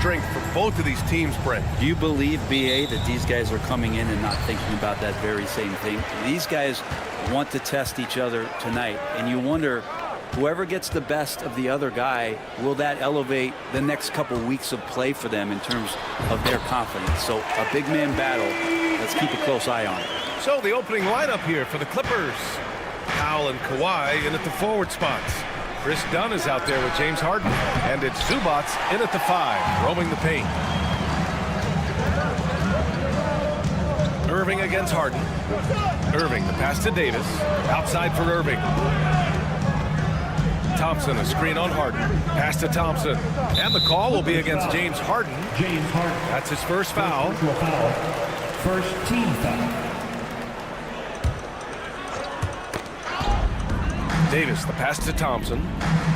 strength for both of these teams, Brent. Do you believe, BA, that these guys are coming in and not thinking about that very same thing? These guys want to test each other tonight, and you wonder, whoever gets the best of the other guy, will that elevate the next couple weeks of play for them in terms of their confidence? So a big man battle. Let's keep a close eye on it. So the opening lineup here for the Clippers. Powell and Kawhi in at the forward spots. Chris Dunn is out there with James Harden. And it's Zubac in at the 5, roaming the paint. Irving against Harden. Irving, the pass to Davis. Outside for Irving. Thompson, a screen on Harden. Pass to Thompson. And the call will be against James Harden. That's his first foul. First team foul. Davis, the pass to Thompson.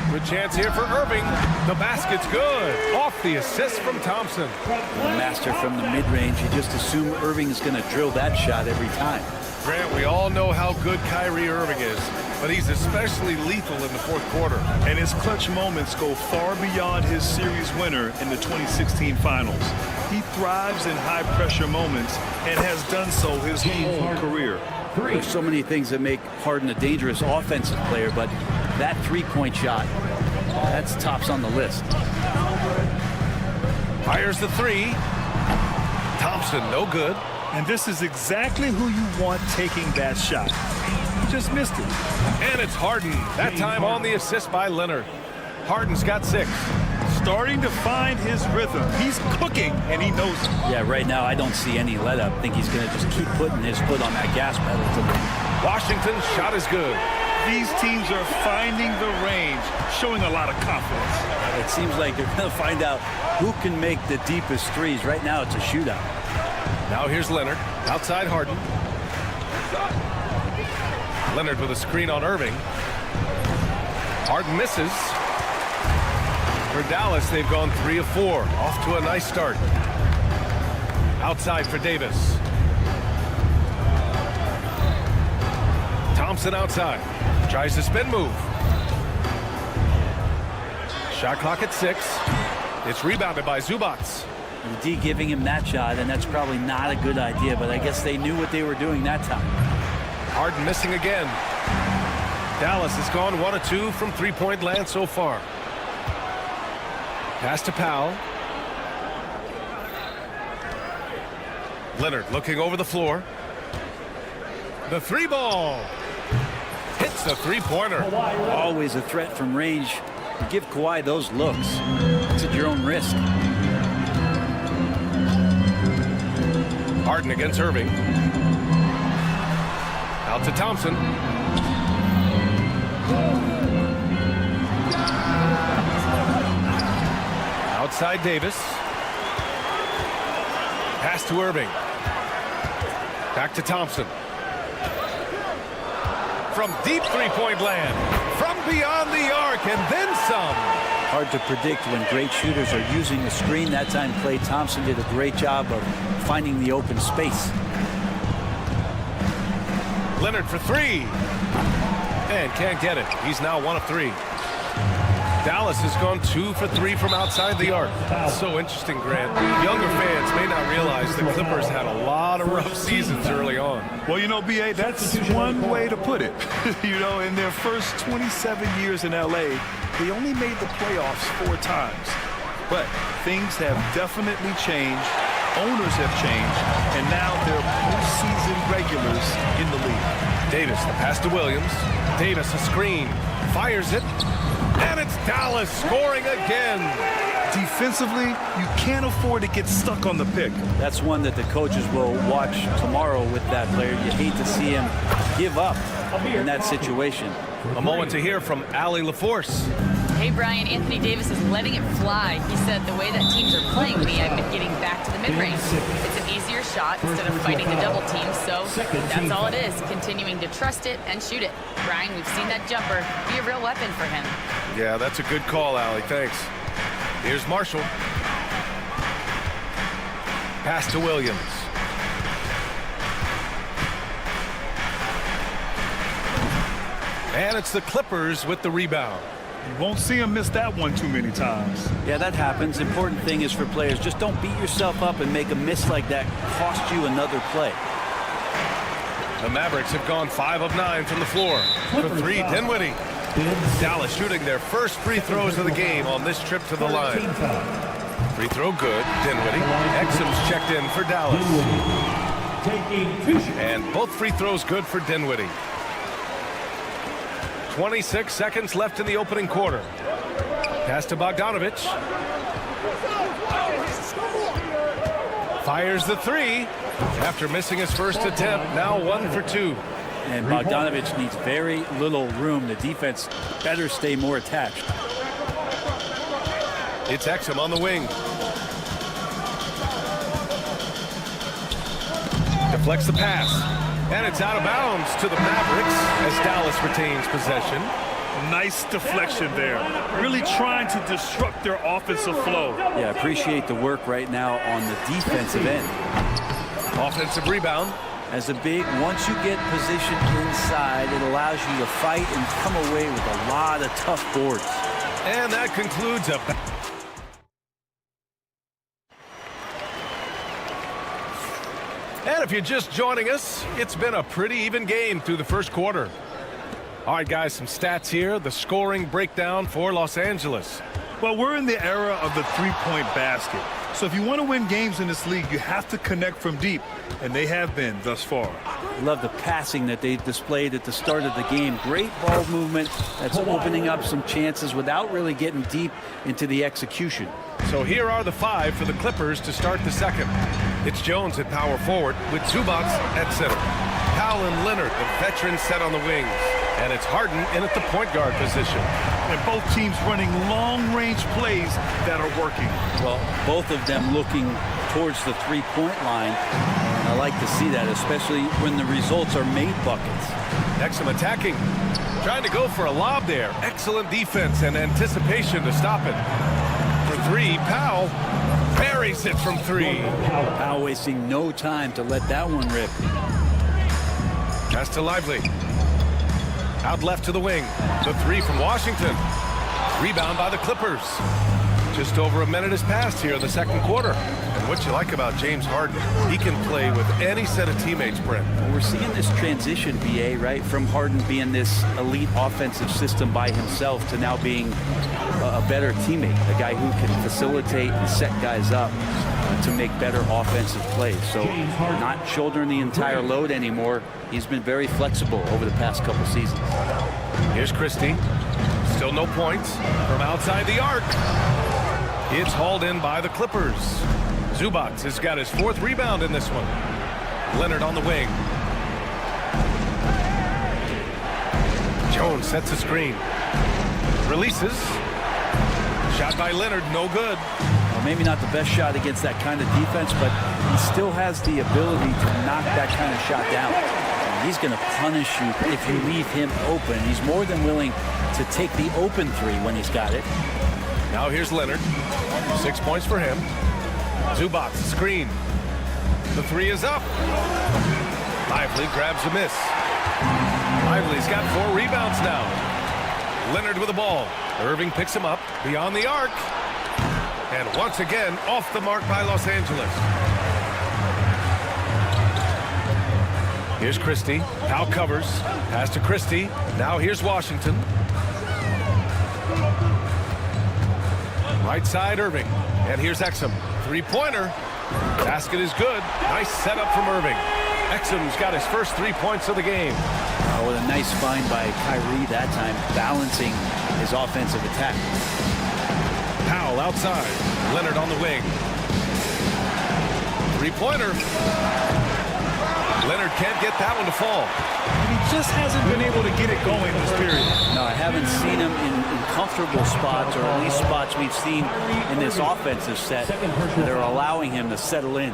Good chance here for Irving. The basket's good. Off the assist from Thompson. The master from the mid-range. You just assume Irving is going to drill that shot every time. Grant, we all know how good Kyrie Irving is, but he's especially lethal in the fourth quarter. And his clutch moments go far beyond his series winner in the 2016 finals. He thrives in high-pressure moments and has done so his whole career. There's so many things that make Harden a dangerous offensive player, but that three-point shot, that's tops on the list. Fires the 3. Thompson, no good. And this is exactly who you want taking that shot. He just missed it. And it's Harden. That time on the assist by Leonard. Harden's got 6. Starting to find his rhythm. He's cooking, and he knows it. Yeah, right now I don't see any let-up. I think he's going to just keep putting his foot on that gas pedal. Washington's shot is good. These teams are finding the range, showing a lot of confidence. It seems like they're going to find out who can make the deepest threes. Right now it's a shootout. Now here's Leonard. Outside Harden. Leonard with a screen on Irving. Harden misses. For Dallas, they've gone 3 of 4. Off to a nice start. Outside for Davis. Thompson outside. Tries to spin move. Shot clock at 6. It's rebounded by Zubac. And D giving him that shot, and that's probably not a good idea, but I guess they knew what they were doing that time. Harden missing again. Dallas has gone 1 of 2 from three-point land so far. Pass to Powell. Leonard looking over the floor. The 3 ball. Hits the three-pointer. Always a threat from range. Give Kawhi those looks. It's at your own risk. Harden against Irving. Out to Thompson. Outside Davis. Pass to Irving. Back to Thompson. From deep three-point land. From beyond the arc and then some. Hard to predict when great shooters are using the screen. That time Klay Thompson did a great job of finding the open space. Leonard for 3. And can't get it. He's now 1 of 3. Dallas has gone 2 for 3 from outside the arc. So interesting, Grant. Younger fans may not realize the Clippers had a lot of rough seasons early on. Well, you know, BA, that's one way to put it. You know, in their first 27 years in LA, they only made the playoffs 4 times. But things have definitely changed. Owners have changed. And now they're postseason regulars in the league. Davis, the pass to Williams. Davis, a screen. Fires it. And it's Dallas scoring again. Defensively, you can't afford to get stuck on the pick. That's one that the coaches will watch tomorrow with that player. You hate to see him give up in that situation. A moment to hear from Allie LaForce. Hey, Brian, Anthony Davis is letting it fly. He said, the way that teams are playing me, I've been getting back to the mid-range. It's an easier shot instead of fighting the double team, so that's all it is, continuing to trust it and shoot it. Brian, we've seen that jumper be a real weapon for him. Yeah, that's a good call, Allie. Thanks. Here's Marshall. Pass to Williams. And it's the Clippers with the rebound. You won't see him miss that one too many times. Yeah, that happens. Important thing is for players, just don't beat yourself up and make a miss like that cost you another play. The Mavericks have gone 5 of 9 from the floor. For 3, Dinwiddie. Dallas shooting their first free throws of the game on this trip to the line. Free throw good, Dinwiddie. Exum's checked in for Dallas. And both free throws good for Dinwiddie. 26 seconds left in the opening quarter. Pass to Bogdanovic. Fires the 3 after missing his first attempt. Now 1 for 2. And Bogdanovic needs very little room. The defense better stay more attached. It's Exum on the wing. Deflects the pass. And it's out of bounds to the Mavericks as Dallas retains possession. Nice deflection there. Really trying to disrupt their offensive flow. Yeah, appreciate the work right now on the defensive end. Offensive rebound. As a big, once you get positioned inside, it allows you to fight and come away with a lot of tough boards. And that concludes a... And if you're just joining us, it's been a pretty even game through the first quarter. All right, guys, some stats here. The scoring breakdown for Los Angeles. Well, we're in the era of the three-point basket. So if you want to win games in this league, you have to connect from deep, and they have been thus far. Love the passing that they displayed at the start of the game. Great ball movement that's opening up some chances without really getting deep into the execution. So here are the 5 for the Clippers to start the second. It's Jones at power forward with Zubac at center. Powell and Leonard, the veterans, set on the wings. And it's Harden in at the point guard position. And both teams running long-range plays that are working. Well, both of them looking towards the three-point line. And I like to see that, especially when the results are made buckets. Exum attacking. Trying to go for a lob there. Excellent defense and anticipation to stop it. For 3, Powell buries it from 3. Powell wasting no time to let that one rip. Pass to Lively. Out left to the wing. The 3 from Washington. Rebound by the Clippers. Just over a minute has passed here in the second quarter. And what you like about James Harden, he can play with any set of teammates, Brent. We're seeing this transition, BA, right? From Harden being this elite offensive system by himself to now being a better teammate, a guy who can facilitate and set guys up to make better offensive plays. So not shouldering the entire load anymore. He's been very flexible over the past couple seasons. Here's Christie. Still no points from outside the arc. It's hauled in by the Clippers. Zubac has got his 4th rebound in this one. Leonard on the wing. Jones sets a screen. Releases. Shot by Leonard, no good. Well, maybe not the best shot against that kind of defense, but he still has the ability to knock that kind of shot down. And he's going to punish you if you leave him open. He's more than willing to take the open 3 when he's got it. Now here's Leonard. 6 points for him. Zubac, screen. The 3 is up. Lively grabs a miss. Lively's got 4 rebounds now. Leonard with the ball. Irving picks him up beyond the arc. And once again, off the mark by Los Angeles. Here's Christie. Powell covers. Pass to Christie. Now here's Washington. Right side, Irving. And here's Exum. 3-pointer. Basket is good. Nice setup from Irving. Exum's got his first 3 points of the game. Oh, what a nice find by Kyrie that time, balancing his offensive attack. Powell outside. Leonard on the wing. 3-pointer. Leonard can't get that one to fall. He just hasn't been able to get it going this period. No, I haven't seen him in comfortable spots, or at least spots we've seen in this offensive set that are allowing him to settle in.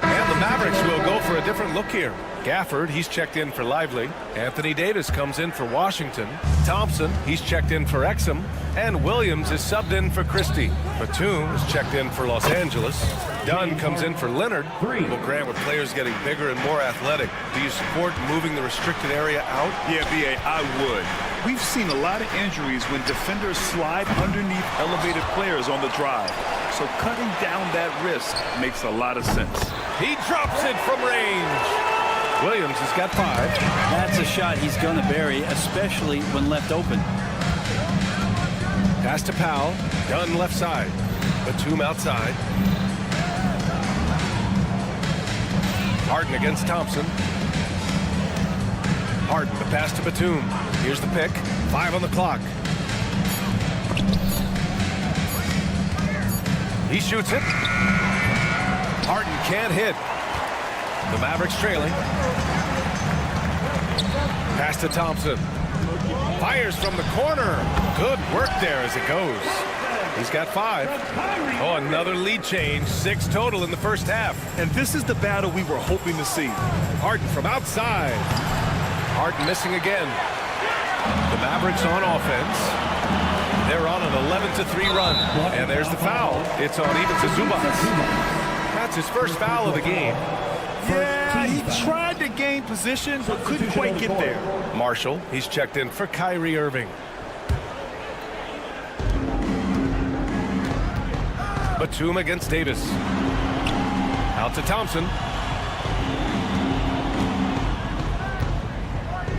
And the Mavericks will go for a different look here. Gafford, he's checked in for Lively. Anthony Davis comes in for Washington. Thompson, he's checked in for Exum. And Williams is subbed in for Christie. Batum is checked in for Los Angeles. Dunn comes in for Leonard. Well, Grant, with players getting bigger and more athletic, do you support moving the restricted area out? Yeah, B.A., I would. We've seen a lot of injuries when defenders slide underneath elevated players on the drive. So cutting down that risk makes a lot of sense. He drops it from range. Williams has got 5. That's a shot he's going to bury, especially when left open. Pass to Powell. Dunn left side. Batum outside. Harden against Thompson. Harden, the pass to Batum. Here's the pick. 5 on the clock. He shoots it. Harden can't hit. The Mavericks trailing. Pass to Thompson. Fires from the corner. Good work there as it goes. He's got 5. Oh, another lead change. 6 total in the first half. And this is the battle we were hoping to see. Harden from outside. Harden missing again. The Mavericks on offense. They're on an 11-3 run. And there's the foul. It's on even to Zubac. That's his first foul of the game. Yeah, he tried to gain position, but couldn't quite get there. Marshall, he's checked in for Kyrie Irving. Batum against Davis. Out to Thompson.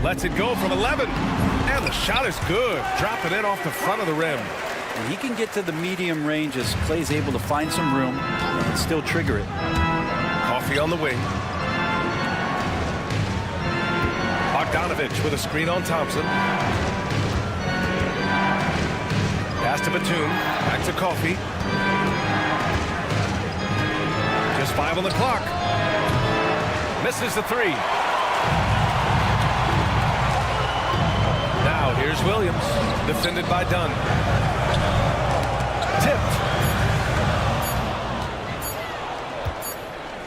Lets it go from 11. And the shot is good. Dropping in off the front of the rim. And he can get to the medium range as Clay's able to find some room and still trigger it. Coffee on the wing. Bogdanovich with a screen on Thompson. Pass to Batum. Back to Coffee. Just 5 on the clock. Misses the 3. Now here's Williams. Defended by Dunn. Tipped.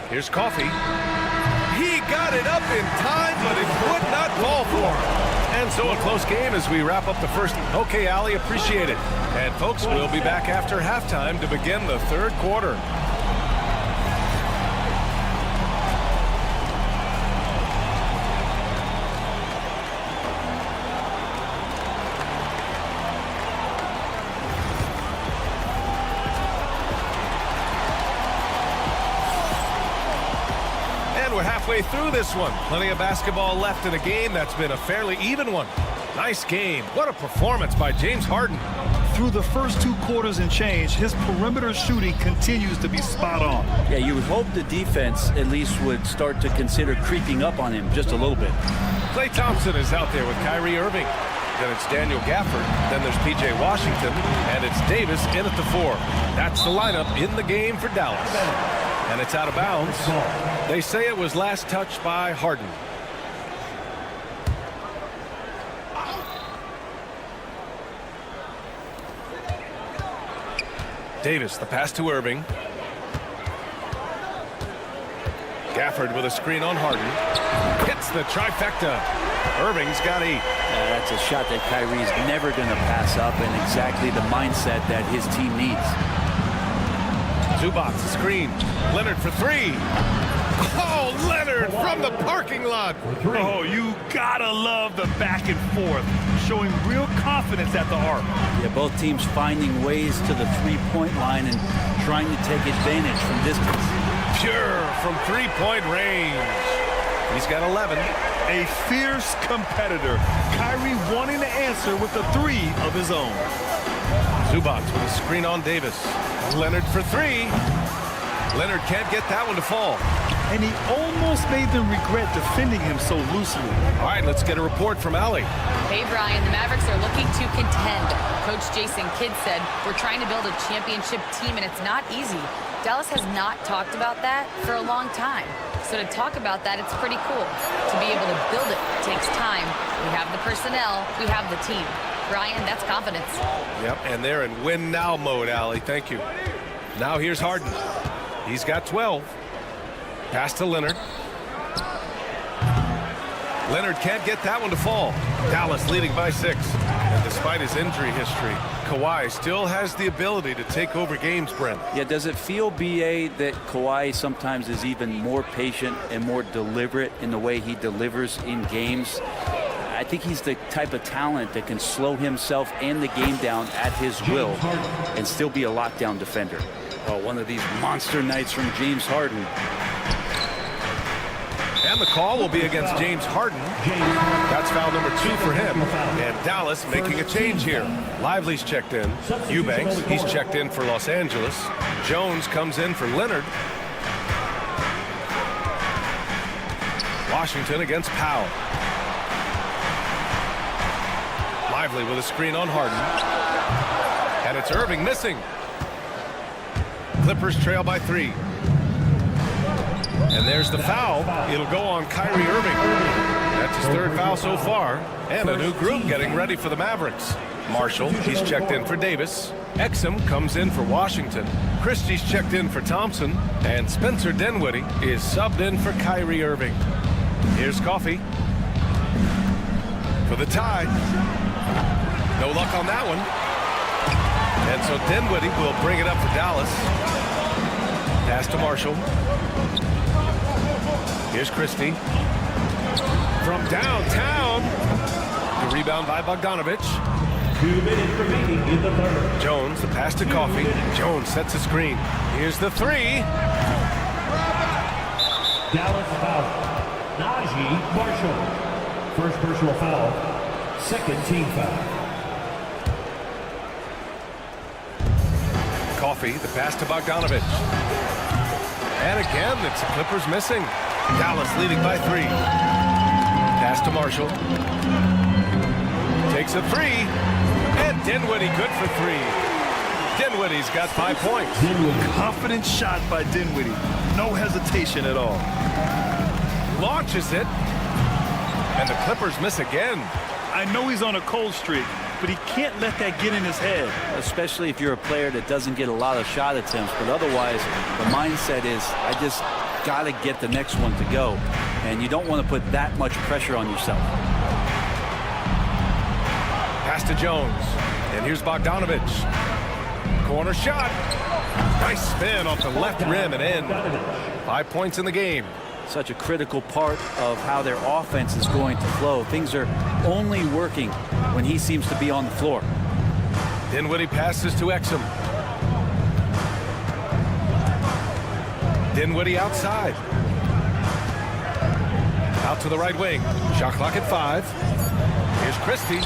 Here's Coffee. He got it up in time, but it would not fall for him. And so a close game as we wrap up the first. Okay, Allie, appreciate it. And folks, we'll be back after halftime to begin the third quarter. We're halfway through this one. Plenty of basketball left in a game that's been a fairly even one. Nice game. What a performance by James Harden. Through the first 2 quarters and change, his perimeter shooting continues to be spot on. Yeah, you would hope the defense at least would start to consider creeping up on him just a little bit. Klay Thompson is out there with Kyrie Irving. Then it's Daniel Gafford. Then there's P.J. Washington. And it's Davis in at the 4. That's the lineup in the game for Dallas. And it's out of bounds. They say it was last touched by Harden. Davis, the pass to Irving. Gafford with a screen on Harden. Hits the trifecta. Irving's got 8. That's a shot that Kyrie's never going to pass up, and exactly the mindset that his team needs. Zubac, screen. Leonard for 3. Oh, Leonard from the parking lot. Oh, you gotta love the back and forth, showing real confidence at the arc. Yeah, both teams finding ways to the three-point line and trying to take advantage from distance. Pure from 3-point range. He's got 11. A fierce competitor. Kyrie wanting to answer with a 3 of his own. Zubac with a screen on Davis. Leonard for 3. Leonard can't get that one to fall. And he almost made them regret defending him so loosely. All right, let's get a report from Allie. Hey, Brian, the Mavericks are looking to contend. Coach Jason Kidd said, we're trying to build a championship team, and it's not easy. Dallas has not talked about that for a long time. So to talk about that, it's pretty cool. To be able to build it takes time. We have the personnel. We have the team. Brian, that's confidence. Yep, and they're in win-now mode, Allie. Thank you. Now here's Harden. He's got 12. Pass to Leonard. Leonard can't get that one to fall. Dallas leading by 6. And the despite his injury history, Kawhi still has the ability to take over games, Brent. Yeah, does it feel, B.A., that Kawhi sometimes is even more patient and more deliberate in the way he delivers in games? I think he's the type of talent that can slow himself and the game down at his will and still be a lockdown defender. Oh, one of these monster nights from James Harden. And the call will be against James Harden. That's foul number 2 for him. And Dallas making a change here. Lively's checked in. Eubanks, he's checked in for Los Angeles. Jones comes in for Leonard. Washington against Powell. Lively with a screen on Harden. And it's Irving missing. Clippers trail by 3. And there's the foul. It'll go on Kyrie Irving. That's his 3rd foul so far. And a new group getting ready for the Mavericks. Marshall, he's checked in for Davis. Exum comes in for Washington. Christie's checked in for Thompson. And Spencer Dinwiddie is subbed in for Kyrie Irving. Here's Coffey for the tie. No luck on that one. And so Dinwiddie will bring it up for Dallas. Pass to Marshall. Here's Christie. From downtown. The rebound by Bogdanovich. 2 minutes remaining in the third. Jones, the pass to Coffey. Jones sets a screen. Here's the 3. Dallas foul. Najee Marshall. First personal foul. 2nd team foul. Coffey, the pass to Bogdanovich. And again, it's the Clippers missing. Dallas leading by 3. Pass to Marshall. Takes a 3. And Dinwiddie good for 3. Dinwiddie's got 5 points. Confident shot by Dinwiddie. No hesitation at all. Launches it. And the Clippers miss again. I know he's on a cold streak, but he can't let that get in his head. Especially if you're a player that doesn't get a lot of shot attempts, but otherwise the mindset is, I just got to get the next one to go, and you don't want to put that much pressure on yourself. Pass to Jones, and here's Bogdanovich. Corner shot. Nice spin off the left rim and in. 5 points in the game. Such a critical part of how their offense is going to flow. Things are only working when he seems to be on the floor. Dinwiddie passes to Exum. Dinwiddie outside. Out to the right wing. Shot clock at 5. Here's Christie.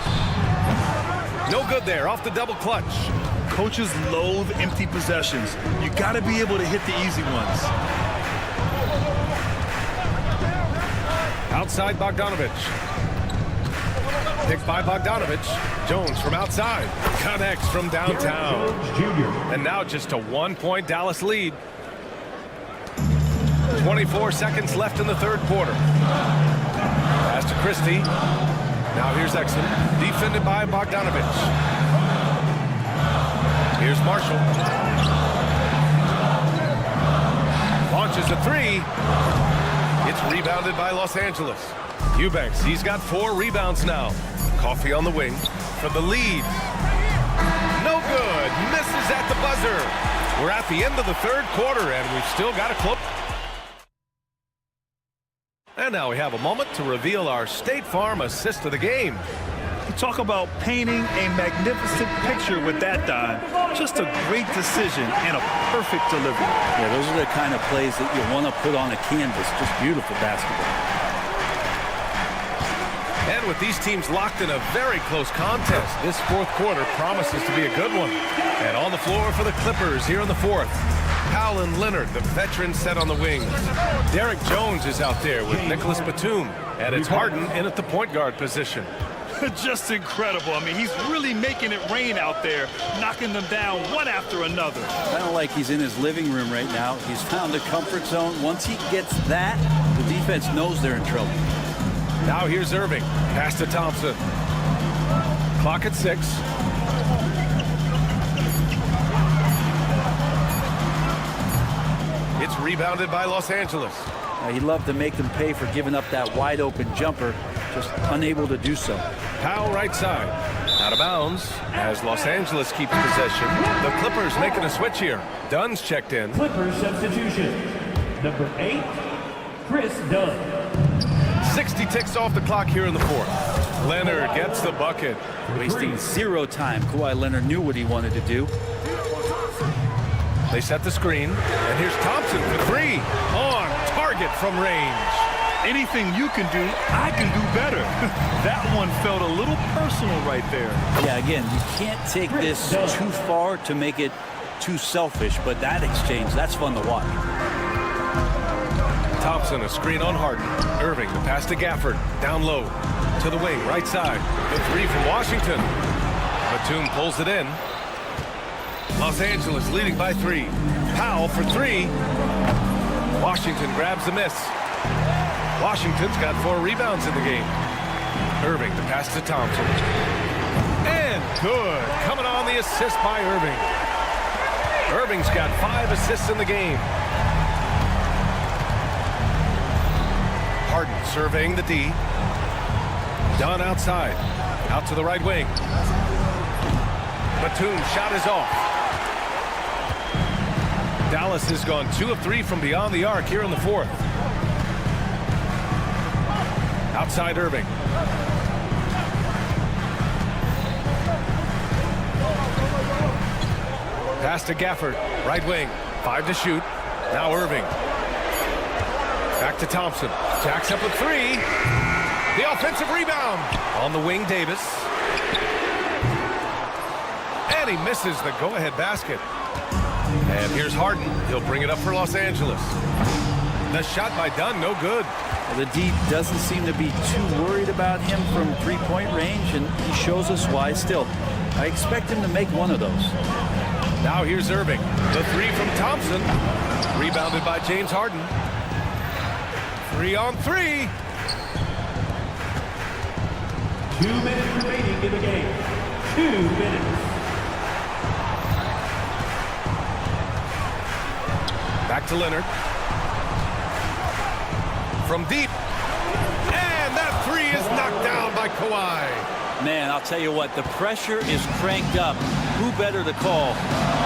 No good there. Off the double clutch. Coaches loathe empty possessions. You got to be able to hit the easy ones. Outside Bogdanovich. Picked by Bogdanovich. Jones from outside. Connects from downtown. And now just a 1-point Dallas lead. 24 seconds left in the 3rd quarter. Pass to Christie. Now here's Exum. Defended by Bogdanovich. Here's Marshall. Launches a 3. It's rebounded by Los Angeles. Eubanks, he's got 4 rebounds now. Coffey on the wing for the lead. No good. Misses at the buzzer. We're at the end of the 3rd quarter, and we've still got a close. And now we have a moment to reveal our State Farm assist of the game. You talk about painting a magnificent picture with that dime. Just a great decision and a perfect delivery. Yeah, those are the kind of plays that you want to put on a canvas. Just beautiful basketball. And with these teams locked in a very close contest, this 4th quarter promises to be a good one. And on the floor for the Clippers here in the 4th. Powell and Leonard, the veterans, set on the wings. Derek Jones is out there with Nicholas Batum. And it's Harden in at the point guard position. Just incredible. I mean, he's really making it rain out there, knocking them down one after another. Kind of like he's in his living room right now. He's found a comfort zone. Once he gets that, the defense knows they're in trouble. Now here's Irving. Pass to Thompson. Clock at 6. It's rebounded by Los Angeles. He'd love to make them pay for giving up that wide open jumper, just unable to do so. Powell right side. Out of bounds as Los Angeles keeps possession. The Clippers making a switch here. Dunn's checked in. Clippers substitution. Number 8, Chris Dunn. 60 ticks off the clock here in the fourth. Leonard gets the bucket. Wasting zero time. Kawhi Leonard knew what he wanted to do. They set the screen, and here's Thompson for three. On target from range. Anything you can do, I can do better. That one felt a little personal right there. Yeah, again, you can't take this too far to make it too selfish, but that exchange, that's fun to watch. Thompson, a screen on Harden. Irving, the pass to Gafford. Down low to the wing, right side. The three from Washington. Batum pulls it in. Los Angeles leading by 3. Powell for 3. Washington grabs the miss. Washington's got 4 rebounds in the game. Irving, the pass to Thompson. And good. Coming on the assist by Irving. Irving's got 5 assists in the game. Harden surveying the D. Dunn outside. Out to the right wing. Batum shot is off. Dallas has gone 2 of 3 from beyond the arc here in the fourth. Outside Irving. Pass to Gafford. Right wing. 5 to shoot. Now Irving. Back to Thompson. Jacks up with 3. The offensive rebound. On the wing, Davis. And he misses the go-ahead basket. And here's Harden. He'll bring it up for Los Angeles. The shot by Dunn, no good. The D doesn't seem to be too worried about him from three-point range, and he shows us why still. I expect him to make one of those. Now here's Irving. The 3 from Thompson. Rebounded by James Harden. 3 on 3. 2 minutes remaining in the game. 2 minutes. Back to Leonard. From deep. And that 3 is knocked down by Kawhi. Man, I'll tell you what, the pressure is cranked up. Who better to call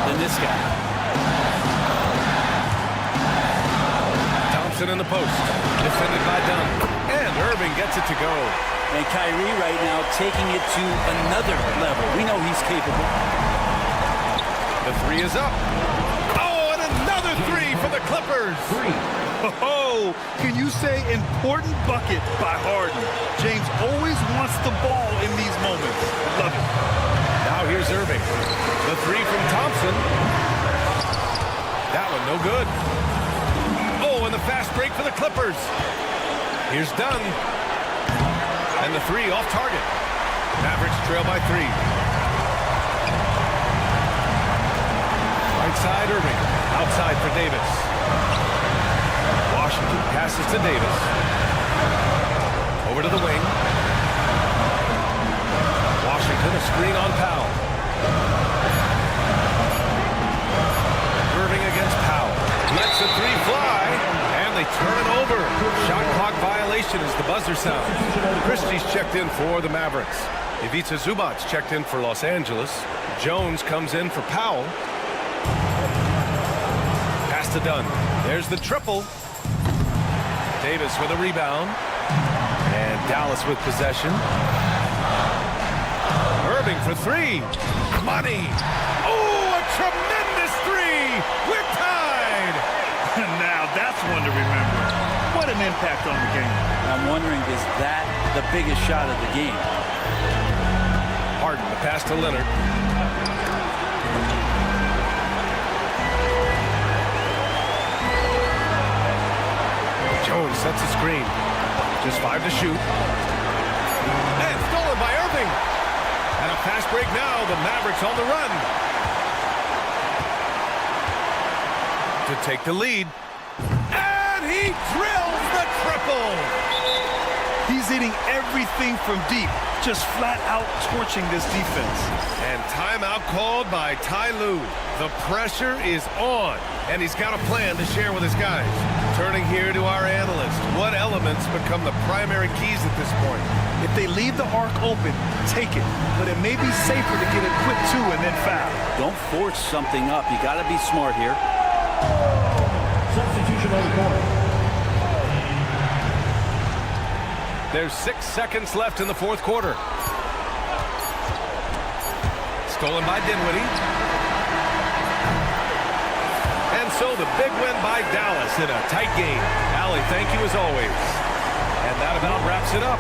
than this guy? Thompson in the post. Defended by Dunn. And Irving gets it to go. And Kyrie right now taking it to another level. We know he's capable. The 3 is up. Oh, and another 3 for the Clippers. 3. Oh, can you say important bucket by Harden? James always wants the ball in these moments. Love it. Now here's Irving. The 3 from Thompson. That one no good. Oh, and the fast break for the Clippers. Here's Dunn. And the 3 off target. Mavericks trail by 3. Right side Irving. Outside for Davis. Washington passes to Davis. Over to the wing. Washington, a screen on Powell. Irving against Powell. Lets the 3 fly, and they turn it over. Shot clock violation as the buzzer sounds. Christie's checked in for the Mavericks. Ivica Zubac's checked in for Los Angeles. Jones comes in for Powell. Pass to Dunn. There's the triple. Davis with a rebound. And Dallas with possession. Irving for 3. Money. Oh, a tremendous 3. We're tied. Now that's one to remember. What an impact on the game. I'm wondering, is that the biggest shot of the game? Harden, the pass to Leonard. Jones sets a screen. Just 5 to shoot. And stolen by Irving. And a fast break now. The Mavericks on the run. To take the lead. And he drills the triple. He's hitting everything from deep, just flat out torching this defense. And timeout called by Ty Lue. The pressure is on, and he's got a plan to share with his guys. Turning here to our analyst. What elements become the primary keys at this point? If they leave the arc open, take it. But it may be safer to get a quick 2 and then foul. Don't force something up. You got to be smart here. Substitution on the court. There's 6 seconds left in the fourth quarter. Stolen by Dinwiddie. And so the big win by Dallas in a tight game. Allie, thank you as always. And that about wraps it up.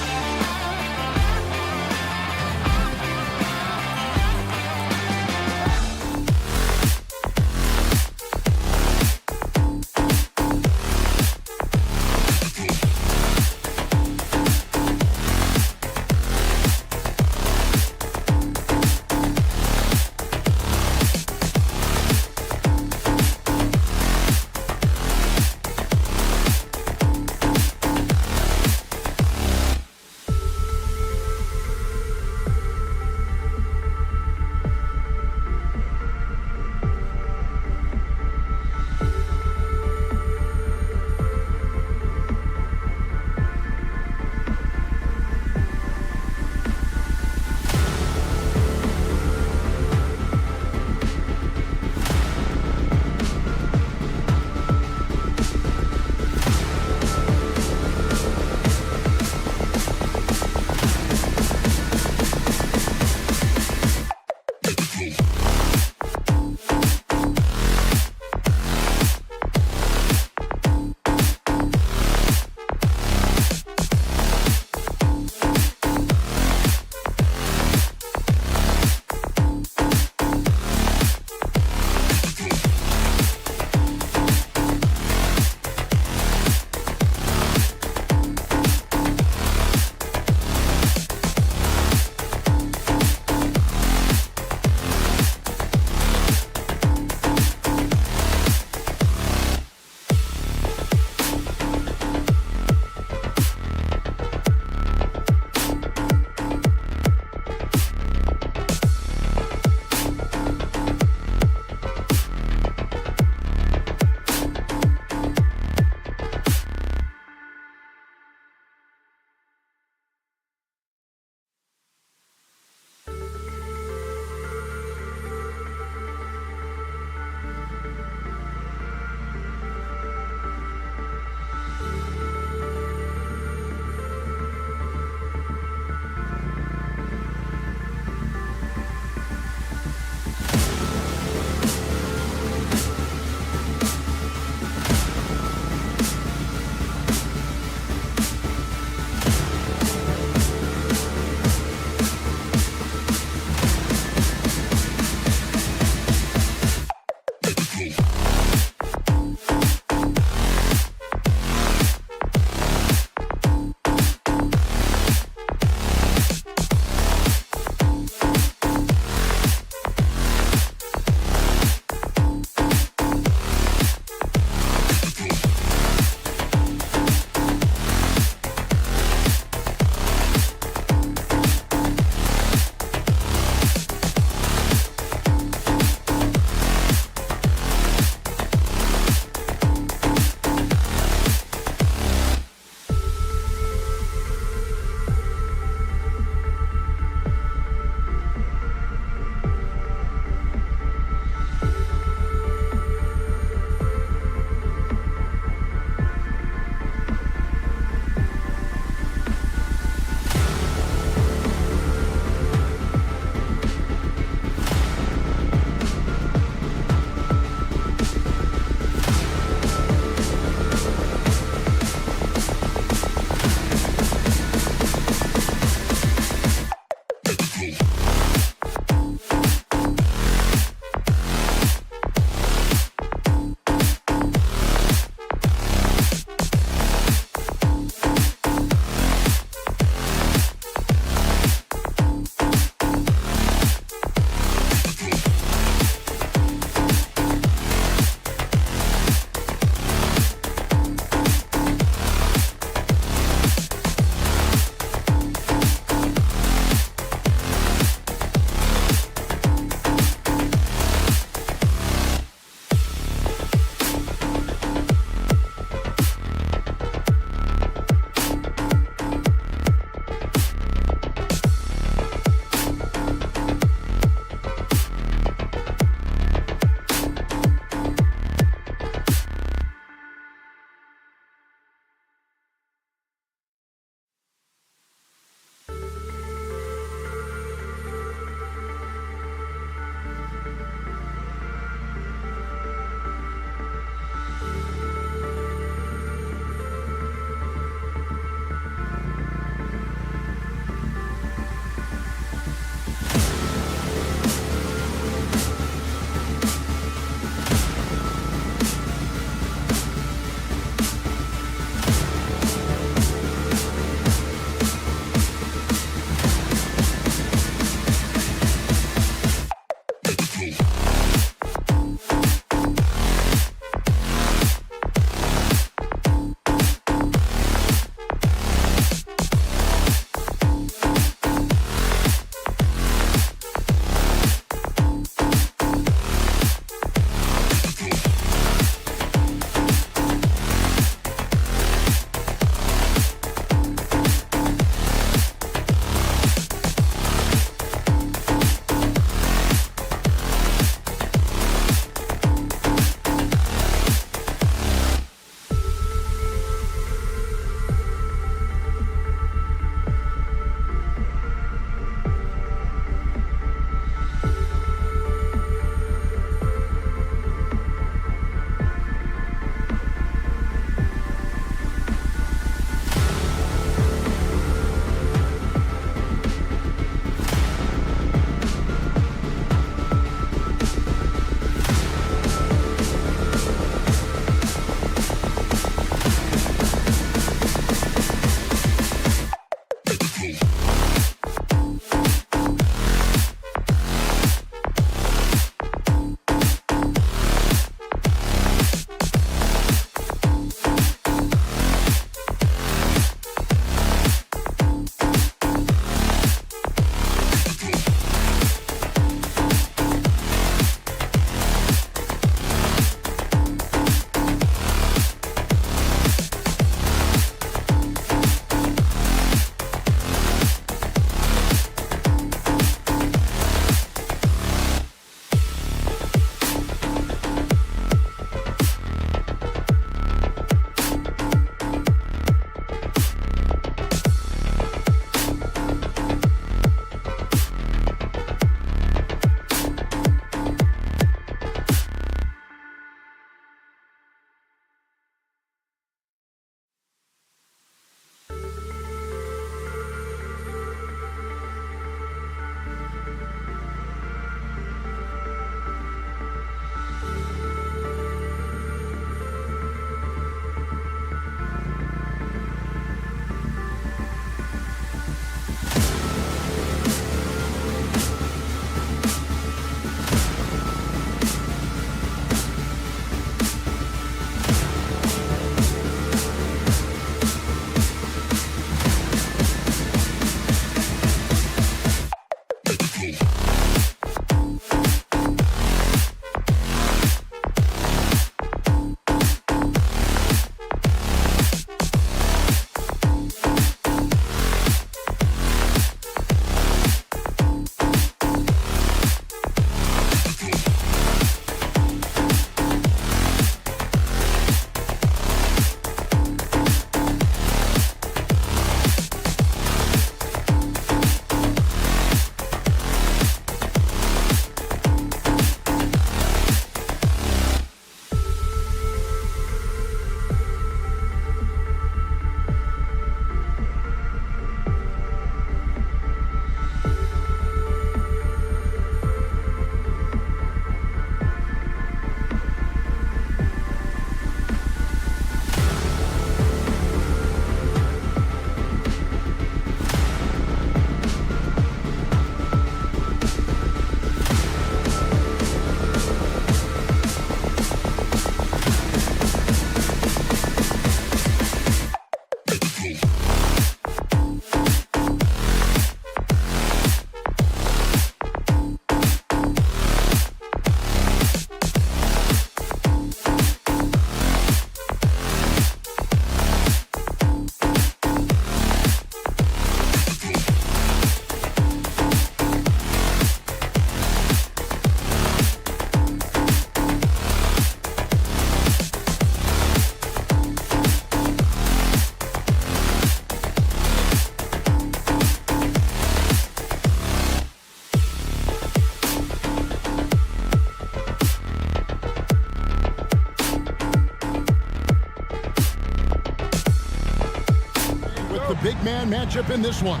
with the big man matchup in this one.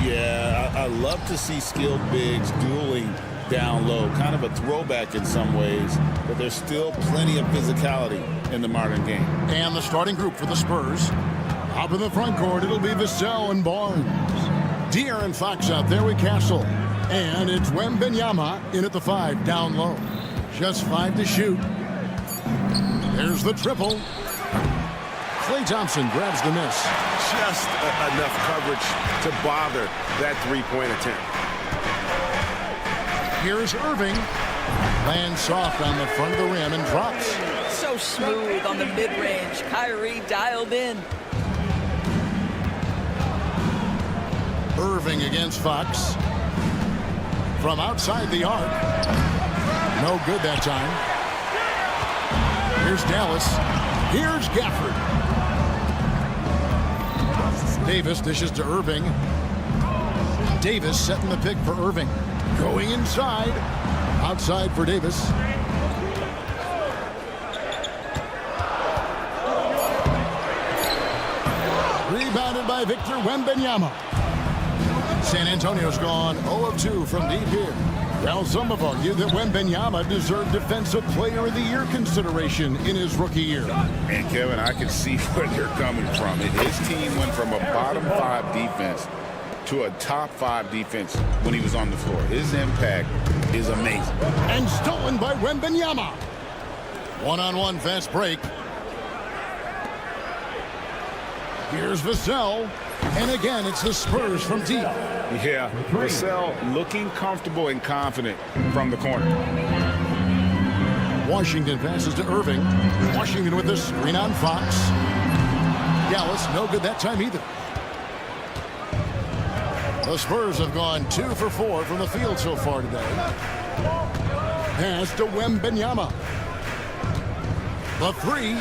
Yeah, I love to see skilled bigs dueling down low. Kind of a throwback in some ways, but there's still plenty of physicality in the modern game. And the starting group for the Spurs. Up in the front court, it'll be Vassell and Barnes. De'Aaron Fox out there with Castle. And it's Wembanyama in at the 5, down low. Just 5 to shoot. There's the triple. Klay Thompson grabs the miss. Just enough coverage to bother that three-point attempt. Here's Irving. Lands soft on the front of the rim and drops. So smooth on the mid-range. Kyrie dialed in. Irving against Fox. From outside the arc. No good that time. Here's Dallas. Here's Gafford. Davis dishes to Irving. Davis setting the pick for Irving. Going inside. Outside for Davis. Rebounded by Victor Wembanyama. San Antonio's gone 0 of 2 from deep here. Well, some have argued that Wembanyama deserved Defensive Player of the Year consideration in his rookie year. And Kevin, I can see where they're coming from. His team went from a bottom 5 defense to a top 5 defense when he was on the floor. His impact is amazing. And stolen by Wembanyama. One-on-one fast break. Here's Vassell. And again, it's the Spurs from deep. Yeah, Vassell looking comfortable and confident from the corner. Washington passes to Irving. Washington with the screen on Fox. Dallas, no good that time either. The Spurs have gone 2 for 4 from the field so far today. Pass to Wembanyama. The 3.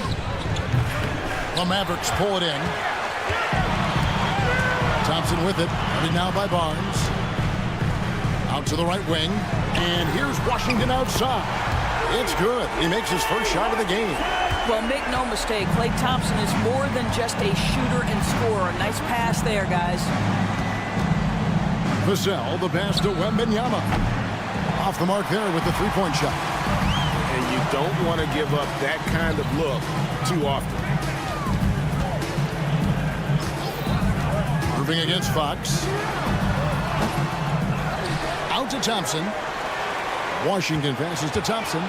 The Mavericks pull it in. Thompson with it. Headed now by Barnes. Out to the right wing. And here's Washington outside. It's good. He makes his first shot of the game. Well, make no mistake, Klay Thompson is more than just a shooter and scorer. Nice pass there, guys. Vassell, the pass to Wembanyama. Off the mark there with the three-point shot. And you don't want to give up that kind of look too often. Irving against Fox. Out to Thompson. Washington passes to Thompson.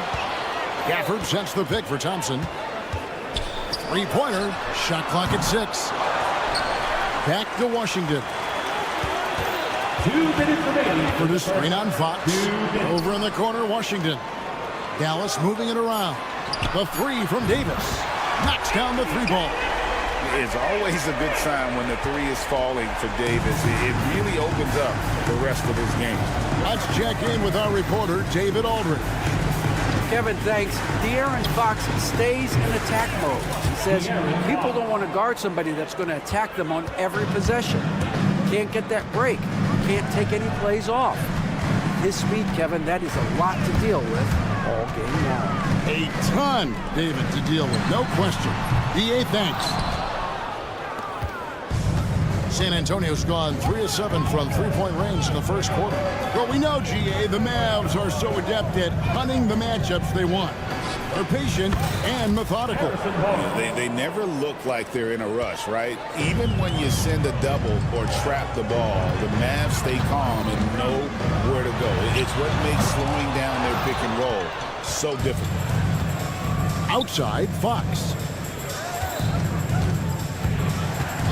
Gafford sets the pick for Thompson. Three-pointer. Shot clock at 6. Back to Washington. 2 minutes remaining. For the screen on Fox. Over in the corner, Washington. Dallas moving it around. The 3 from Davis. Knocks down the 3-ball. It's always a good sign when the 3 is falling for Davis. It really opens up the rest of his game. Let's check in with our reporter, David Aldridge. Kevin, thanks. De'Aaron Fox stays in attack mode. He says people don't want to guard somebody that's going to attack them on every possession. Can't get that break. Can't take any plays off. His speed, Kevin, that is a lot to deal with all game long. A ton, David, to deal with. No question. DA, thanks. San Antonio's gone 3 of 7 from three-point range in the first quarter. Well, we know, GA, the Mavs are so adept at hunting the matchups they want. They're patient and methodical. They never look like they're in a rush, right? Even when you send a double or trap the ball, the Mavs stay calm and know where to go. It's what makes slowing down their pick and roll so difficult. Outside, Fox.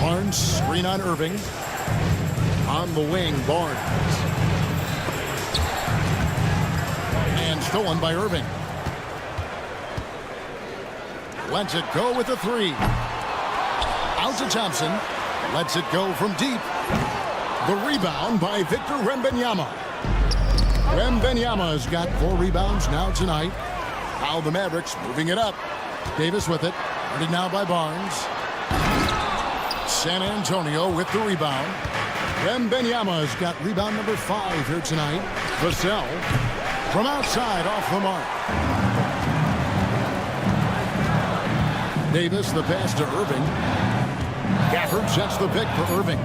Barnes, screen on Irving. On the wing, Barnes. And stolen by Irving. Lets it go with the 3. Out to Thompson. Lets it go from deep. The rebound by Victor Wembanyama. Wembanyama has got 4 rebounds now tonight. Now the Mavericks moving it up. Davis with it. Guarded now by Barnes. San Antonio with the rebound. Wembanyama has got rebound number 5 here tonight. Vassell from outside off the mark. Davis the pass to Irving. Gafford sets the pick for Irving.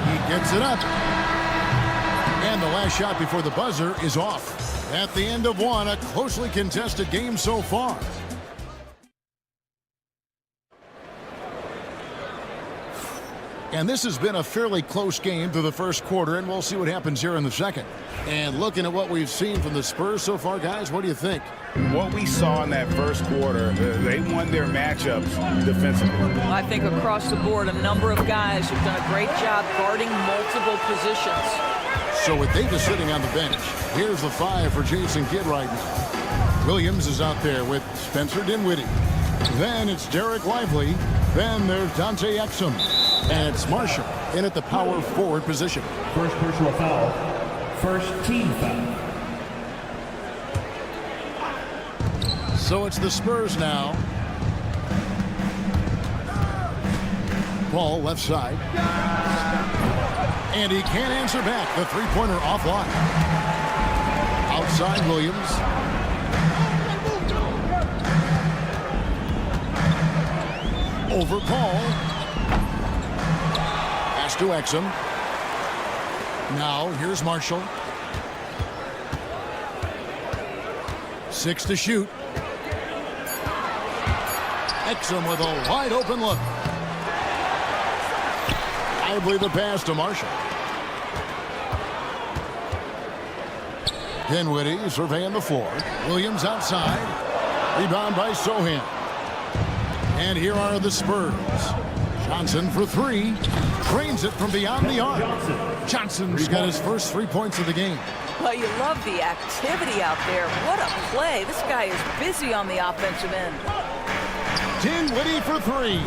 He gets it up. And the last shot before the buzzer is off. At the end of one, a closely contested game so far. And this has been a fairly close game through the first quarter, and we'll see what happens here in the second. And looking at what we've seen from the Spurs so far, guys, what do you think? What we saw in that first quarter, they won their matchups defensively. I think across the board, a number of guys have done a great job guarding multiple positions. So with Davis sitting on the bench, here's the 5 for Jason Kidd right now. Williams is out there with Spencer Dinwiddie. Then it's Derek Lively. Then there's Dante Exum. And it's Marshall in at the power forward position. First personal foul. First team foul. So it's the Spurs now. Ball left side. And he can't answer back. The three-pointer offline. Outside Williams. Over Paul. Pass to Exum. Now here's Marshall. 6 to shoot. Exum with a wide open look. I believe the pass to Marshall. Dinwiddie surveying the floor. Williams outside. Rebound by Sohan. And here are the Spurs. Johnson for 3. Drains it from beyond the arc. Johnson's got his first 3 points of the game. Well, you love the activity out there. What a play. This guy is busy on the offensive end. Dinwiddie for 3.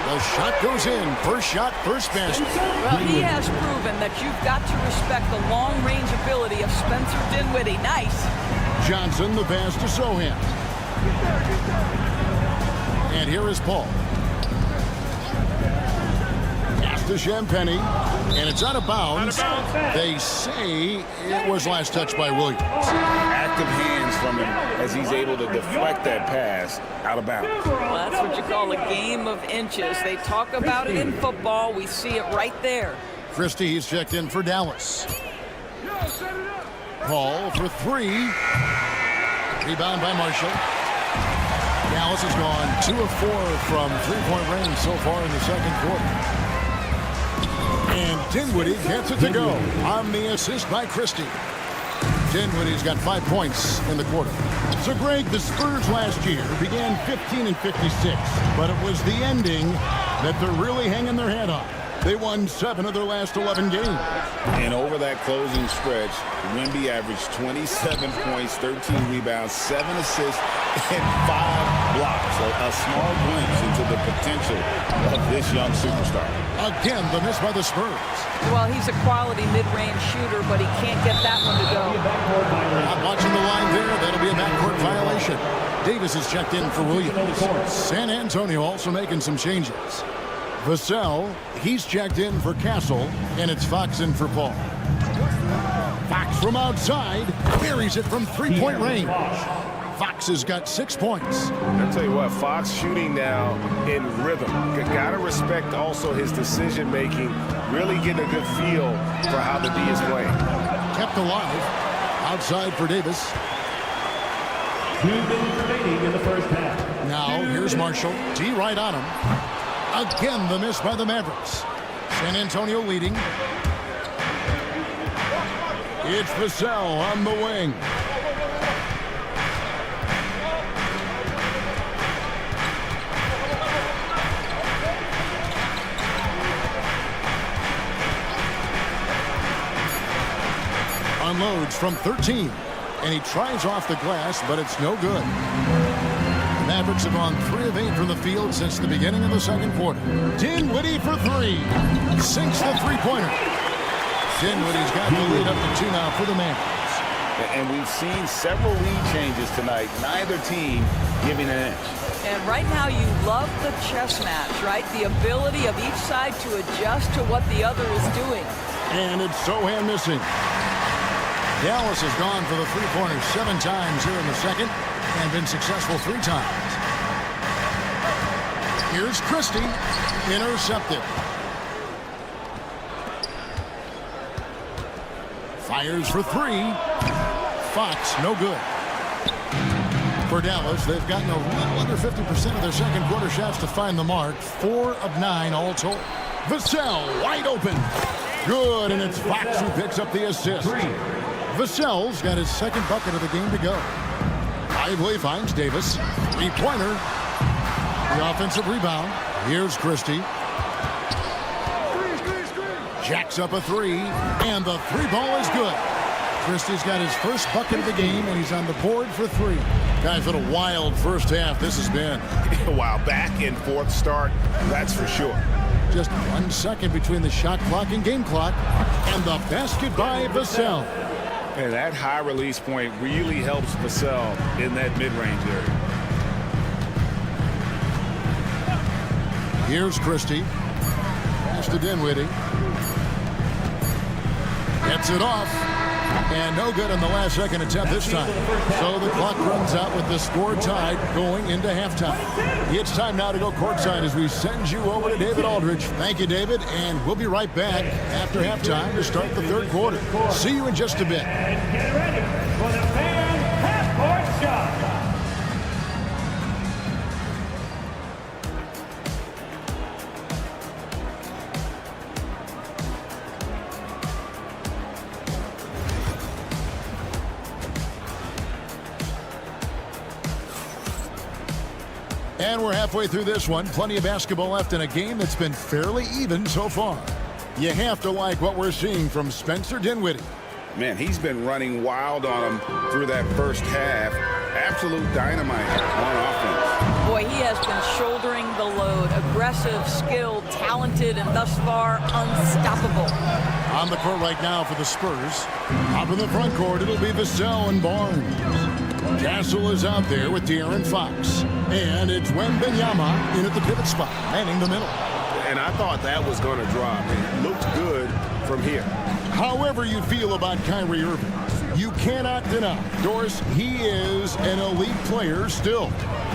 The shot goes in. First shot, first basket. Well, he has proven that you've got to respect the long-range ability of Spencer Dinwiddie. Nice. Johnson, the pass to Sohan. And here is Paul. Pass to Champagny. And it's out of bounds. They say it was last touched by Williams. Active hands from him as he's able to deflect that pass out of bounds. Well, that's what you call a game of inches. They talk about it in football. We see it right there. Christie, he's checked in for Dallas. Paul for 3. Rebound by Marshall. Dallas has gone 2 of 4 from three-point range so far in the second quarter. And Dinwiddie gets it to go on the assist by Christie. Dinwiddie's got 5 points in the quarter. So, Greg, the Spurs last year began 15 and 56, but it was the ending that they're really hanging their head on. They won 7 of their last 11 games. And over that closing stretch, Wemby averaged 27 points, 13 rebounds, 7 assists, and 5 blocks. A small glimpse into the potential of this young superstar. Again, the miss by the Spurs. Well, he's a quality mid-range shooter, but he can't get that one to go. Not watching the line there. That'll be a backcourt violation. Davis is checked in for Williams. San Antonio also making some changes. Vassell, he's checked in for Castle, and it's Fox in for Paul. Fox from outside, buries it from three-point range. Fox has got 6 points. I'll tell you what, Fox shooting now in rhythm. Got to respect also his decision-making, really getting a good feel for how the D is playing. Kept alive, outside for Davis. 2 minutes remaining in the first half. Now, here's Marshall. D right on him. Again, the miss by the Mavericks. San Antonio leading. It's Vassell on the wing. Unloads from 13. And he tries off the glass, but it's no good. The Mavericks have gone 3 of 8 from the field since the beginning of the second quarter. Dinwiddie for 3. Sinks the three-pointer. Dinwiddie's got the lead up to 2 now for the Mavericks. And we've seen several lead changes tonight. Neither team giving an inch. And right now you love the chess match, right? The ability of each side to adjust to what the other is doing. And it's Sohan missing. Dallas has gone for the three-pointer 7 times here in the second and been successful 3 times. Here's Christie. Intercepted. Fires for three. Fox, no good. For Dallas, they've gotten a little under 50% of their second quarter shots to find the mark. 4 of 9 all told. Vassell wide open. Good, and it's Fox who picks up the assist. Vassell's got his second bucket of the game to go. Lively finds Davis. Three-pointer. The offensive rebound. Here's Christie. Jacks up a three, and the three ball is good. Christie's got his first bucket of the game, and he's on the board for three. Guys, what a wild first half this has been. Wow, back and forth start, that's for sure. Just 1 second between the shot clock and game clock, and the basket by Vassell. And that high release point really helps Vassell in that mid-range area. Here's Christie. Pass to Dinwiddie. Gets it off. And no good on the last second attempt this time. So the clock runs out with the score tied going into halftime. It's time now to go courtside as we send you over to David Aldridge. Thank you, David. And we'll be right back after halftime to start the third quarter. See you in just a bit. And get ready for the fan half-court shot. And we're halfway through this one. Plenty of basketball left in a game that's been fairly even so far. You have to like what we're seeing from Spencer Dinwiddie. Man, he's been running wild on him through that first half. Absolute dynamite on offense. Boy, he has been shouldering the load. Aggressive, skilled, talented, and thus far unstoppable. On the court right now for the Spurs. Up in the front court, it'll be Vassell and Barnes. Castle is out there with De'Aaron Fox. And it's Wembanyama in at the pivot spot, manning the middle. And I thought that was going to drop. It looked good from here. However you feel about Kyrie Irving, you cannot deny, Doris, he is an elite player still.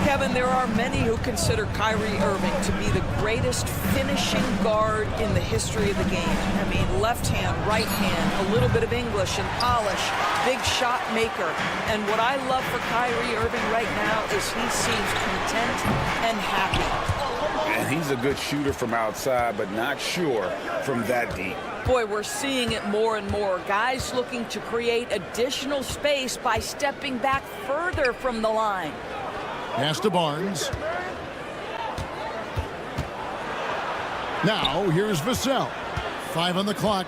Kevin, there are many who consider Kyrie Irving to be the greatest finishing guard in the history of the game. I mean, left hand, right hand, a little bit of English and polish, big shot maker. And what I love for Kyrie Irving right now is he seems content and happy. And he's a good shooter from outside, but not sure from that deep. Boy, we're seeing it more and more. Guys looking to create additional space by stepping back further from the line. Pass to Barnes. Now, here's Vassell. 5 on the clock.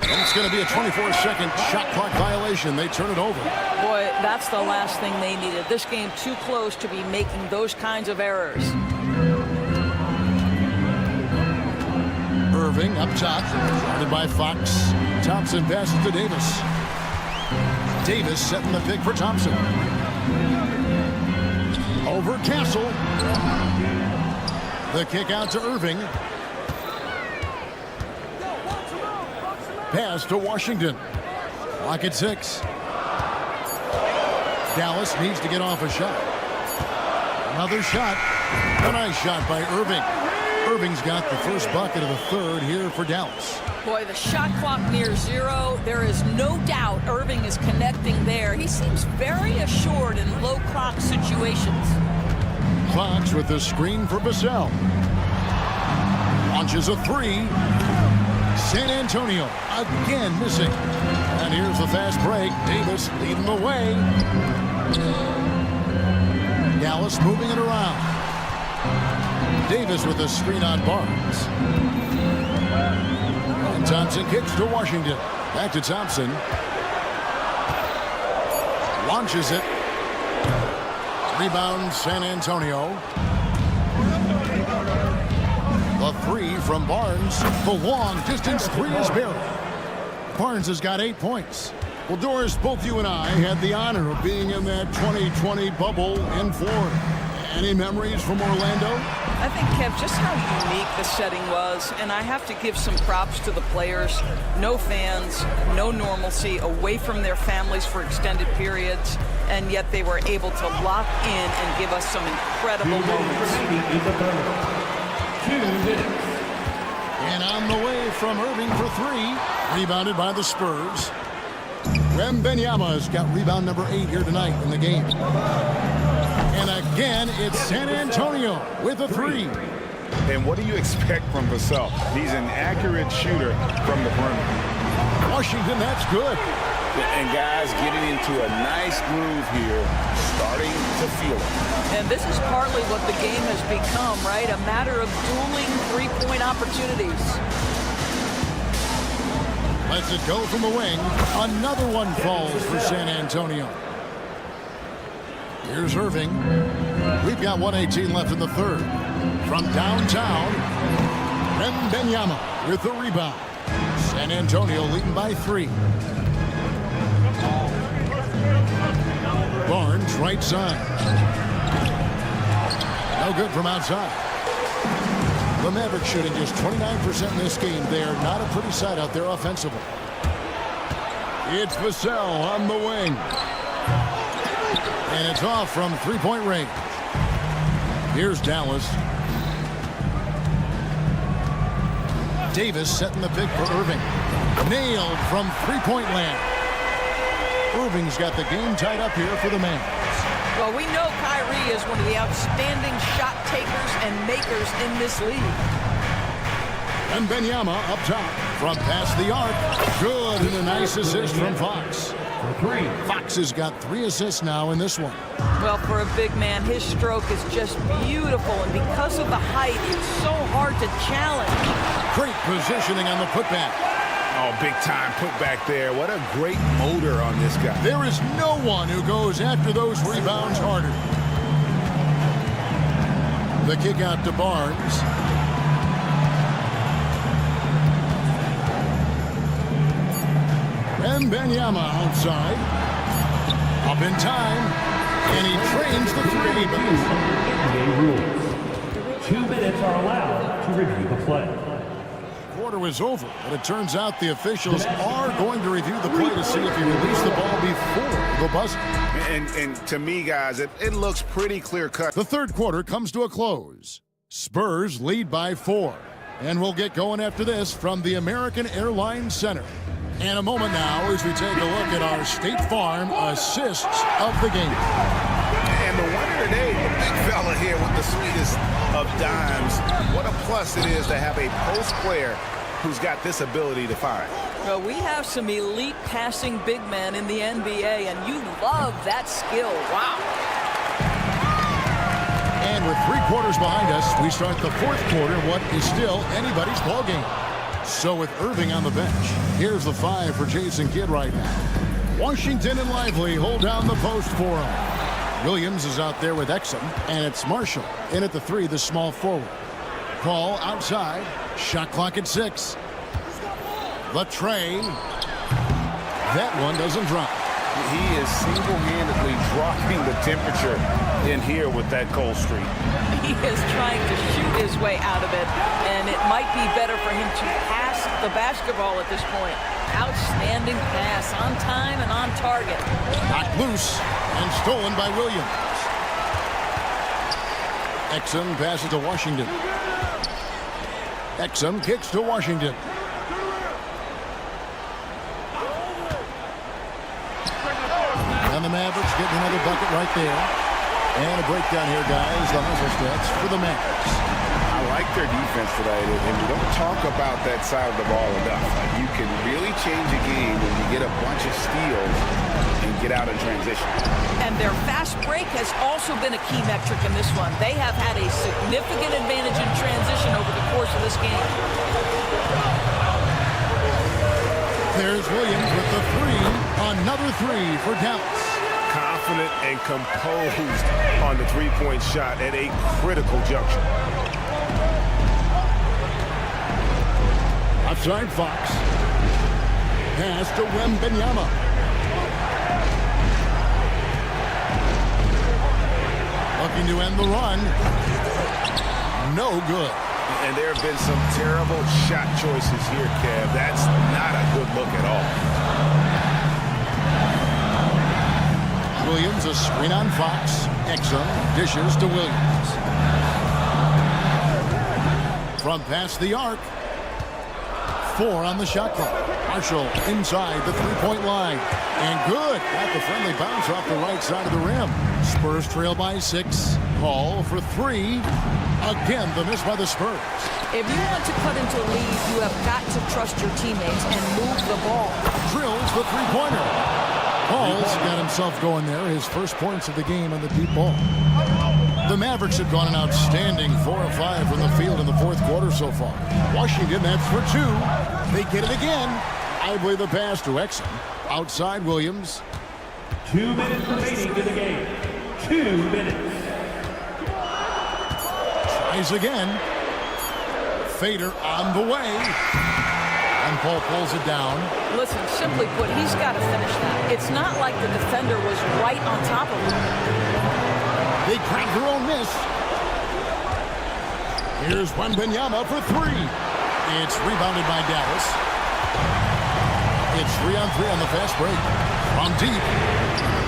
And it's going to be a 24-second shot clock violation. They turn it over. Boy, that's the last thing they needed. This game too close to be making those kinds of errors. Irving up top, guarded by Fox. Thompson passes to Davis. Davis setting the pick for Thompson. Over Castle. The kick out to Irving. Pass to Washington. Clock at 6. Dallas needs to get off a shot. Another shot. A nice shot by Irving. Irving's got the first bucket of the third here for Dallas. Boy, the shot clock near 0. There is no doubt Irving is connecting there. He seems very assured in low clock situations. Fox with the screen for Vassell. Launches a 3. San Antonio again missing. And here's the fast break. Davis leading the way. Dallas moving it around. Davis with a screen on Barnes. And Thompson kicks to Washington. Back to Thompson. Launches it. Rebound San Antonio. The 3 from Barnes. The long distance 3 is buried. Barnes has got 8 points. Well, Doris, both you and I had the honor of being in that 2020 bubble in Florida. Any memories from Orlando? I think, Kev, just how unique the setting was, and I have to give some props to the players. No fans, no normalcy, away from their families for extended periods, and yet they were able to lock in and give us some incredible moments. 2 minutes. And on the way from Irving for 3. Rebounded by the Spurs. Wembanyama's got rebound number 8 here tonight in the game. And again, it's San Antonio with a 3. And what do you expect from Vassell? He's an accurate shooter from the perimeter. Washington, that's good. And guys getting into a nice groove here, starting to feel it. And this is partly what the game has become, right? A matter of dueling three-point opportunities. Lets it go from the wing. Another one falls for San Antonio. Here's Irving. We've got 1:18 left in the third. From downtown, Wembanyama with the rebound. San Antonio leading by 3. Barnes, right side. No good from outside. The Mavericks shooting just 29% in this game. They are not a pretty sight out there offensively. It's Vassell on the wing. And it's off from three-point range. Here's Dallas. Davis setting the pick for Irving. Nailed from three-point land. Irving's got the game tied up here for the Mavs. Well, we know Kyrie is one of the outstanding shot takers and makers in this league. And Wembanyama up top from past the arc. Good, and a nice assist from Fox. Fox has got 3 assists now in this one. Well, for a big man, his stroke is just beautiful, and because of the height, it's so hard to challenge. Great positioning on the putback. Oh, big time putback there. What a great motor on this guy. There is no one who goes after those rebounds harder. The kick out to Barnes. And Wembanyama outside. Up in time. And he trains the 3. NBA rules. 2 minutes are allowed to review the play. Quarter was over, but it turns out the officials are going to review the play to see if he released the ball before the buzzer. And to me, guys, it looks pretty clear-cut. The third quarter comes to a close. Spurs lead by 4. And we'll get going after this from the American Airlines Center. And a moment now as we take a look at our State Farm assists of the game. And the winner today, the big fella here with the sweetest of dimes. What a plus it is to have a post player who's got this ability to find. Well, we have some elite passing big men in the NBA, and you love that skill. Wow. And with 3 quarters behind us, we start the fourth quarter, what is still anybody's ball game. So with Irving on the bench, here's the 5 for Jason Kidd right now. Washington and Lively hold down the post for him. Williams is out there with Exum, and it's Marshall in at the 3, the small forward. Paul outside, shot clock at 6. Latrey, that one doesn't drop. He is single-handedly dropping the temperature in here with that cold streak. He is trying to shoot his way out of it, and it might be better for him to pass the basketball at this point. Outstanding pass, on time and on target. Knocked loose and stolen by Williams. Exum passes to Washington. Exum kicks to Washington. And the Mavericks getting another bucket right there. And a breakdown here, guys. The hustle stats for the Mavericks. I like their defense tonight, and we don't talk about that side of the ball enough. You can really change a game when you get a bunch of steals and get out in transition. And their fast break has also been a key metric in this one. They have had a significant advantage in transition over the course of this game. There's Williams with the 3. Another 3 for Dallas. Confident and composed on the three-point shot at a critical juncture. Outside Fox. Pass to Wembanyama. A Looking to end the run. No good. And there have been some terrible shot choices here, Kev. That's not a good look at all. Williams, a screen on Fox. Exum dishes to Williams. From past the arc. 4 on the shot clock. Marshall inside the three-point line. And good. Got the friendly bounce off the right side of the rim. Spurs trail by 6. Hall for 3. Again, the miss by the Spurs. If you want to cut into a lead, you have got to trust your teammates and move the ball. Drills the three-pointer. Hall's got himself going there. His first points of the game on the deep ball. The Mavericks have gone an outstanding 4 of 5 from the field in the fourth quarter so far. Washington, that's for 2. They get it again. Ively the pass to Exum. Outside Williams. 2 minutes remaining in the game. 2 minutes. Tries again. Fader on the way. And Paul pulls it down. Listen, simply put, he's got to finish that. It's not like the defender was right on top of him. They crack their own miss. Here's Wembanyama for 3. It's rebounded by Dallas. It's 3-on-3 on the fast break. From deep,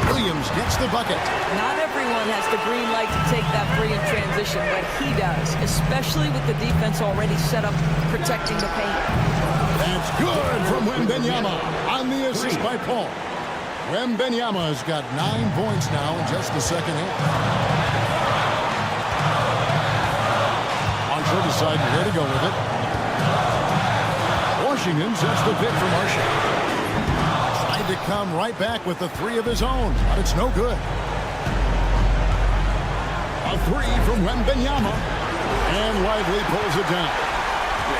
Williams gets the bucket. Not everyone has the green light to take that free in transition, but he does, especially with the defense already set up protecting the paint. That's good from Wembanyama on the assist by Paul. Wembanyama has got 9 points now in just the second half. Marshall decided where to go with it. Washington sets the pick for Marshall. Tried to come right back with the 3 of his own, but it's no good. A 3 from Wembanyama, and Lively pulls it down.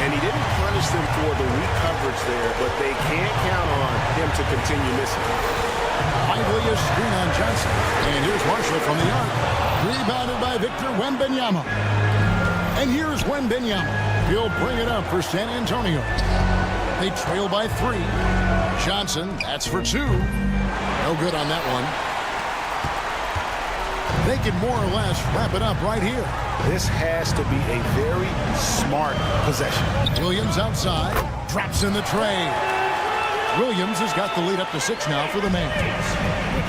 And he didn't punish them for the weak coverage there, but they can't count on him to continue missing. Lively a screen on Johnson. And here's Marshall from the arc. Rebounded by Victor Wembanyama. And here's Wembanyama. He'll bring it up for San Antonio. They trail by 3. Johnson, that's for 2. No good on that one. They can more or less wrap it up right here. This has to be a very smart possession. Williams outside, drops in the tray. Williams has got the lead up to 6 now for the Mavericks.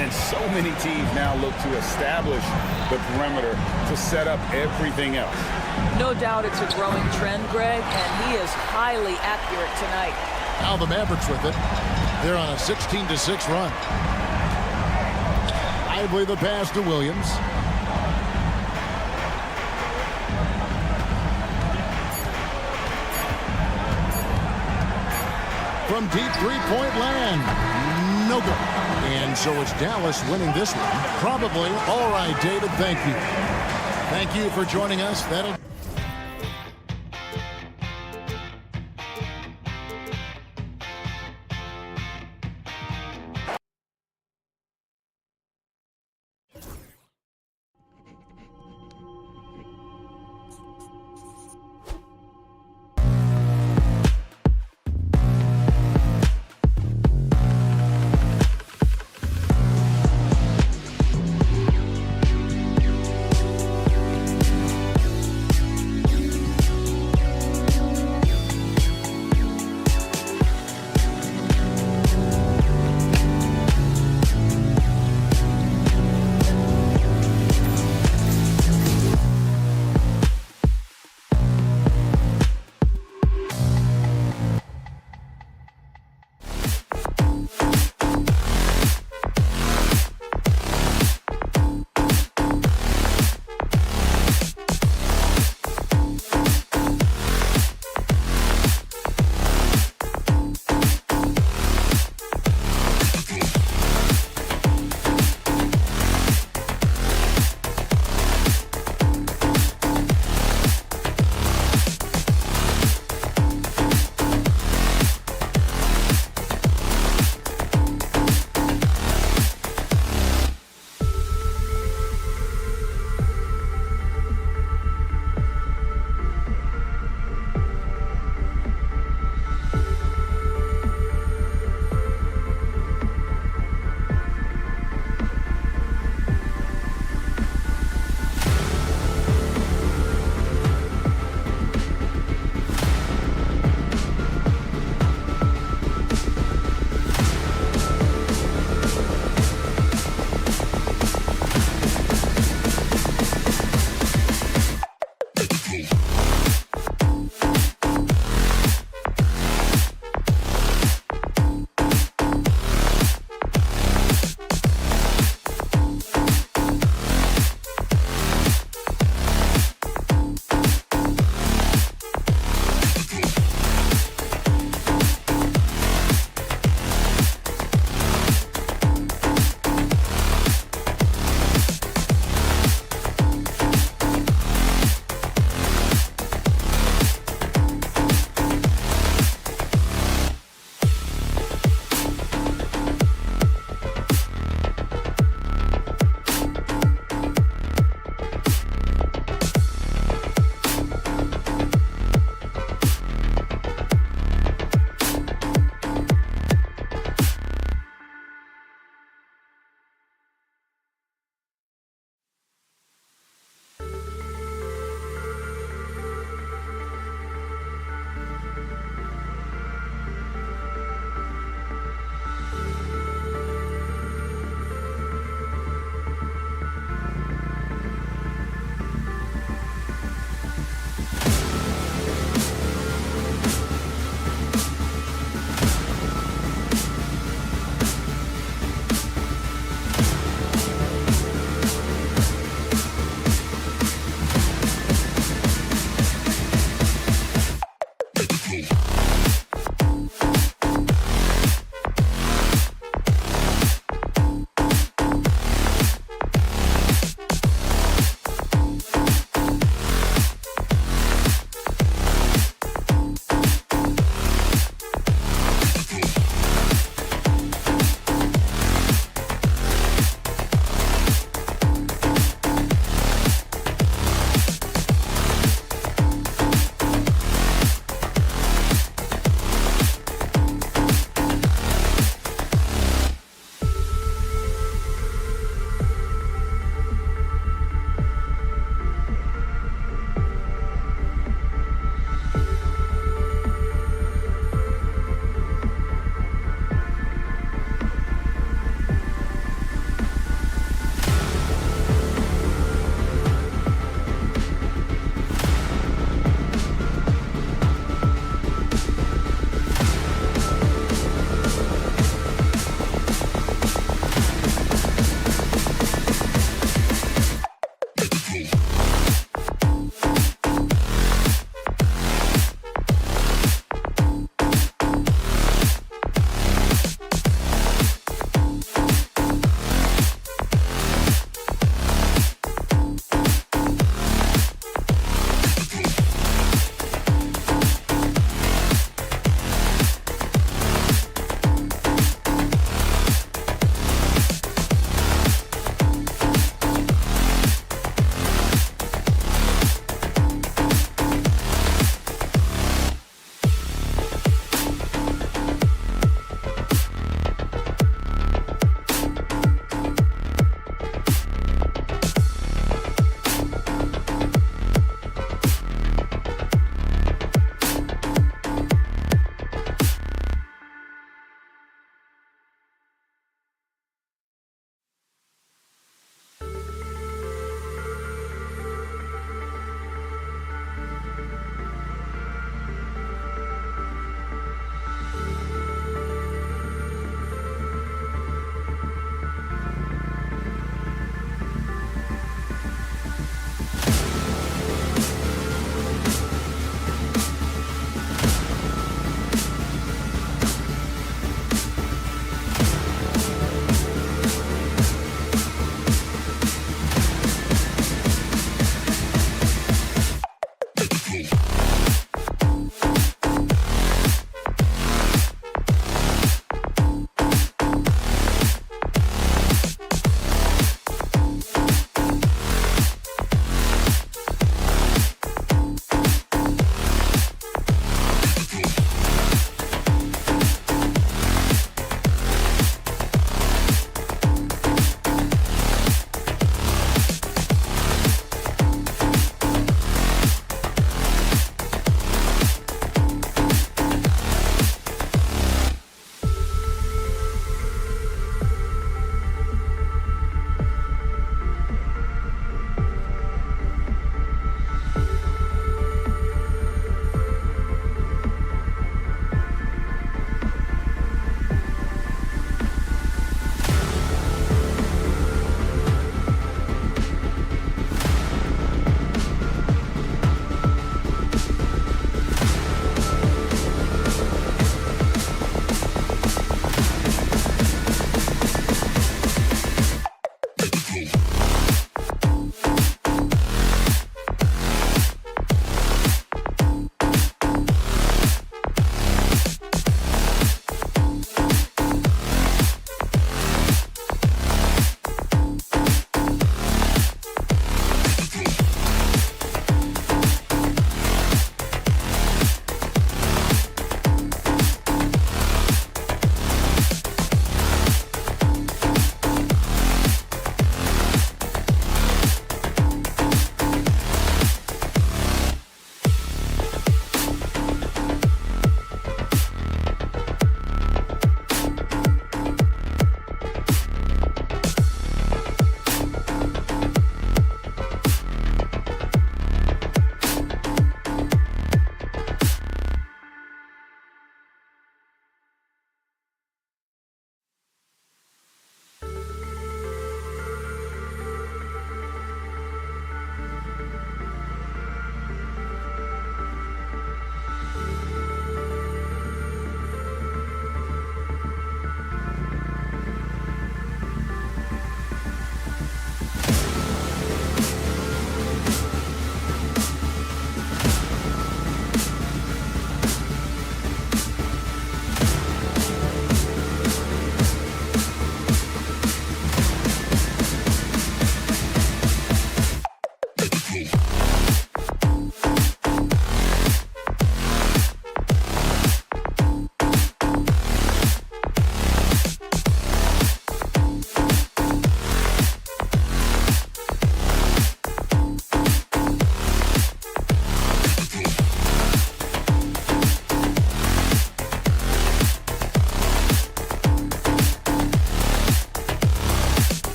And so many teams now look to establish the perimeter to set up everything else. No doubt it's a growing trend, Greg, and he is highly accurate tonight. Now the Mavericks with it. They're on a 16-6 run. Lively the pass to Williams. From deep three-point land. No good. And so it's Dallas winning this one. Probably. All right, David, thank you. Thank you for joining us. That'll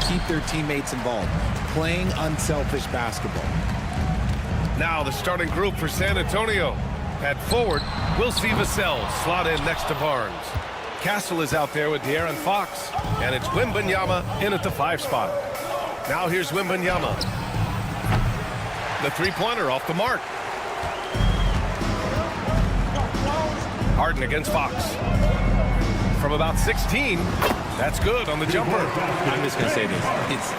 keep their teammates involved, playing unselfish basketball. Now the starting group for San Antonio. At forward, we'll see Vassell slot in next to Barnes. Castle is out there with De'Aaron Fox, and it's Wembanyama in at the 5 spot. Now here's Wembanyama. The three-pointer off the mark. Harden against Fox. From about 16, that's good on the jumper. I'm just going to say this. It's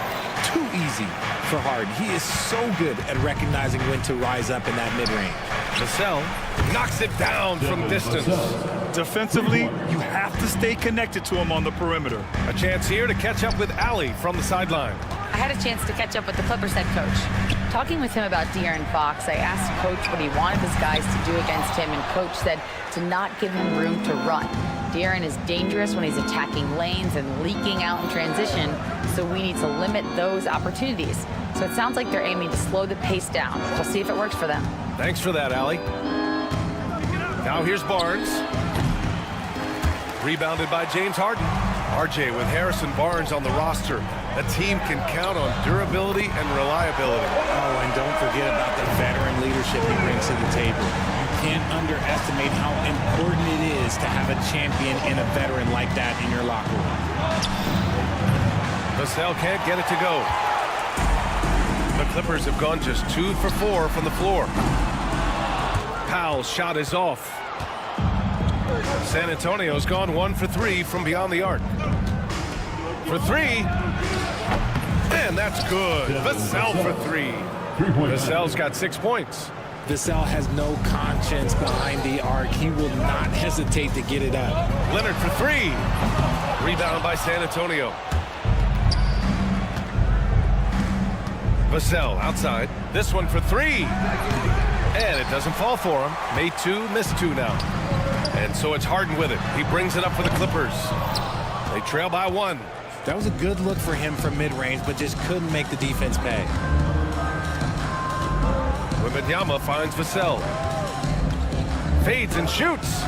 too easy for Harden. He is so good at recognizing when to rise up in that mid-range. Vassell knocks it down from distance. Defensively, you have to stay connected to him on the perimeter. A chance here to catch up with Allie from the sideline. I had a chance to catch up with the Clippers head coach. Talking with him about De'Aaron Fox, I asked Coach what he wanted his guys to do against him, and Coach said to not give him room to run. De'Aaron is dangerous when he's attacking lanes and leaking out in transition, so we need to limit those opportunities. So it sounds like they're aiming to slow the pace down. We'll see if it works for them. Thanks for that, Allie. Now here's Barnes. Rebounded by James Harden. RJ with Harrison Barnes on the roster. A team can count on durability and reliability. Oh, and don't forget about the veteran leadership he brings to the table. You can't underestimate how important it is to have a champion and a veteran like that in your locker room. Vassell can't get it to go. The Clippers have gone just 2 for 4 from the floor. Powell's shot is off. San Antonio's gone 1 for 3 from beyond the arc. For 3. And that's good. Vassell for 3. Vassell's got 6 points. Vassell has no conscience behind the arc. He will not hesitate to get it up. Leonard for 3. Rebound by San Antonio. Vassell outside. This one for 3. And it doesn't fall for him. Made 2, missed 2 now. And so it's Harden with it. He brings it up for the Clippers. They trail by 1. That was a good look for him from mid-range, but just couldn't make the defense pay. Wembanyama finds Vassell. Fades and shoots.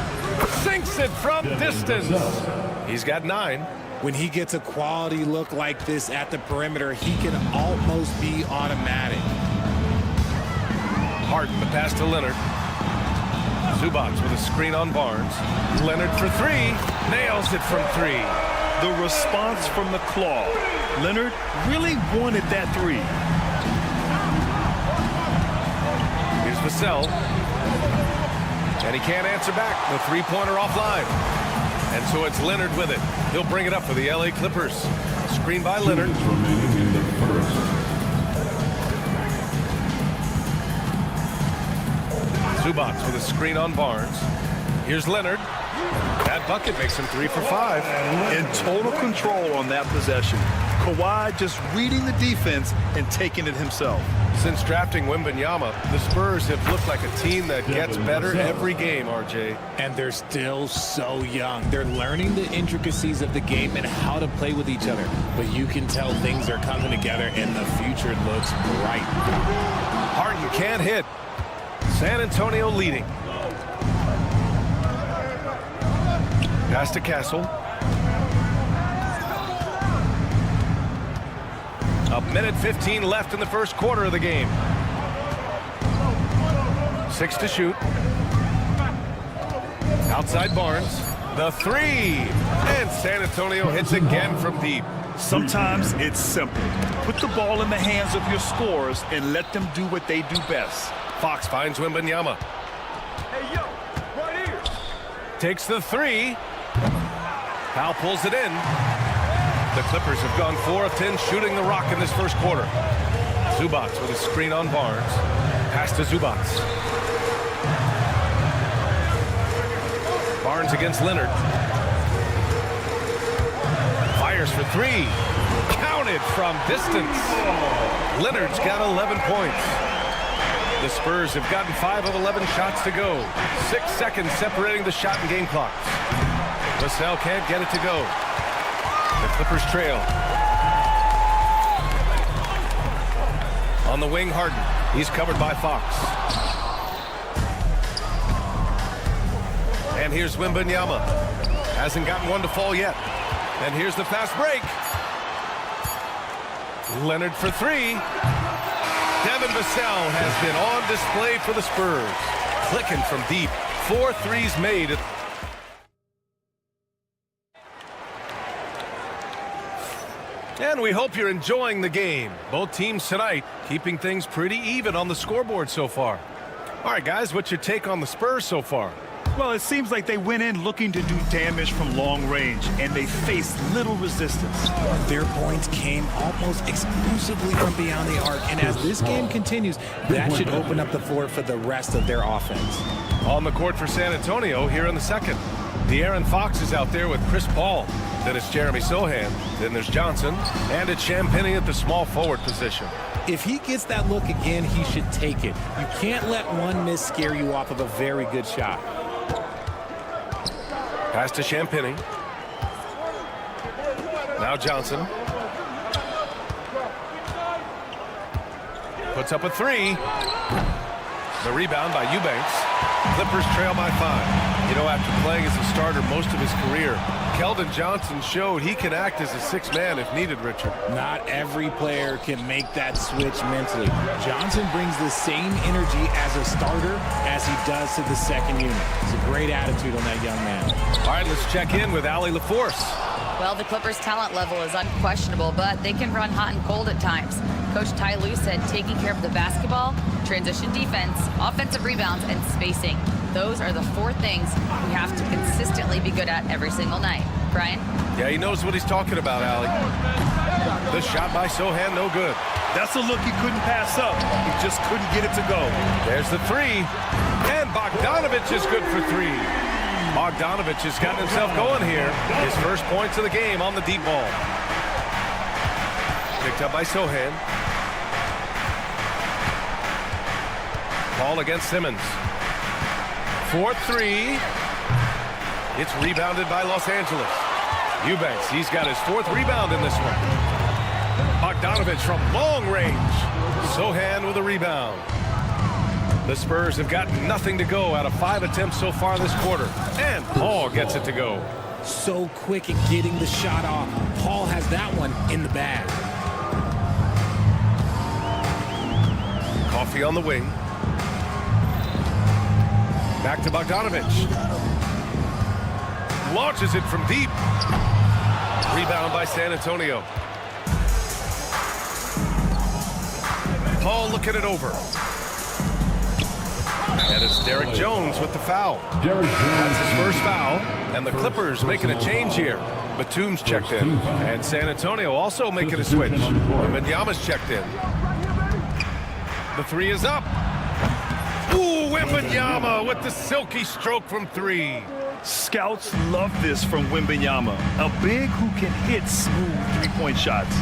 Sinks it from distance. He's got 9. When he gets a quality look like this at the perimeter, he can almost be automatic. Harden, the pass to Leonard. Zubac with a screen on Barnes. Leonard for 3. Nails it from 3. The response from the claw. Leonard really wanted that 3. Here's Vassell. And he can't answer back. The three-pointer offline. And so it's Leonard with it. He'll bring it up for the LA Clippers. Screen by Leonard. Zubac with a screen on Barnes. Here's Leonard. That bucket makes him 3 for 5. In total control on that possession. Kawhi just reading the defense and taking it himself. Since drafting Wembanyama, the Spurs have looked like a team that gets better every game, RJ. And they're still so young. They're learning the intricacies of the game and how to play with each other. But you can tell things are coming together and the future looks bright. Harden can't hit. San Antonio leading. Pass to Castle. A minute 15 left in the first quarter of the game. 6 to shoot. Outside Barnes. The 3. And San Antonio hits again from deep. Sometimes it's simple. Put the ball in the hands of your scorers and let them do what they do best. Fox finds Wembanyama. Hey, yo, right here. Takes the 3. Powell pulls it in. The Clippers have gone 4 of 10 shooting the rock in this first quarter. Zubac with a screen on Barnes. Pass to Zubac. Barnes against Leonard. Fires for 3. Counted from distance. Leonard's got 11 points. The Spurs have gotten 5 of 11 shots to go. 6 seconds separating the shot and game clocks. Vassell can't get it to go. The Clippers trail. On the wing, Harden. He's covered by Fox. And here's Wembanyama. Hasn't gotten one to fall yet. And here's the fast break. Leonard for three. Devin Vassell has been on display for the Spurs. Clicking from deep. 4 threes made. And we hope you're enjoying the game. Both teams tonight keeping things pretty even on the scoreboard so far. All right, guys, what's your take on the Spurs so far? Well, it seems like they went in looking to do damage from long range, and they faced little resistance. Their points came almost exclusively from beyond the arc, and as this game continues, that should open up the floor for the rest of their offense. On the court for San Antonio here in the second. De'Aaron Fox is out there with Chris Paul. Then it's Jeremy Sohan. Then there's Johnson. And it's Champagnie at the small forward position. If he gets that look again, he should take it. You can't let one miss scare you off of a very good shot. Pass to Champagnie. Now Johnson. Puts up a three. The rebound by Eubanks. Clippers trail by 5. You know, after playing as a starter most of his career, Keldon Johnson showed he can act as a 6th man if needed, Richard. Not every player can make that switch mentally. Johnson brings the same energy as a starter as he does to the second unit. It's a great attitude on that young man. All right, let's check in with Allie LaForce. Well, the Clippers' talent level is unquestionable, but they can run hot and cold at times. Coach Ty Lue said taking care of the basketball, transition defense, offensive rebounds, and spacing. Those are the 4 things we have to consistently be good at every single night. Brian? Yeah, he knows what he's talking about, Allie. The shot by Sohan, no good. That's a look he couldn't pass up. He just couldn't get it to go. There's the 3. And Bogdanovich is good for 3. Bogdanovich has gotten himself going here. His first points of the game on the deep ball. Picked up by Sohan. Ball against Simmons. 4-3. It's rebounded by Los Angeles. Eubanks, he's got his 4th rebound in this one. Bogdanovich from long range. Sohan with a rebound. The Spurs have got nothing to go out of 5 attempts so far this quarter. And Paul gets it to go. So quick at getting the shot off. Paul has that one in the bag. Coffee on the wing. Back to Bogdanovich. Launches it from deep. Rebound by San Antonio. Paul looking it over. And it's Derek Jones with the foul. That's his first foul. And the Clippers making a change here. Batum's checked in. And San Antonio also making a switch. Wembanyama's checked in. The 3 is up. Ooh, Wembanyama with the silky stroke from 3. Scouts love this from Wembanyama, a big who can hit smooth 3-point shots.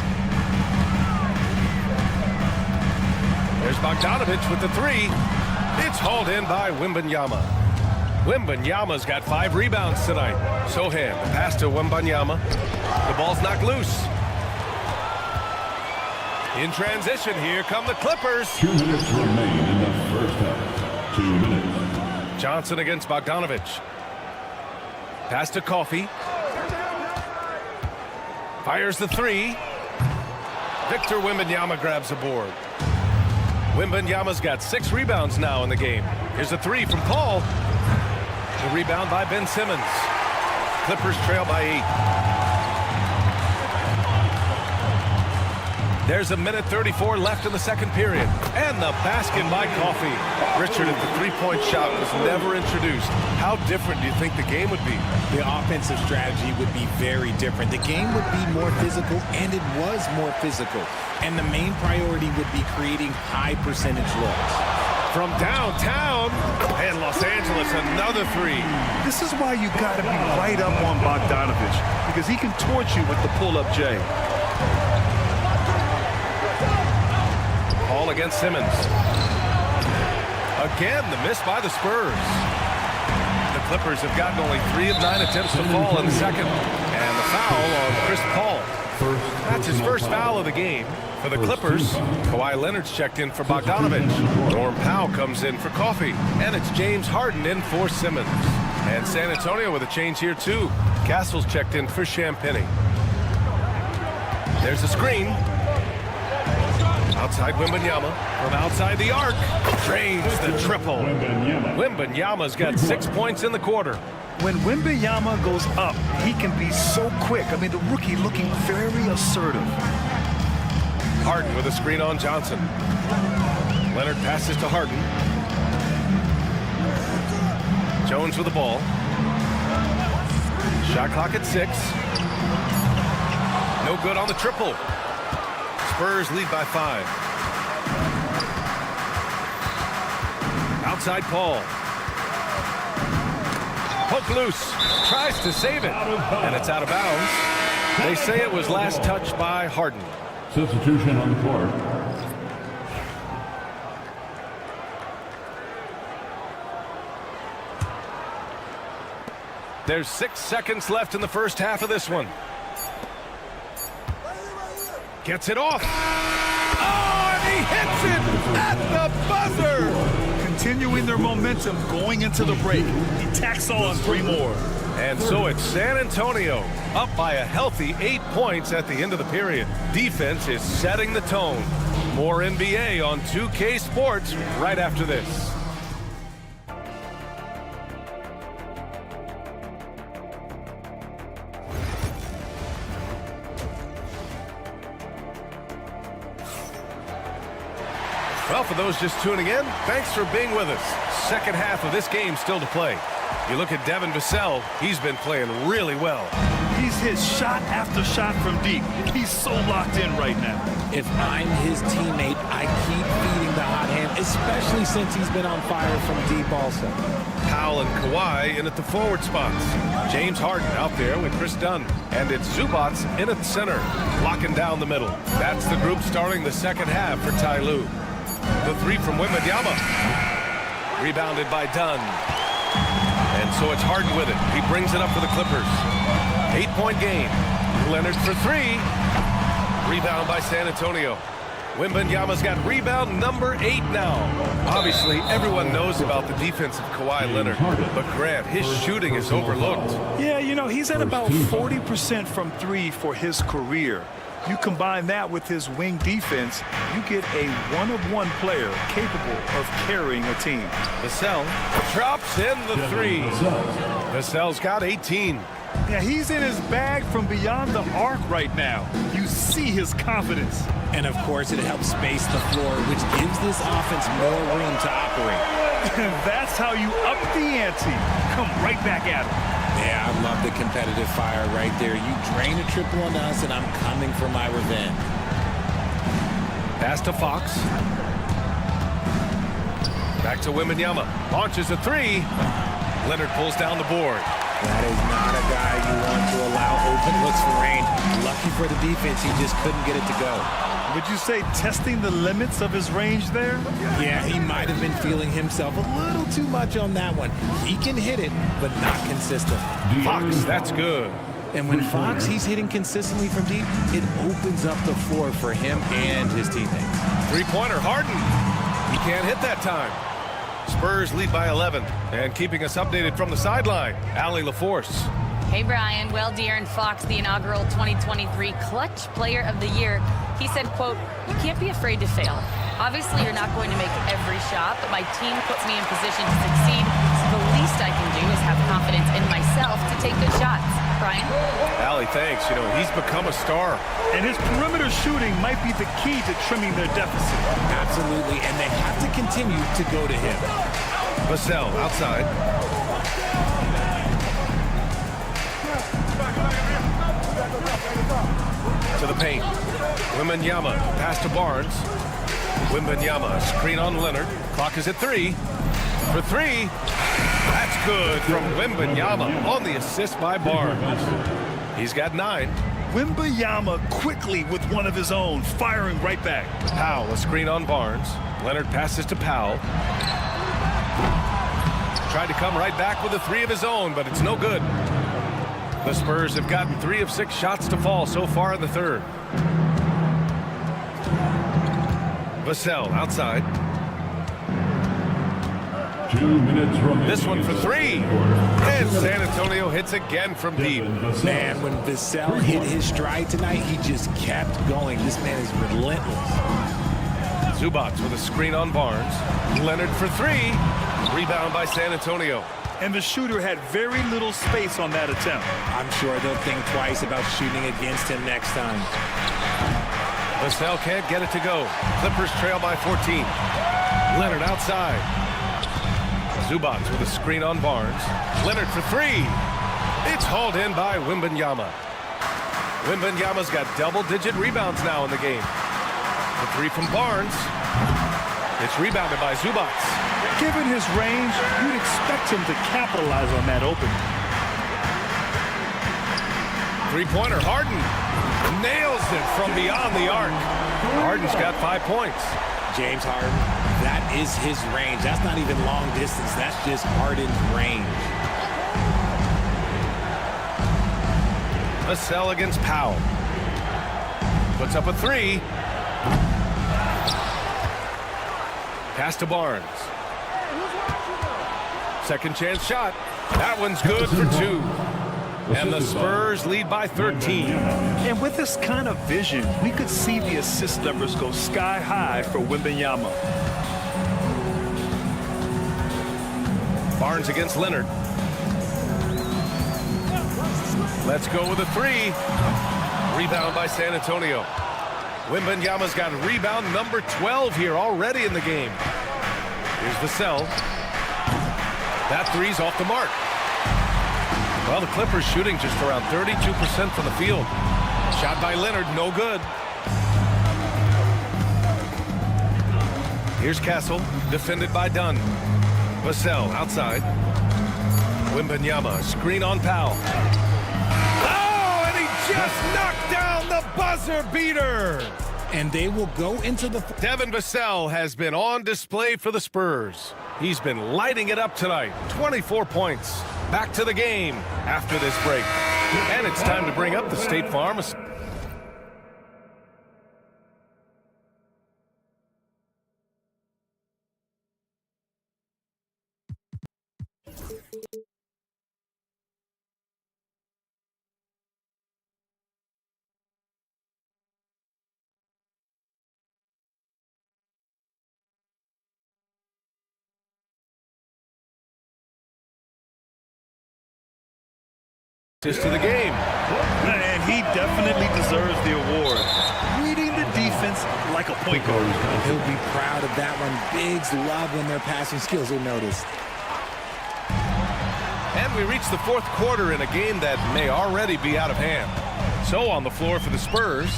There's Bogdanovich with the 3. It's hauled in by Wembanyama. Wembanyama's got 5 rebounds tonight. Sohan, the pass to Wembanyama. The ball's knocked loose. In transition, here come the Clippers. 2 minutes remain in the first half. 2 minutes. Johnson against Bogdanovich. Pass to Coffee. Fires the 3. Victor Wembanyama grabs the board. Wembanyama's got 6 rebounds now in the game. Here's a 3 from Paul. The rebound by Ben Simmons. Clippers trail by 8. There's a minute 34 left in the second period. And the basket by Coffee. Richard, if the 3-point shot was never introduced, how different do you think the game would be? The offensive strategy would be very different. The game would be more physical, and it was more physical. And the main priority would be creating high percentage looks. From downtown, and Los Angeles, another 3. This is why you got to be right up on Bogdanovich, because he can torch you with the pull-up J. Paul against Simmons. Again, the miss by the Spurs. The Clippers have gotten only 3 of 9 attempts to fall in the second. And the foul on Chris Paul. That's his first foul of the game. For the Clippers, Kawhi Leonard's checked in for Bogdanovich. Norm Powell comes in for Coffee. And it's James Harden in for Simmons. And San Antonio with a change here too. Castle's checked in for Champagnie. There's a screen. Outside Wembanyama. From outside the arc. Drains the triple. Wembanyama's got 6 points in the quarter. When Wembanyama goes up, he can be so quick. I mean, the rookie looking very assertive. Harden with a screen on Johnson. Leonard passes to Harden. Jones with the ball. Shot clock at 6. No good on the triple. Spurs lead by 5. Outside Paul. Poke loose. Tries to save it. And it's out of bounds. They say it was last touched by Harden. Substitution on the court. There's 6 seconds left in the first half of this one. Gets it off. Oh, and he hits it at the buzzer. Continuing their momentum going into the break. He tacks on 3 more. And so it's San Antonio up by a healthy 8 points at the end of the period. Defense is setting the tone. More NBA on 2K Sports right after this. Well, for those just tuning in, thanks for being with us. Second half of this game still to play. You look at Devin Vassell, he's been playing really well. He's hit shot after shot from deep. He's so locked in right now. If I'm his teammate, I keep feeding the hot hand, especially since he's been on fire from deep also. Powell and Kawhi in at the forward spots. James Harden out there with Chris Dunn. And it's Zubac in at center, locking down the middle. That's the group starting the second half for Ty Lue. The 3 from Wembanyama. Rebounded by Dunn. And so it's Harden with it. He brings it up for the Clippers. 8-point game. Leonard for 3. Rebound by San Antonio. Wembanyama's got rebound number 8 now. Obviously, everyone knows about the defense of Kawhi Leonard. But Grant, his shooting is overlooked. Yeah, you know, he's at about 40% from 3 for his career. You combine that with his wing defense, you get a one-of-one player capable of carrying a team. Vassell drops in the 3. Vassell's got 18. Yeah, he's in his bag from beyond the arc right now. You see his confidence. And of course, it helps space the floor, which gives this offense more room to operate. That's how you up the ante. Come right back at him. Yeah, I love the competitive fire right there. You drain a triple on us, and I'm coming for my revenge. Pass to Fox. Back to Wembanyama. Launches a 3. Leonard pulls down the board. That is not a guy you want to allow open looks for range. Lucky for the defense, he just couldn't get it to go. Would you say testing the limits of his range there? Yeah, he might have been feeling himself a little too much on that one. He can hit it, but not consistent. Fox, that's good. And when Fox, he's hitting consistently from deep, it opens up the floor for him and his teammates. 3-pointer, Harden. He can't hit that time. Spurs lead by 11. And keeping us updated from the sideline, Allie LaForce. Hey, Brian. Well, De'Aaron Fox, the inaugural 2023 Clutch Player of the Year, he said, quote, "You can't be afraid to fail. Obviously, you're not going to make every shot, but my team puts me in position to succeed. So the least I can do is have confidence in myself to take good shots." Brian? Allie, thanks. You know, he's become a star. And his perimeter shooting might be the key to trimming their deficit. Absolutely, and they have to continue to go to him. Vassell outside. To the paint. Wembanyama, pass to Barnes. Wembanyama, screen on Leonard. Clock is at 3. For 3. That's good from Wembanyama on the assist by Barnes. He's got 9. Wembanyama quickly with one of his own, firing right back. Powell, a screen on Barnes. Leonard passes to Powell. Tried to come right back with a 3 of his own, but it's no good. The Spurs have gotten 3 of 6 shots to fall so far in the third. Vassell outside. 2 minutes remaining. This one for 3. And San Antonio hits again from deep. Man, when Vassell hit his stride tonight, he just kept going. This man is relentless. Zubats with a screen on Barnes. Leonard for three. Rebound by San Antonio. And the shooter had very little space on that attempt. I'm sure they'll think twice about shooting against him next time. Vassell can't get it to go. Clippers trail by 14. Leonard outside. Zubats with a screen on Barnes. Leonard for three. It's hauled in by Wembanyama. Wembanyama's got double-digit rebounds now in the game. The three from Barnes. It's rebounded by Zubats. Given his range, you'd expect him to capitalize on that opening. Three-pointer, Harden nails it from beyond the arc. Harden's got 5 points. James Harden, that is his range. That's not even long distance. That's just Harden's range. Vassell against Powell. Puts up a three. Pass to Barnes. Second chance shot. That one's good for two. And the Spurs lead by 13. And with this kind of vision, we could see the assist numbers go sky high for Wembanyama. Barnes against Leonard. Let's go with a three. Rebound by San Antonio. Wembanyama's got rebound number 12 here already in the game. Here's Vassell. That three's off the mark. Well, the Clippers shooting just around 32% from the field. Shot by Leonard, no good. Here's Castle, defended by Dunn. Vassell outside. Wembanyama, screen on Powell. Oh, and he just knocked down the buzzer beater. And they will go into the... Devin Vassell has been on display for the Spurs. He's been lighting it up tonight. 24 points. Back to the game after this break. And it's time to bring up the State Farm. Assist to the game. And he definitely deserves the award. Reading the defense like a point guard. He'll be proud of that one. Bigs love when their passing skills are noticed. And we reach the fourth quarter in a game that may already be out of hand. So on the floor for the Spurs,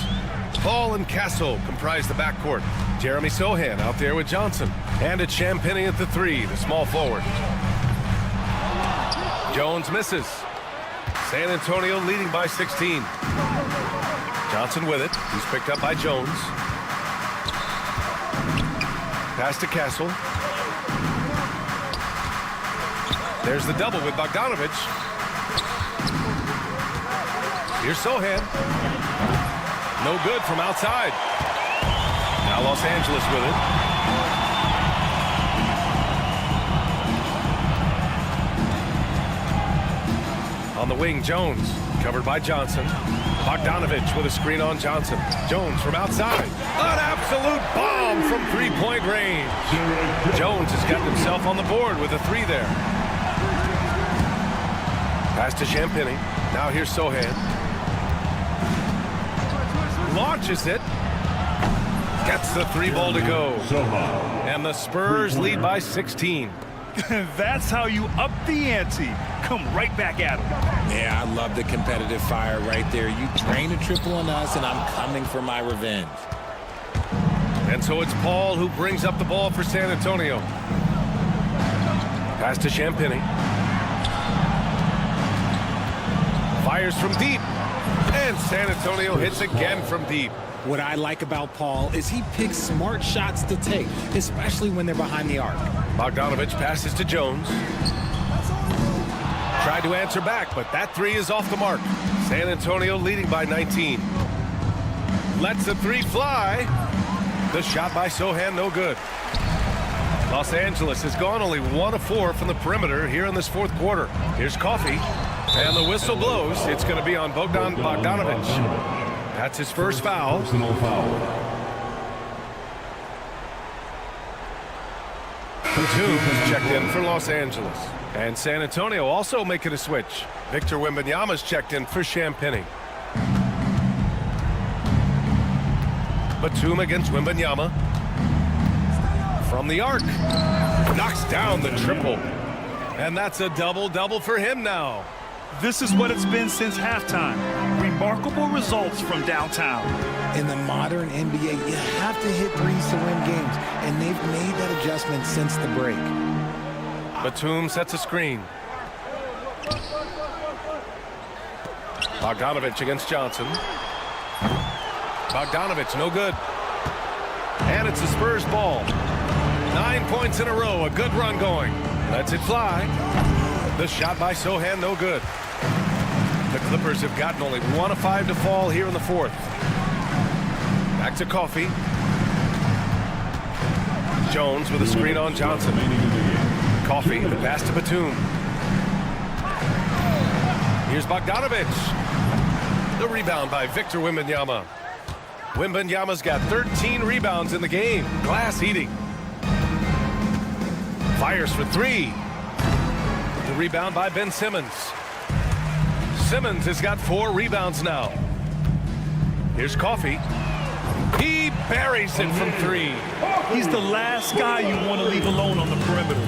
Paul and Castle comprise the backcourt. Jeremy Sohan out there with Johnson. And it's Champagnie at the three, the small forward. Jones misses. San Antonio leading by 16. Johnson with it. He's picked up by Jones. Pass to Castle. There's the double with Bogdanovich. Here's Sohan. No good from outside. Now Los Angeles with it. On the wing, Jones, covered by Johnson. Bogdanovich with a screen on Johnson. Jones from outside. An absolute bomb from three-point range. Jones has got himself on the board with a three there. Pass to Champagnie. Now here's Sohan. Launches it. Gets the three ball to go. And the Spurs lead by 16. That's how you up the ante. Come right back at him. Yeah, I love the competitive fire right there. You drain a triple on us, and I'm coming for my revenge. And so it's Paul who brings up the ball for San Antonio. Pass to Champagnie. Fires from deep. And San Antonio hits again from deep. What I like about Paul is he picks smart shots to take, especially when they're behind the arc. Bogdanovich passes to Jones. Tried to answer back, but that three is off the mark. San Antonio leading by 19. Lets the three fly. The shot by Sohan, no good. Los Angeles has gone only 1 of 4 from the perimeter here in this fourth quarter. Here's Coffey, and the whistle blows. It's going to be on Bogdanovich. That's his first foul. Batum is checked in for Los Angeles. And San Antonio also making a switch. Victor Wembanyama's checked in for Champagny. Batum against Wembanyama. From the arc. Knocks down the triple. And that's a double-double for him now. This is what it's been since halftime. Remarkable results from downtown. In the modern NBA, you have to hit threes to win games, and they've made that adjustment since the break. Batum sets a screen. Bogdanovich against Johnson. Bogdanovich, no good. And it's the Spurs ball. 9 points in a row, a good run going. Lets it fly. The shot by Sohan, no good. The Clippers have gotten only 1 of 5 to fall here in the fourth. Back to Coffey. Jones with a screen on Johnson. Coffey, the pass to Batum. Here's Bogdanovich. The rebound by Victor Wembanyama. Wembanyama's got 13 rebounds in the game. Glass eating. Fires for 3. The rebound by Ben Simmons. Simmons has got 4 rebounds now. Here's Coffey. He buries it from 3. He's the last guy you want to leave alone on the perimeter.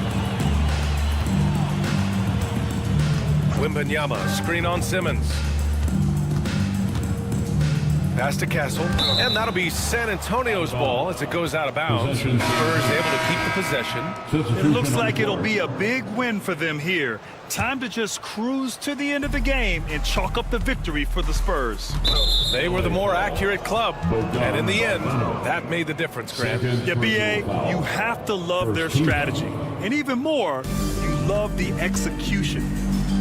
Wembanyama, screen on Simmons. Pass to Castle, and that'll be San Antonio's ball as it goes out of bounds. Spurs able to keep the possession. It looks like it'll be a big win for them here. Time to just cruise to the end of the game and chalk up the victory for the Spurs. They were the more accurate club, and in the end, that made the difference, Grant. Yeah, B.A., you have to love their strategy. And even more, you love the execution.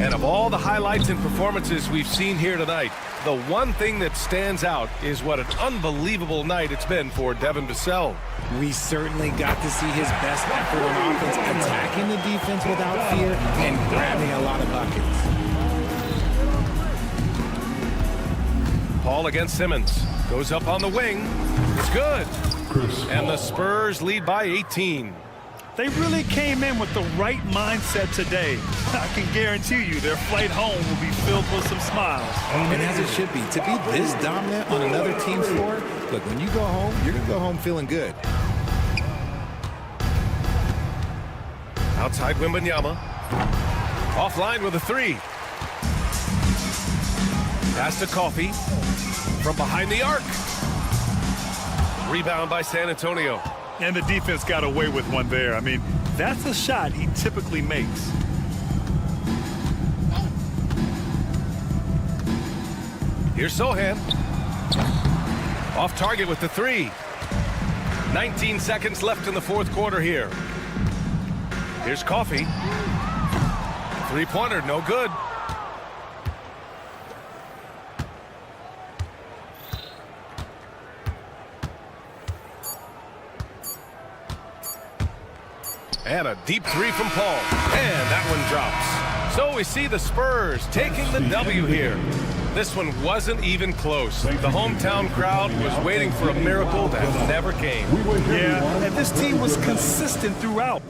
And of all the highlights and performances we've seen here tonight, the one thing that stands out is what an unbelievable night it's been for Devin Vassell. We certainly got to see his best effort on offense, attacking the defense without fear and grabbing a lot of buckets. Paul against Simmons. Goes up on the wing. It's good. And the Spurs lead by 18. They really came in with the right mindset today. I can guarantee you their flight home will be filled with some smiles. And as it should be. To be this dominant on another team's floor, look, when you go home, you're going to go home feeling good. Outside Wembanyama. Offline with a 3. Pass to Coffey. From behind the arc. Rebound by San Antonio. And the defense got away with one there. I mean, that's a shot he typically makes. Here's Sohan. Off target with the 3. 19 seconds left in the fourth quarter here. Here's Coffey. 3-pointer, no good. And a deep 3 from Paul. And that one drops. So we see the Spurs taking the W here. This one wasn't even close. The hometown crowd was waiting for a miracle that never came. Yeah, and this team was consistent throughout.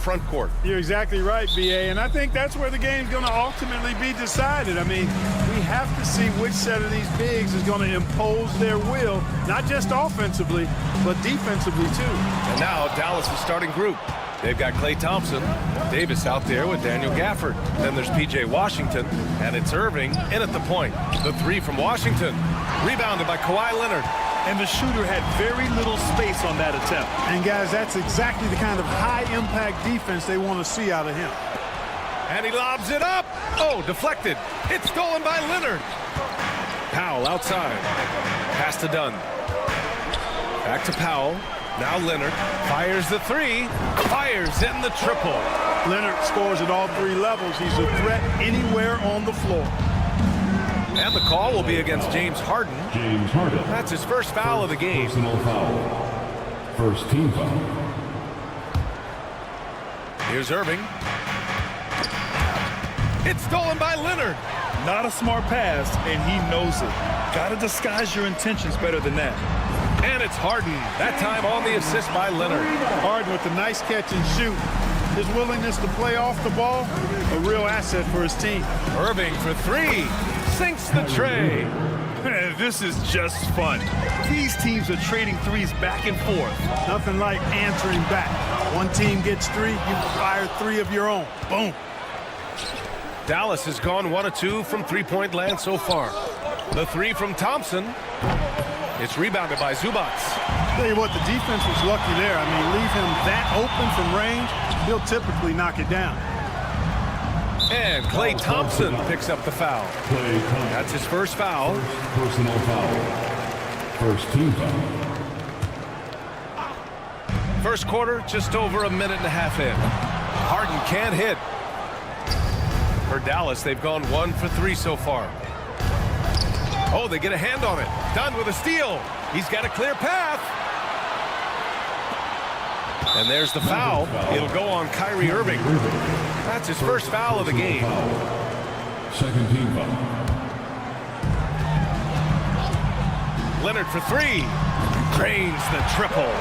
front court. You're exactly right, B.A., and I think that's where the game's going to ultimately be decided. I mean, we have to see which set of these bigs is going to impose their will, not just offensively, but defensively, too. And now Dallas' starting group. They've got Klay Thompson, Davis out there with Daniel Gafford. Then there's P.J. Washington, and it's Irving in at the point. The three from Washington, rebounded by Kawhi Leonard. And the shooter had very little space on that attempt. And, guys, that's exactly the kind of high-impact defense they want to see out of him. And he lobs it up. Oh, deflected. It's stolen by Leonard. Powell outside. Pass to Dunn. Back to Powell. Now Leonard fires the three. Fires in the triple. Leonard scores at all three levels. He's a threat anywhere on the floor. And the call will be against James Harden. James Harden. That's his first foul of the game. Personal foul. First team foul. Here's Irving. It's stolen by Leonard. Not a smart pass, and he knows it. Got to disguise your intentions better than that. And it's Harden. That time on the assist by Leonard. Harden with a nice catch and shoot. His willingness to play off the ball, a real asset for his team. Irving for three. Sinks the tray. Man, this is just fun. These teams are trading threes back and forth. Nothing like answering back. One team gets three, you fire three of your own. Boom. Dallas has gone 1 of 2 from three-point land so far. The three from Thompson. It's rebounded by Zubac. Tell you what, the defense was lucky there. I mean, leave him that open from range, he'll typically knock it down. And Klay Thompson picks up the foul. That's his first foul. Personal foul. First team foul. First quarter, just over a minute and a half in. Harden can't hit. For Dallas, they've gone 1 for 3 so far. Oh, they get a hand on it. Dunn with a steal. He's got a clear path. And there's the foul. It'll go on Kyrie Irving. That's his first foul of the game. Second team foul. Leonard for three. Drains the triple.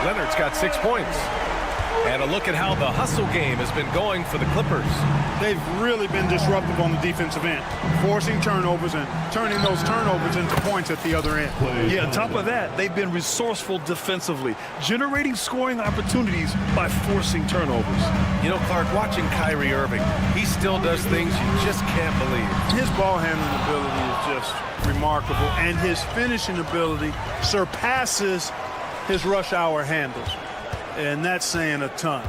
Leonard's got 6 points. And a look at how the hustle game has been going for the Clippers. They've really been disruptive on the defensive end, forcing turnovers and turning those turnovers into points at the other end. Yeah, on top of that, they've been resourceful defensively, generating scoring opportunities by forcing turnovers. You know, Clark, watching Kyrie Irving, he still does things you just can't believe. His ball handling ability is just remarkable, and his finishing ability surpasses his rush hour handles. And that's saying a ton.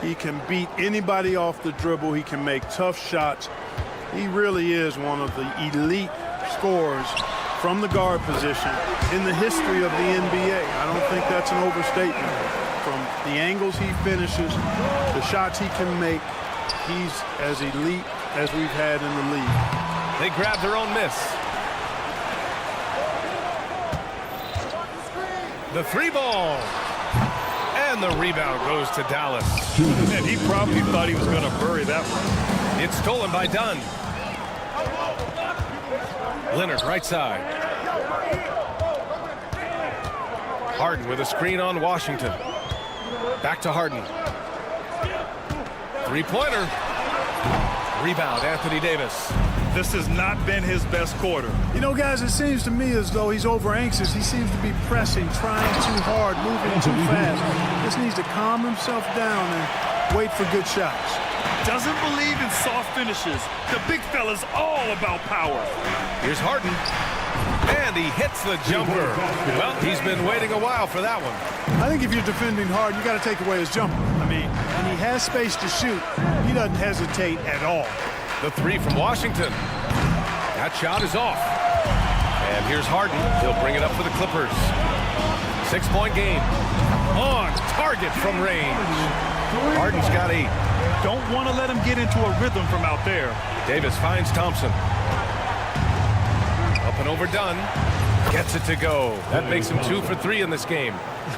He can beat anybody off the dribble. He can make tough shots. He really is one of the elite scorers from the guard position in the history of the NBA. I don't think that's an overstatement. From the angles he finishes, the shots he can make, he's as elite as we've had in the league. They grab their own miss. The three ball. And the rebound goes to Dallas. And he probably thought he was going to bury that one. It's stolen by Dunn. Leonard right side. Harden with a screen on Washington. Back to Harden. Three-pointer. Rebound, Anthony Davis. This has not been his best quarter. You know, guys, it seems to me as though he's over-anxious. He seems to be pressing, trying too hard, moving too fast. Just needs to calm himself down and wait for good shots. Doesn't believe in soft finishes. The big fella's all about power. Here's Harden. And he hits the jumper. Well, he's been waiting a while for that one. I think if you're defending hard, you got to take away his jumper. I mean, when he has space to shoot, he doesn't hesitate at all. The three from Washington. That shot is off. And here's Harden. He'll bring it up for the Clippers. 6-point game. On target from range. Harden's got 8. Don't want to let him get into a rhythm from out there. Davis finds Thompson. Up and over Dunn. Gets it to go. That makes him 2 for 3 in this game.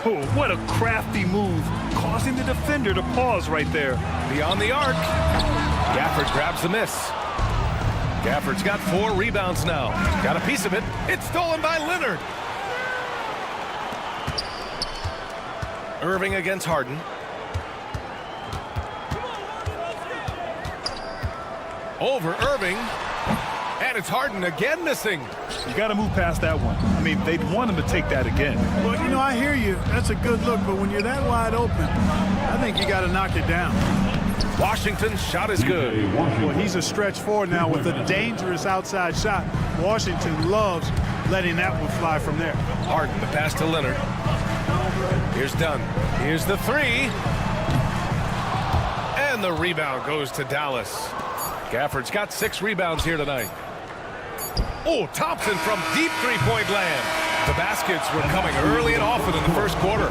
Oh, what a crafty move, causing the defender to pause right there. Beyond the arc. Gafford grabs the miss. Gafford's got 4 rebounds now. Got a piece of it. It's stolen by Leonard. Irving against Harden. Over Irving. And it's Harden again missing. You got to move past that one. I mean, they'd want him to take that again. Well, you know, I hear you. That's a good look, but when you're that wide open, I think you got to knock it down. Washington's shot is good. Well, he's a stretch forward now with a dangerous outside shot. Washington loves letting that one fly from there. Harden, the pass to Leonard. Here's Dunn. Here's the three. And the rebound goes to Dallas. Gafford's got 6 rebounds here tonight. Oh, Thompson from deep three-point land. The baskets were coming early and often in the first quarter.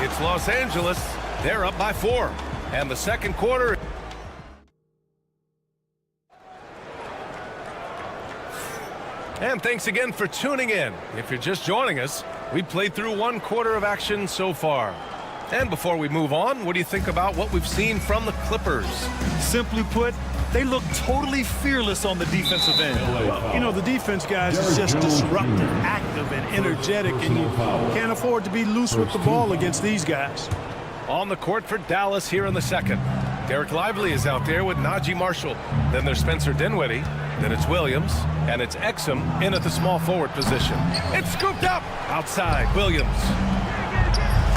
It's Los Angeles. They're up by 4. And the second quarter. And thanks again for tuning in. If you're just joining us, we played through 1 quarter of action so far. And before we move on, what do you think about what we've seen from the Clippers? Simply put, they look totally fearless on the defensive end. You know, the defense, guys, is just disruptive, active, and energetic, and you can't afford to be loose with the ball against these guys. On the court for Dallas here in the second. Derek Lively is out there with Najee Marshall. Then there's Spencer Dinwiddie. Then it's Williams. And it's Exum in at the small forward position. It's scooped up outside. Williams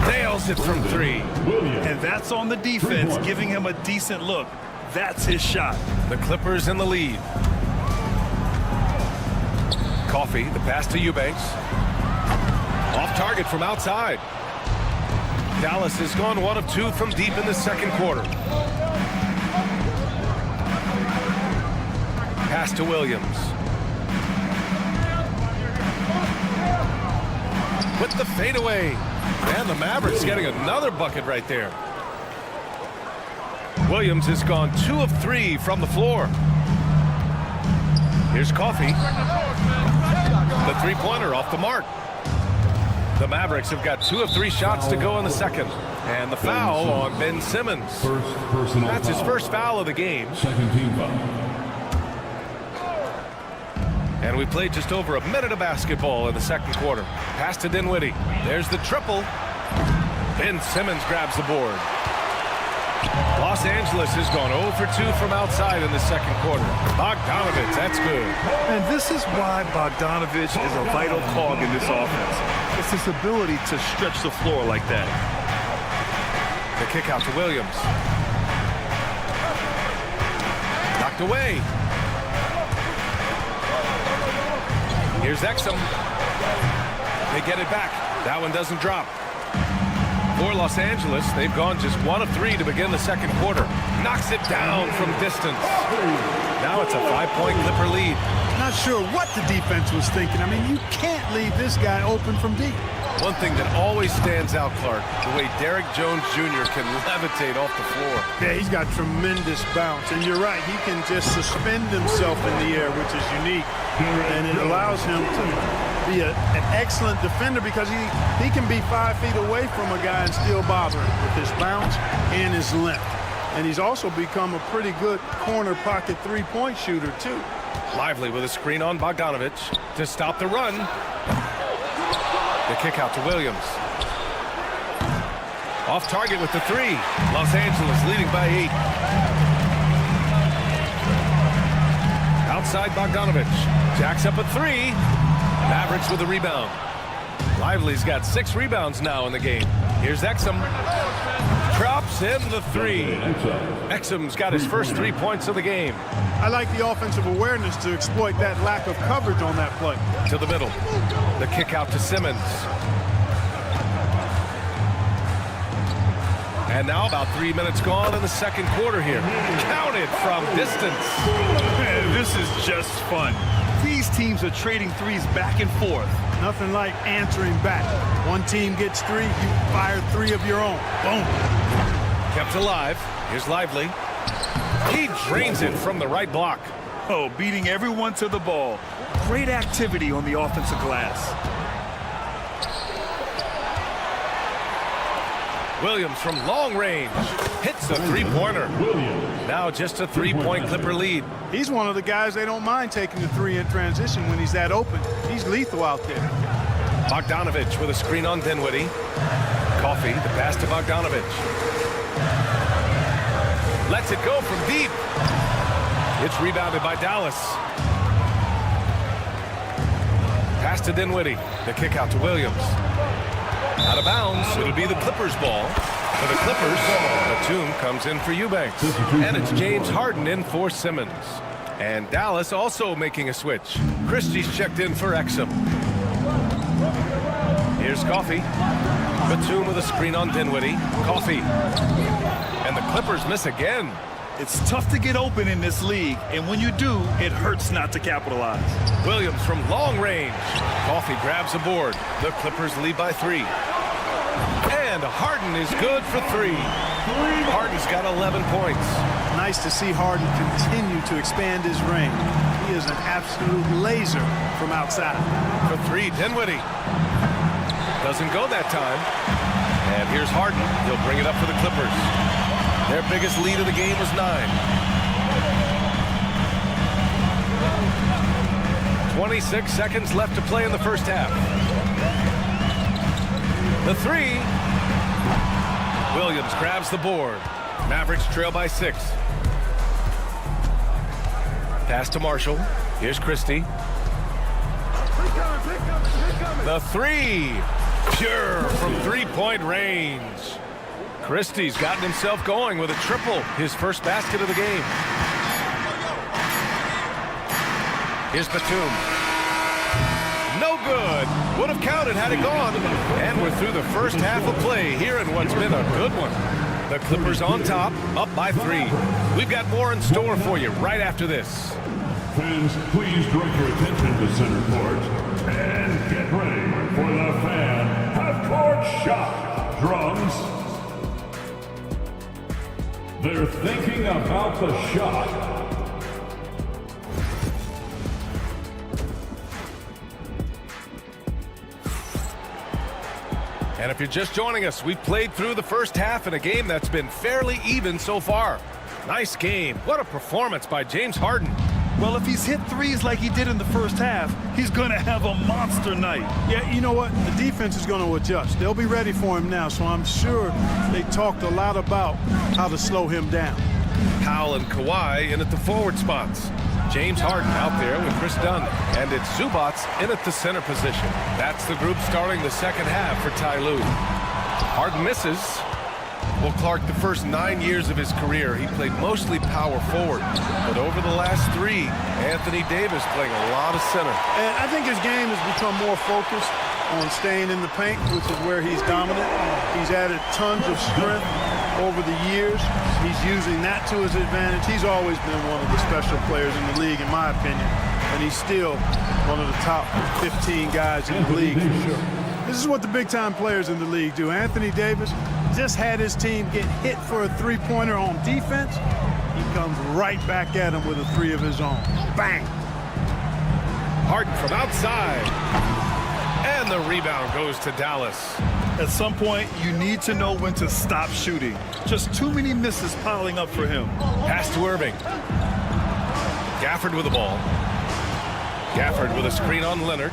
nails it from 3. And that's on the defense, giving him a decent look. That's his shot. The Clippers in the lead. Coffee, the pass to Eubanks. Off target from outside. Dallas has gone 1 of 2 from deep in the second quarter. Pass to Williams. With the fadeaway. And the Mavericks getting another bucket right there. Williams has gone 2 of 3 from the floor. Here's Coffee. The three-pointer off the mark. The Mavericks have got 2 of 3 shots to go in the second. And the foul on Ben Simmons. That's his first foul of the game. Second team foul. And we played just over a minute of basketball in the second quarter. Pass to Dinwiddie. There's the triple. Ben Simmons grabs the board. Los Angeles has gone 0 for 2 from outside in the second quarter. Bogdanovich, that's good. And this is why Bogdanovich is a vital cog in this offense. It's his ability to stretch the floor like that. The kick out to Williams. Knocked away. Here's Exum. They get it back. That one doesn't drop. For Los Angeles, they've gone just 1 of 3 to begin the second quarter. Knocks it down from distance. Now it's a 5-point Clipper lead. Not sure what the defense was thinking. I mean, you can't leave this guy open from deep. One thing that always stands out, Clark, the way Derek Jones Jr. can levitate off the floor. Yeah, he's got tremendous bounce. And you're right, he can just suspend himself in the air, which is unique. And it allows him to be an excellent defender because he can be 5 feet away from a guy and still bother him with his bounce and his length. And he's also become a pretty good corner pocket three-point shooter, too. Lively with a screen on Bogdanovich to stop the run. The kick out to Williams. Off target with the 3. Los Angeles leading by 8. Outside Bogdanovich. Jacks up a 3. Mavericks with a rebound. Lively's got 6 rebounds now in the game. Here's Exum. Drops in the 3. Exum's got his first 3 points of the game. I like the offensive awareness to exploit that lack of coverage on that play. To the middle. The kick out to Simmons. And now about 3 minutes gone in the second quarter here. Counted from distance. Man, this is just fun. These teams are trading threes back and forth. Nothing like answering back. One team gets 3, you fire 3 of your own. Boom. Kept alive. Here's Lively. He drains it from the right block. Oh, beating everyone to the ball. Great activity on the offensive glass. Williams from long range hits a 3-pointer. Now just a 3-point Clipper lead. He's one of the guys they don't mind taking the 3 in transition when he's that open. He's lethal out there. Bogdanovich with a screen on Dinwiddie. Coffee, the pass to Bogdanovich. Lets it go from deep. It's rebounded by Dallas. Pass to Dinwiddie. The kick out to Williams. Out of bounds. It'll be the Clippers ball. For the Clippers, Batum comes in for Eubanks. And it's James Harden in for Simmons. And Dallas also making a switch. Christie's checked in for Exum. Here's Coffey. Batum with a screen on Dinwiddie. Coffey. And the Clippers miss again. It's tough to get open in this league, and when you do, it hurts not to capitalize. Williams from long range. Coffey grabs a board. The Clippers lead by 3. And Harden is good for 3. Harden's got 11 points. Nice to see Harden continue to expand his range. He is an absolute laser from outside. For 3, Dinwiddie. Doesn't go that time. And here's Harden. He'll bring it up for the Clippers. Their biggest lead of the game was 9. 26 seconds left to play in the first half. The 3. Williams grabs the board. Mavericks trail by 6. Pass to Marshall. Here's Christie. The 3. Pure from three-point range. Christie's gotten himself going with a triple, his first basket of the game. Here's Batum. No good. Would have counted had it gone. And we're through the first half of play here in what's been a good one. The Clippers on top, up by 3. We've got more in store for you right after this. Fans, please direct your attention to center court and get ready for the fan half-court shot. Drums. They're thinking about the shot. And if you're just joining us, we've played through the first half in a game that's been fairly even so far. Nice game. What a performance by James Harden. Well, if he's hit threes like he did in the first half, he's going to have a monster night. Yeah, you know what? The defense is going to adjust. They'll be ready for him now, so I'm sure they talked a lot about how to slow him down. Powell and Kawhi in at the forward spots. James Harden out there with Chris Dunn. And it's Zubac in at the center position. That's the group starting the second half for Ty Lue. Harden misses. Well, Clark, the first 9 years of his career, he played mostly power forward. But over the last 3, Anthony Davis playing a lot of center. And I think his game has become more focused on staying in the paint, which is where he's dominant. He's added tons of strength over the years. He's using that to his advantage. He's always been one of the special players in the league, in my opinion. And he's still one of the top 15 guys in the league, for sure. This is what the big-time players in the league do. Anthony Davis just had his team get hit for a three-pointer on defense. He comes right back at him with a 3 of his own. Bang! Harden from outside. And the rebound goes to Dallas. At some point, you need to know when to stop shooting. Just too many misses piling up for him. Pass to Irving. Gafford with the ball. Gafford with a screen on Leonard.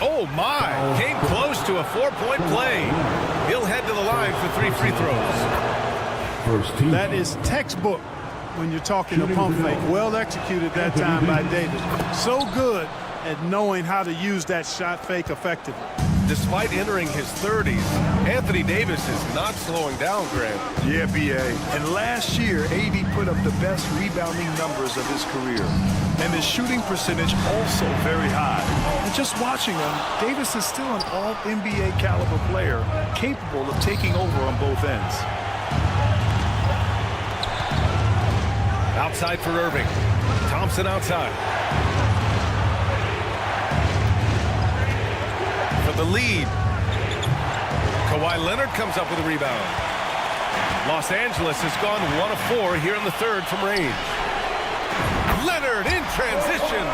Oh, my. Came close to a 4-point play. He'll head to the line for 3 free throws. That is textbook when you're talking a pump fake. Well executed that time by Davis. So good at knowing how to use that shot fake effectively. Despite entering his 30s, Anthony Davis is not slowing down, Grant. Yeah, B.A. And last year, AD put up the best rebounding numbers of his career. And his shooting percentage also very high. And just watching him, Davis is still an all-NBA caliber player, capable of taking over on both ends. Outside for Irving. Thompson outside. For the lead. Kawhi Leonard comes up with a rebound. Los Angeles has gone 1 of 4 here in the third from range. Leonard in transition.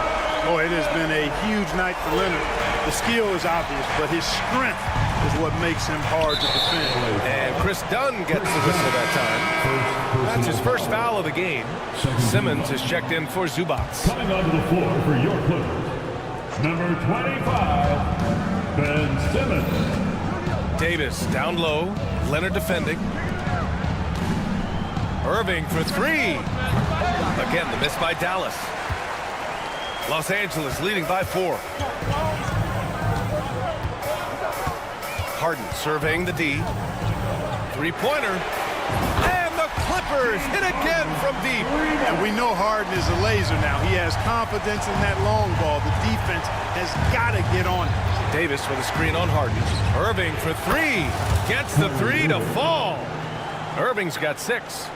Oh, it has been a huge night for Leonard. The skill is obvious, but his strength is what makes him hard to defend. And Chris Dunn gets the whistle that time. That's his first foul of the game. Simmons is checked in for Zubac. Coming onto the floor for your Clippers, number 25, Ben Simmons. Davis down low. Leonard defending. Irving for three. Again, the miss by Dallas. Los Angeles leading by 4. Harden surveying the D. Three-pointer. And the Clippers hit again from deep. And we know Harden is a laser now. He has confidence in that long ball. The defense has got to get on it. Davis with a screen on Harden. Irving for three. Gets the three to fall. Irving's got 6.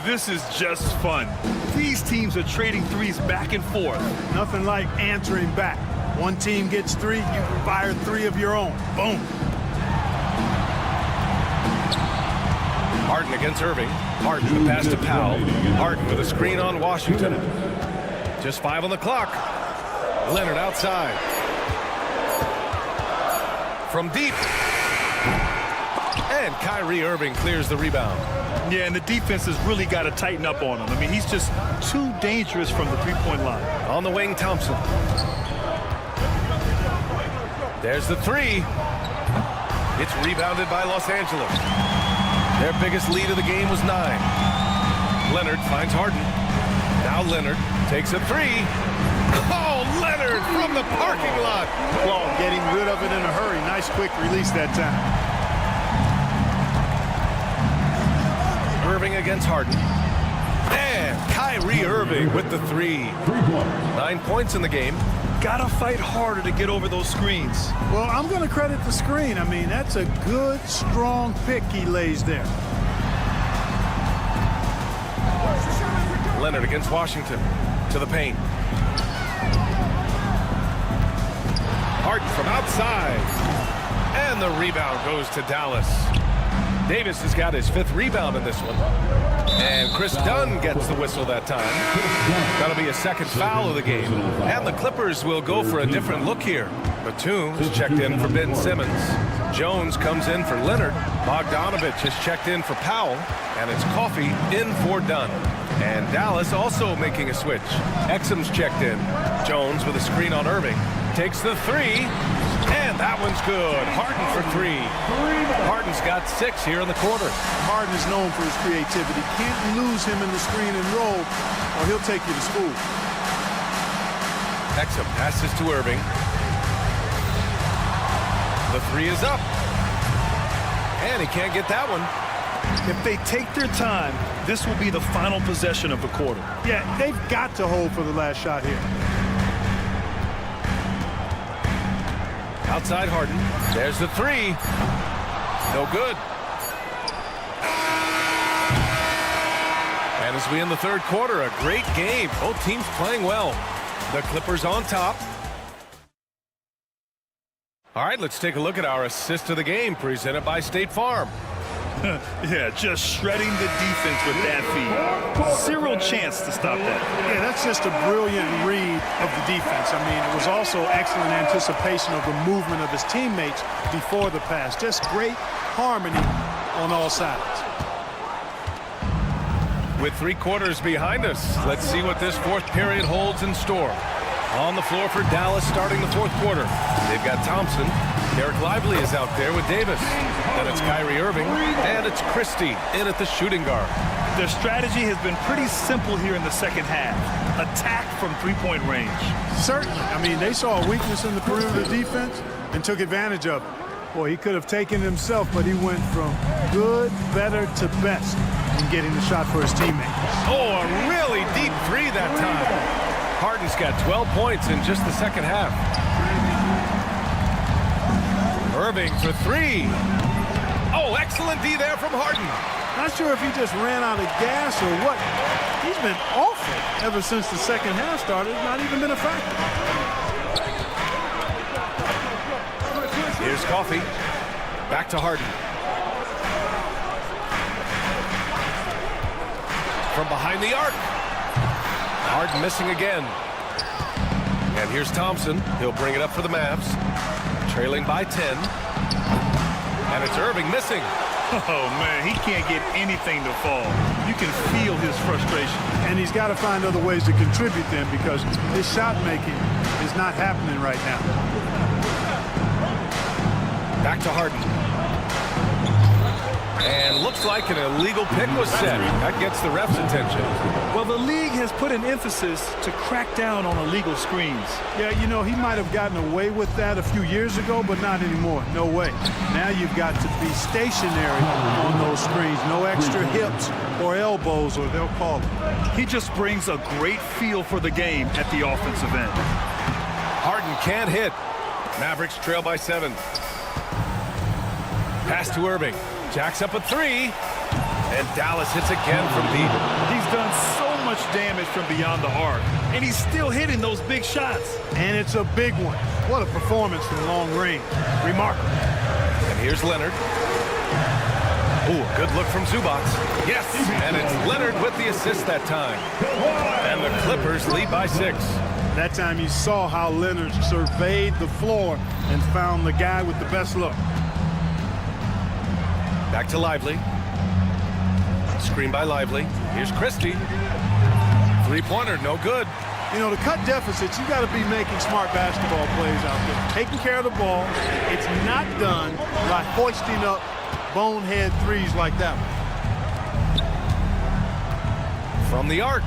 This is just fun. These teams are trading threes back and forth. Nothing like answering back. One team gets 3, you can fire 3 of your own. Boom. Harden against Irving. Harden the pass to Powell. Harden with a screen on Washington. Just 5 on the clock. Leonard outside. From deep. And Kyrie Irving clears the rebound. Yeah, and the defense has really got to tighten up on him. I mean, he's just too dangerous from the three-point line. On the wing, Thompson. There's the 3. It's rebounded by Los Angeles. Their biggest lead of the game was 9. Leonard finds Harden. Now Leonard takes a 3. Oh, Leonard from the parking lot. Well, getting rid of it in a hurry. Nice quick release that time. Irving against Harden. And Kyrie Irving with the 3. 9 points in the game. Gotta fight harder to get over those screens. Well, I'm going to credit the screen. I mean, that's a good, strong pick he lays there. Leonard against Washington. To the paint. Harden from outside. And the rebound goes to Dallas. Davis has got his 5th rebound in this one. And Chris Dunn gets the whistle that time. That'll be a 2nd foul of the game. And the Clippers will go for a different look here. Batum has checked in for Ben Simmons. Jones comes in for Leonard. Bogdanovich has checked in for Powell. And it's Coffey in for Dunn. And Dallas also making a switch. Exum's checked in. Jones with a screen on Irving. Takes the 3. And that one's good. Harden for 3. Harden's got 6 here in the quarter. Harden is known for his creativity. Can't lose him in the screen and roll, or he'll take you to school. Exum passes to Irving. The 3 is up. And he can't get that one. If they take their time, this will be the final possession of the quarter. Yeah, they've got to hold for the last shot here. Outside Harden. There's the 3. No good. And as we end the 3rd quarter, a great game. Both teams playing well. The Clippers on top. All right, let's take a look at our assist of the game presented by State Farm. Yeah, just shredding the defense with that feed. Zero chance to stop that. Yeah, that's just a brilliant read of the defense. I mean, it was also excellent anticipation of the movement of his teammates before the pass. Just great harmony on all sides. With 3 quarters behind us, let's see what this 4th period holds in store. On the floor for Dallas starting the 4th quarter. They've got Thompson. Derek Lively is out there with Davis. Then it's Kyrie Irving. And it's Christie in at the shooting guard. Their strategy has been pretty simple here in the 2nd half. Attack from three-point range. Certainly. I mean, they saw a weakness in the perimeter defense and took advantage of it. Boy, he could have taken it himself, but he went from good, better to best in getting the shot for his teammates. Oh, a really deep 3 that time. Harden's got 12 points in just the 2nd half. Irving for 3. Oh, excellent D there from Harden. Not sure if he just ran out of gas or what. He's been awful ever since the 2nd half started. Not even been a factor. Here's Coffey. Back to Harden. From behind the arc. Harden missing again. And here's Thompson. He'll bring it up for the Mavs. Trailing by 10. And it's Irving missing. Oh, man, he can't get anything to fall. You can feel his frustration. And he's got to find other ways to contribute then, because his shot making is not happening right now. Back to Harden. And looks like an illegal pick was set. That gets the ref's attention. Well, the league has put an emphasis to crack down on illegal screens. Yeah, you know, he might have gotten away with that a few years ago, but not anymore. No way. Now you've got to be stationary on those screens. No extra hips or elbows, or they'll call it. He just brings a great feel for the game at the offensive end. Harden can't hit. Mavericks trail by 7. Pass to Irving. Jacks up a 3. And Dallas hits again from deep. He's done so much damage from beyond the arc, and he's still hitting those big shots. And it's a big one. What a performance from long range. Remarkable. And here's Leonard. Ooh, good look from Zubac. Yes, and it's Leonard with the assist that time. And the Clippers lead by 6. That time you saw how Leonard surveyed the floor and found the guy with the best look. Back to Lively. Screen by Lively. Here's Christie. Three-pointer, no good. You know, to cut deficits, you got to be making smart basketball plays out there. Taking care of the ball. It's not done by hoisting up bonehead threes like that one. From the arc.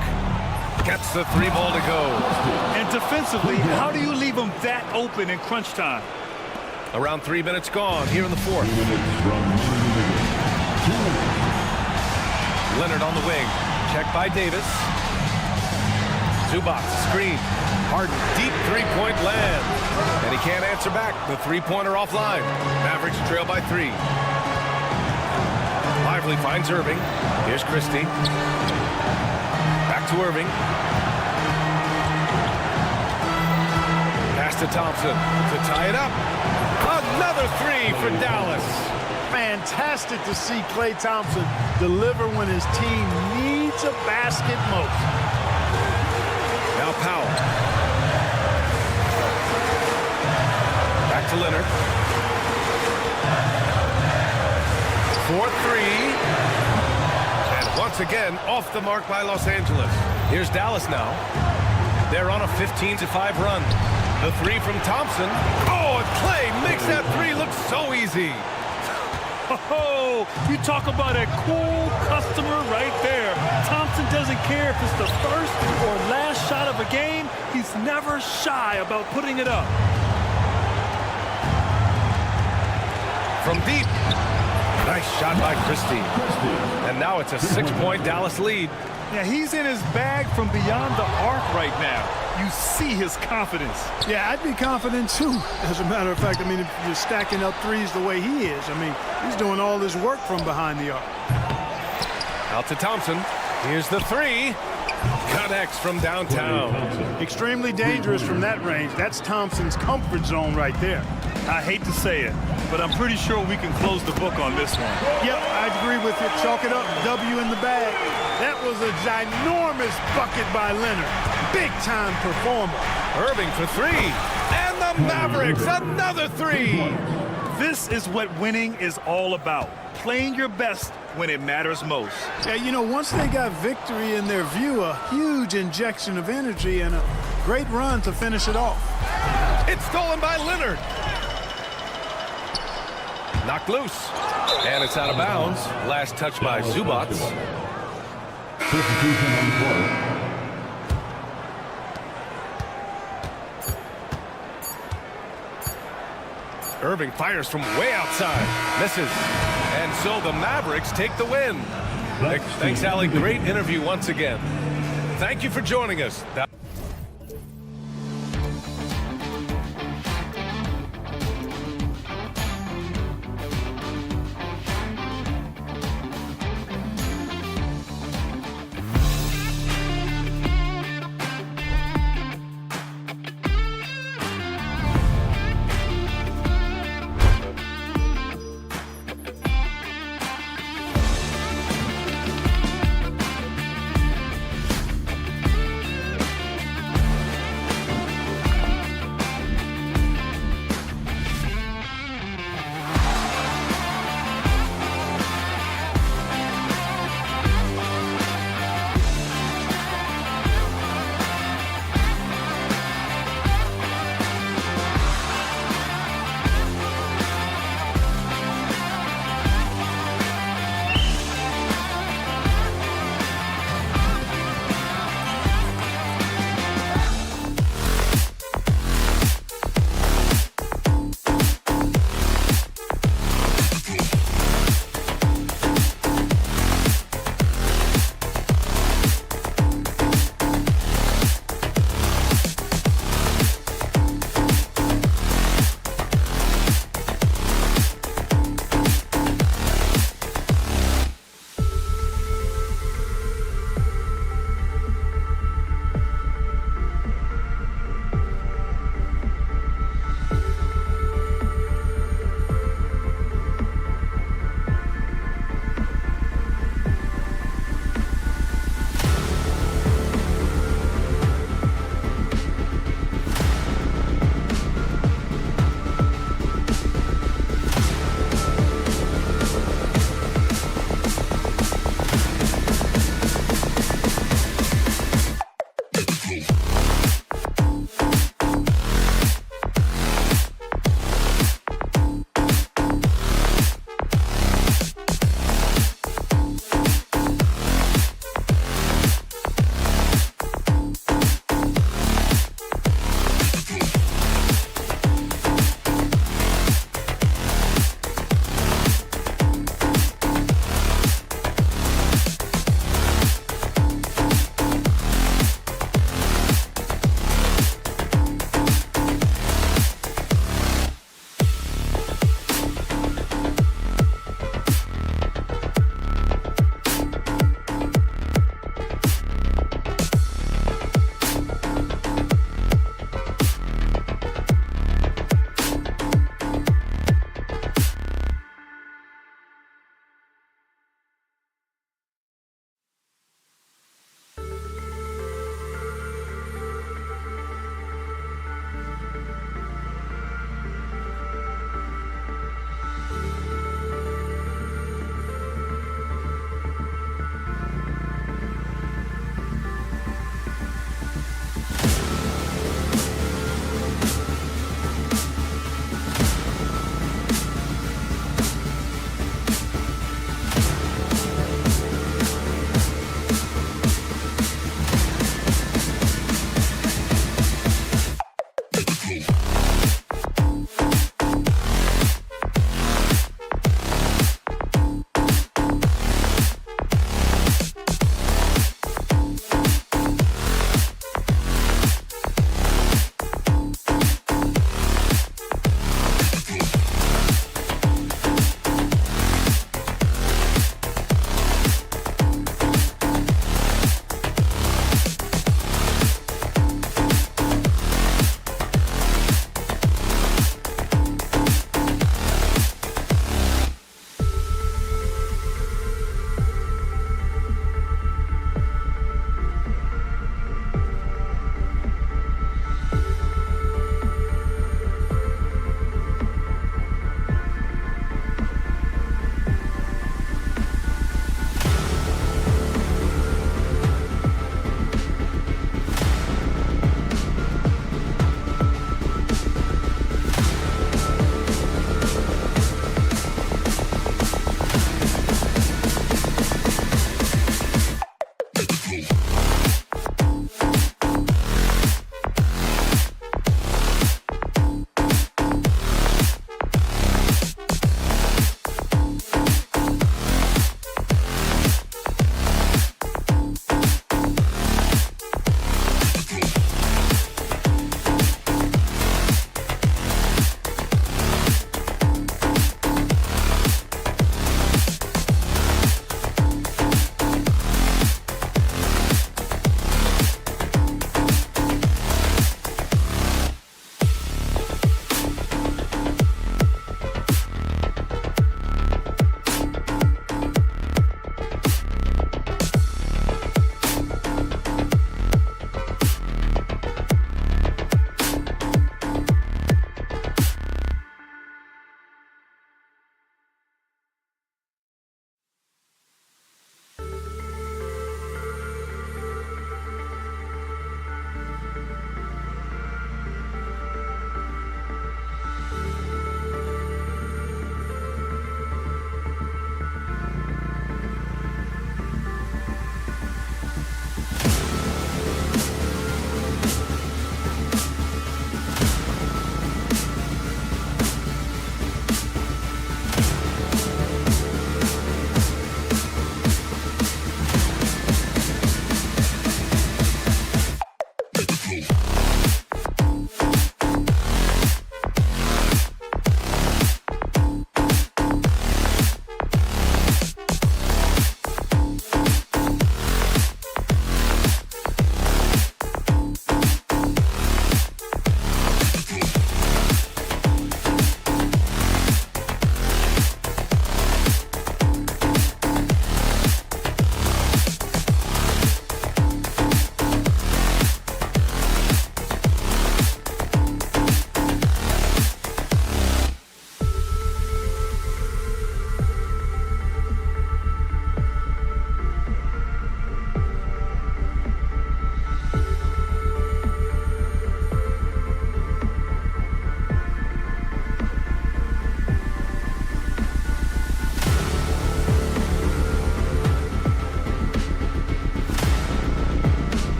Gets the 3-ball to go. And defensively, how do you leave them that open in crunch time? Around 3 minutes gone here in the 4th. Leonard on the wing. Check by Davis. Zubac, screen. Harden, deep three-point land. And he can't answer back. The three-pointer offline. Mavericks trail by 3. Lively finds Irving. Here's Christie. Back to Irving. Pass to Thompson to tie it up. Another 3 for Dallas. Fantastic to see Klay Thompson deliver when his team needs a basket most. Now Powell. Back to Leonard. 4-3. And once again, off the mark by Los Angeles. Here's Dallas now. They're on a 15-5 run. The 3 from Thompson. Oh, and Klay makes that 3 look so easy. Oh, you talk about a cool customer right there. Thompson doesn't care if it's the first or last shot of a game. He's never shy about putting it up. From deep. Nice shot by Christie. And now it's a 6-point Dallas lead. Yeah, he's in his bag from beyond the arc right now. You see his confidence. Yeah, I'd be confident too. As a matter of fact, I mean, if you're stacking up threes the way he is, I mean, he's doing all this work from behind the arc. Out to Thompson. Here's the 3. Connects from downtown. Extremely dangerous from that range. That's Thompson's comfort zone right there. I hate to say it, but I'm pretty sure we can close the book on this one. Yep, I agree with you. Chalk it up. W in the bag. That was a ginormous bucket by Leonard. Big-time performer. Irving for 3. And the Mavericks, another 3. This is what winning is all about. Playing your best when it matters most. Yeah, you know, once they got victory in their view, a huge injection of energy and a great run to finish it off. It's stolen by Leonard. Knocked loose. And it's out of bounds. Last touch by Zubac. Irving fires from way outside. Misses. And so the Mavericks take the win. Thanks, Allie. Great interview once again. Thank you for joining us.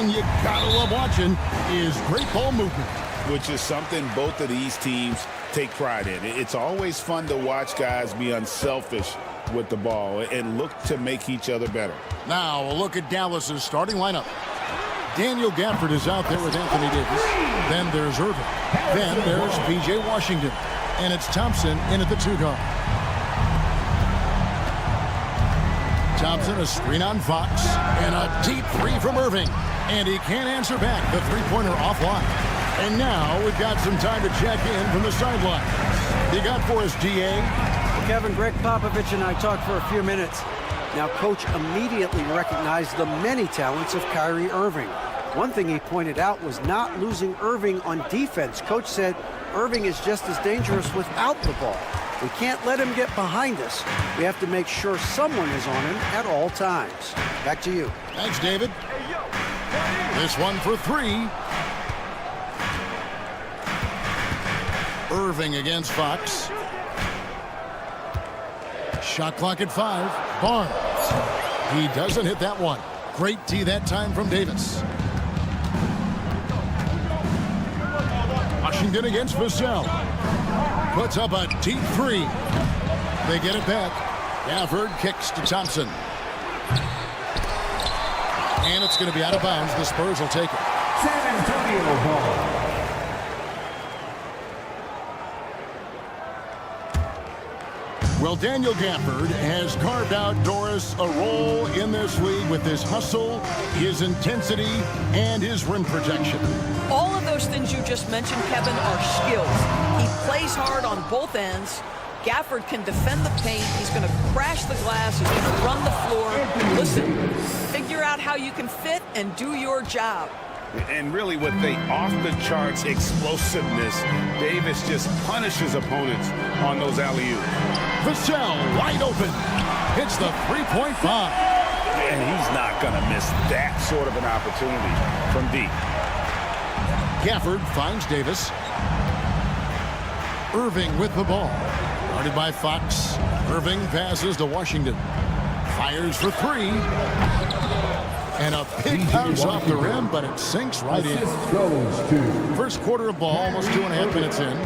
You gotta love watching is great ball movement, which is something both of these teams take pride in. It's always fun to watch guys be unselfish with the ball and look to make each other better. Now a look at Dallas's starting lineup. Daniel Gafford is out there with Anthony Davis. Then there's Irving. Then there's P.J. Washington. And it's Thompson in at the 2 guard. Thompson, a screen on Fox, and a deep three from Irving. And he can't answer back. The three-pointer offline. And now we've got some time to check in from the sideline. You got for us, D.A.? Well, Kevin, Greg Popovich and I talked for a few minutes. Now, Coach immediately recognized the many talents of Kyrie Irving. One thing he pointed out was not losing Irving on defense. Coach said Irving is just as dangerous without the ball. We can't let him get behind us. We have to make sure someone is on him at all times. Back to you. Thanks, David. This one for 3. Irving against Fox. Shot clock at 5. Barnes. He doesn't hit that one. Great D that time from Davis. Washington against Vassell. Puts up a deep 3. They get it back. Gafford kicks to Thompson. And it's going to be out of bounds. The Spurs will take it. San Antonio ball. Well, Daniel Gafford has carved out Doris a role in this league with his hustle, his intensity, and his rim protection. All of those things you just mentioned, Kevin, are skills. He plays hard on both ends. Gafford can defend the paint. He's going to crash the glass. He's going to run the floor. Listen, figure out how you can fit and do your job. And really with the off-the-charts explosiveness, Davis just punishes opponents on those alley-oops. Vassell wide open. Hits the 3.5. And he's not going to miss that sort of an opportunity from deep. Gafford finds Davis. Irving with the ball. Guarded by Fox. Irving passes to Washington. Fires for 3. And a big bounce off the rim, but it sinks right in. First quarter of ball, almost 2.5 minutes in.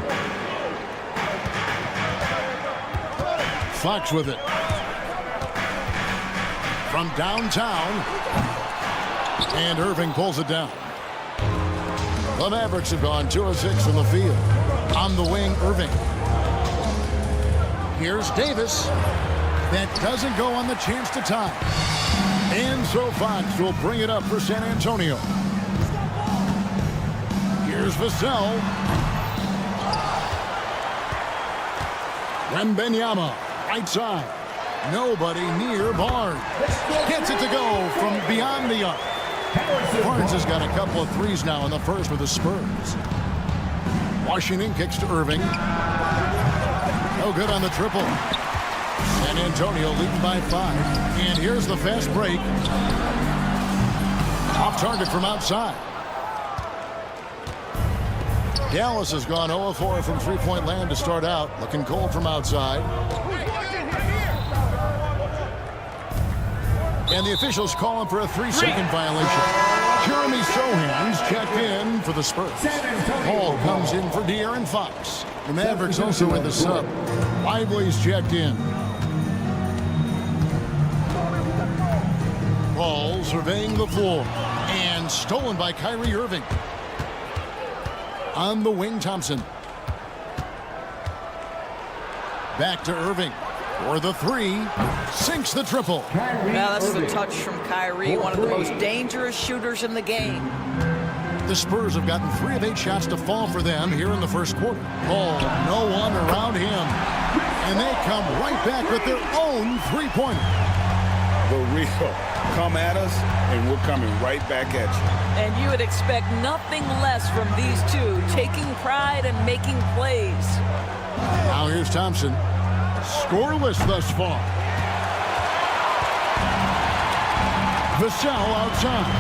Fox with it. From downtown. And Irving pulls it down. The Mavericks have gone 2 of 6 from the field. On the wing, Irving. Here's Davis. That doesn't go on the chance to tie. And so Fox will bring it up for San Antonio. Here's Vassell. Wembanyama, right side. Nobody near Barnes. Gets it to go from beyond the arc. Barnes has got a couple of threes now in the first for the Spurs. Washington kicks to Irving. No good on the triple. San Antonio leading by 5. And here's the fast break. Off target from outside. Dallas has gone 0-4 from three-point land to start out. Looking cold from outside. And the officials calling for a 3-second violation. Jeremy Sohan's checked in for the Spurs. Paul comes in for De'Aaron Fox. The Mavericks also with the sub. Lively's checked in. Paul surveying the floor. And stolen by Kyrie Irving. On the wing, Thompson. Back to Irving. For the 3, sinks the triple. Now that's the touch from Kyrie, one of the most dangerous shooters in the game. The Spurs have gotten 3 of 8 shots to fall for them here in the first quarter. Ball, no one around him. And they come right back with their own three-pointer. The real come at us, and we're coming right back at you. And you would expect nothing less from these two, taking pride and making plays. Now here's Thompson. Scoreless thus far. Vassell outside.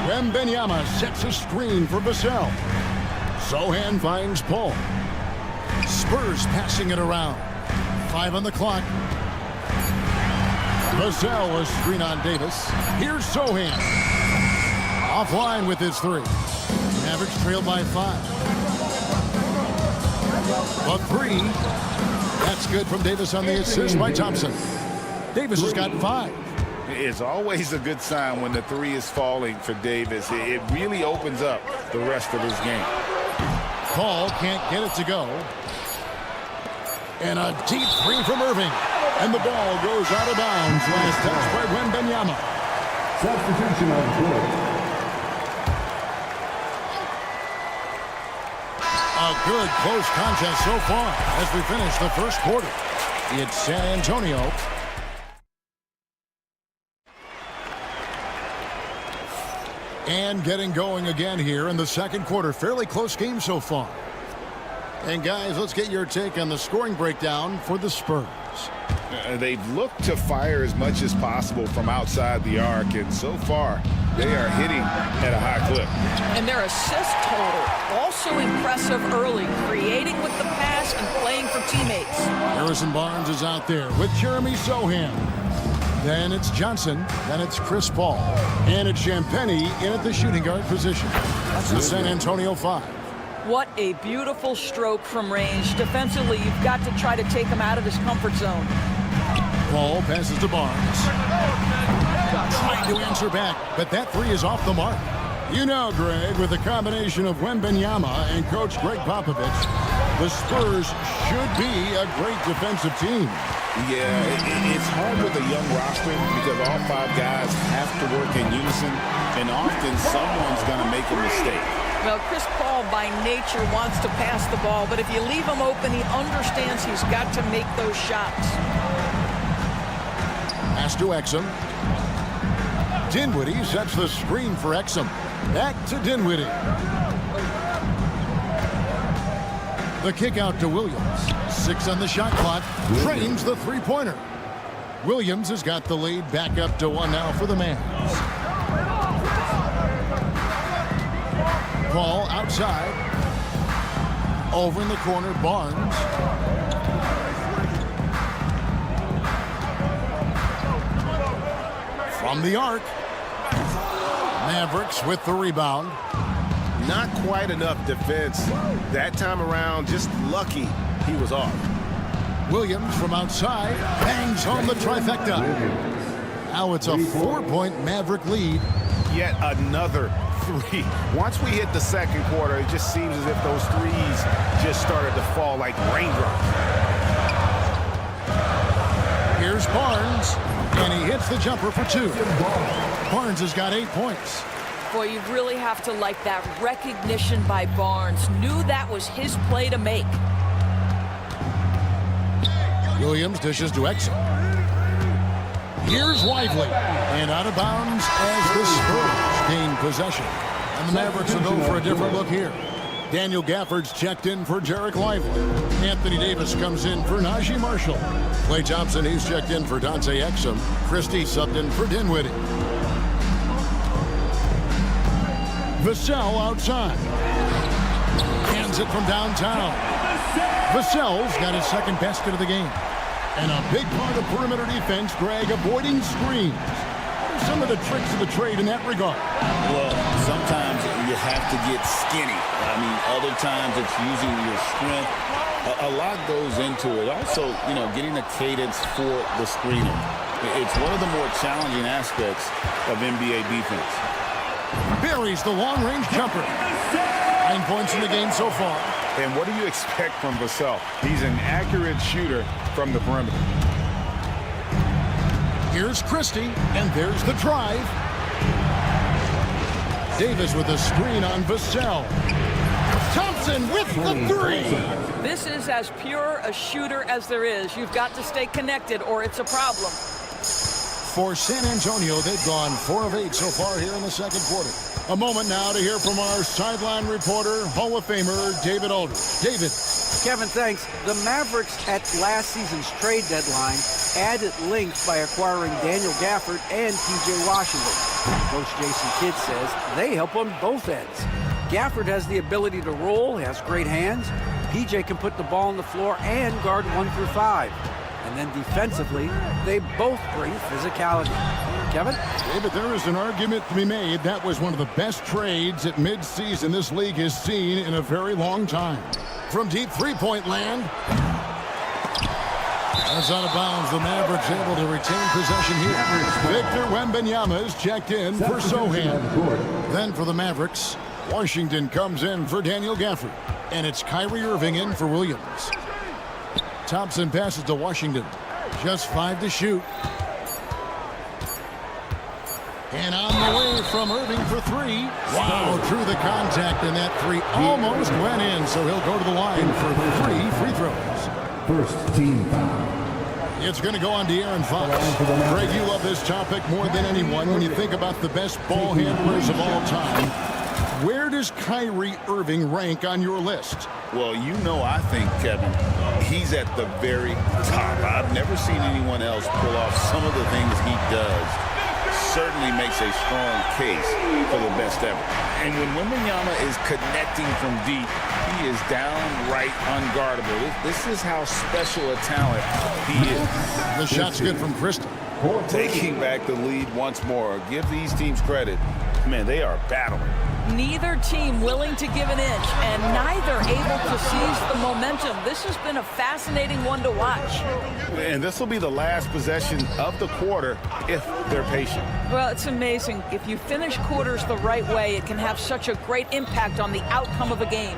Wembanyama sets a screen for Vassell. Sohan finds Paul. Spurs passing it around. 5 on the clock. Vassell a screen on Davis. Here's Sohan. Offline with his 3. Mavericks trailed by 5. A 3. That's good from Davis on the assist by Thompson. Davis has got 5. It's always a good sign when the 3 is falling for Davis. It really opens up the rest of his game. Paul can't get it to go. And a deep 3 from Irving. And the ball goes out of bounds. Last touch by Wembanyama. Substitution on the court. A good close contest so far as we finish the first quarter. It's San Antonio. And getting going again here in the second quarter. Fairly close game so far. And guys, let's get your take on the scoring breakdown for the Spurs. They've looked to fire as much as possible from outside the arc, and so far they are hitting at a high clip. And their assist total also impressive early, creating with the pass and playing for teammates. Harrison Barnes is out there with Jeremy Sohan. Then it's Johnson. Then it's Chris Paul. And it's Champagnie in at the shooting guard position. That's the San Antonio 5. What a beautiful stroke from range. Defensively, you've got to try to take him out of his comfort zone. Paul passes to Barnes. Trying to answer back, but that 3 is off the mark. You know, Greg, with the combination of Wembanyama and Coach Greg Popovich, the Spurs should be a great defensive team. Yeah, it's hard with a young roster because all 5 guys have to work in unison, and often someone's going to make a mistake. Well, Chris Paul by nature wants to pass the ball, but if you leave him open, he understands he's got to make those shots. Pass to Exum. Dinwiddie sets the screen for Exum. Back to Dinwiddie. The kick out to Williams. 6 on the shot clock. Trains the three-pointer. Williams has got the lead back up to 1 now for the Mavs. Paul outside. Over in the corner, Barnes. From the arc. Mavericks with the rebound. Not quite enough defense that time around. Just lucky he was off. Williams from outside bangs home the trifecta. Now it's a 4-point Maverick lead. Yet another 3. Once we hit the second quarter, it just seems as if those 3s just started to fall like raindrops. Here's Barnes, and he hits the jumper for 2. Barnes has got 8 points. Boy, you really have to like that recognition by Barnes. Knew that was his play to make. Williams dishes to Exum. Here's Lively. And out of bounds as the Spurs gain possession. And the Mavericks will go for a different look here. Daniel Gafford's checked in for Jarek Lively. Anthony Davis comes in for Najee Marshall. Klay Thompson, he's checked in for Dante Exum. Christie subbed in for Dinwiddie. Vassell outside. Hands it from downtown. Vassell's got his second basket of the game. And a big part of perimeter defense, Greg, avoiding screens. What are some of the tricks of the trade in that regard? Well, sometimes you have to get skinny. I mean, other times it's using your strength. A lot goes into it. Also, getting a cadence for the screener. It's one of the more challenging aspects of NBA defense. Buries the long-range jumper. 9 points in the game so far. And what do you expect from Vassell? He's an accurate shooter from the perimeter. Here's Christie, and there's the drive. Davis with a screen on Vassell. Thompson with the three. This is as pure a shooter as there is. You've got to stay connected or it's a problem. For San Antonio, they've gone 4 of 8 so far here in the second quarter. A moment now to hear from our sideline reporter, Hall of Famer David Aldridge. David. Kevin, thanks. The Mavericks at last season's trade deadline added length by acquiring Daniel Gafford and P.J. Washington. Coach Jason Kidd says they help on both ends. Gafford has the ability to roll, has great hands. P.J. can put the ball on the floor and guard 1 through 5. And then defensively, they both bring physicality. Kevin? David, there is an argument to be made. That was one of the best trades at midseason this league has seen in a very long time. From deep three-point land. That's out of bounds. The Mavericks able to retain possession here. Victor Wembanyama is checked in for Sohan. Then for the Mavericks, Washington comes in for Daniel Gafford. And it's Kyrie Irving in for Williams. Thompson passes to Washington. Just 5 to shoot. And on the way from Irving for 3. Wow, drew the contact, and that 3 almost went in, so he'll go to the line for 3 free throws. First team foul. It's going to go on De'Aaron Fox. Greg, you love this topic more than anyone when you think about the best ball handlers of all time. Where does Kyrie Irving rank on your list? Well, I think, Kevin, he's at the very top. I've never seen anyone else pull off some of the things he does. Certainly makes a strong case for the best ever. And when Wembanyama is connecting from deep, he is downright unguardable. This is how special a talent he is. The shot's good from Christie. Taking back the lead once more. Give these teams credit. Man, they are battling. Neither team willing to give an inch, and neither able to seize the momentum. This has been a fascinating one to watch. And this will be the last possession of the quarter if they're patient. Well, it's amazing. If you finish quarters the right way, it can have such a great impact on the outcome of a game.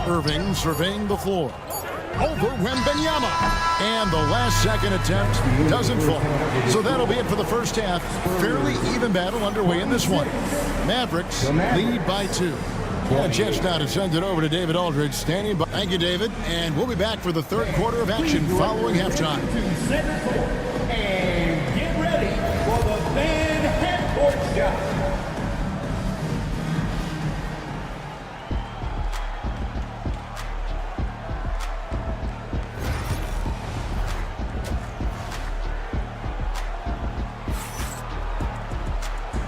Irving surveying the floor. Over Wembanyama. And the last second attempt doesn't fall. So that'll be it for the first half. Fairly even battle underway in this one. Mavericks lead by 2. A chance now to send it over to David Aldridge standing by. Thank you, David. And we'll be back for the third quarter of action following halftime. And get ready for the fan half-court shot.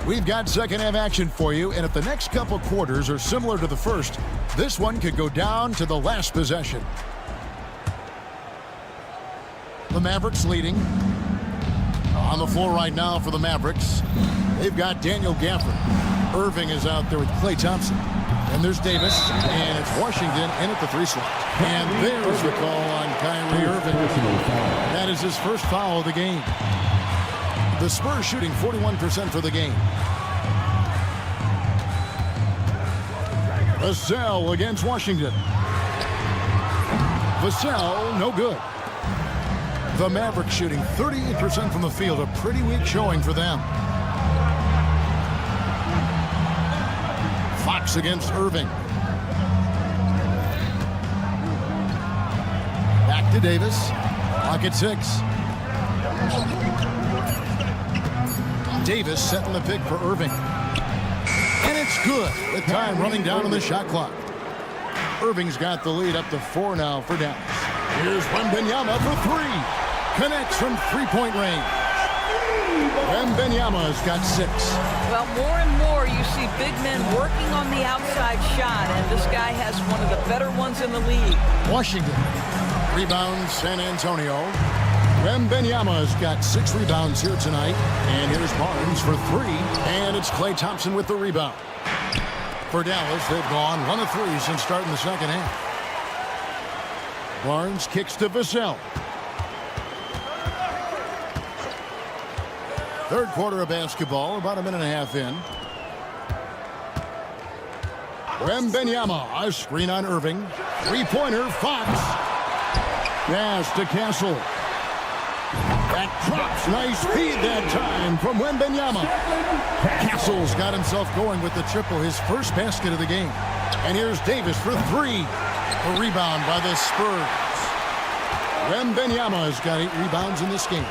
We've got second half action for you, and if the next couple quarters are similar to the first, this one could go down to the last possession. The Mavericks leading. On the floor right now for the Mavericks, they've got Daniel Gafford. Irving is out there with Klay Thompson. And there's Davis, and it's Washington in at the 3 slot. And there's the call on Kyrie Irving. That is his first foul of the game. The Spurs shooting 41% for the game. Vassell against Washington. Vassell, no good. The Mavericks shooting 38% from the field, a pretty weak showing for them. Fox against Irving. Back to Davis. Clock at 6. Davis setting the pick for Irving. And it's good with time running down on the shot clock. Irving's got the lead up to 4 now for Dallas. Here's Wembanyama for 3. Connects from three-point range. Wembanyama's got 6. Well, more and more you see big men working on the outside shot, and this guy has one of the better ones in the league. Washington. Rebound San Antonio. Wembanyama's got 6 rebounds here tonight. And here's Barnes for 3. And it's Klay Thompson with the rebound. For Dallas, they've gone 1 of 3 since starting the second half. Barnes kicks to Vassell. Third quarter of basketball, about a minute and a half in. Wembanyama, a screen on Irving. Three-pointer, Fox. Pass to Castle. That drops. Nice feed that time from Wembanyama. Castle's got himself going with the triple, his first basket of the game. And here's Davis for 3. A rebound by the Spurs. Wembanyama has got 8 rebounds in this game.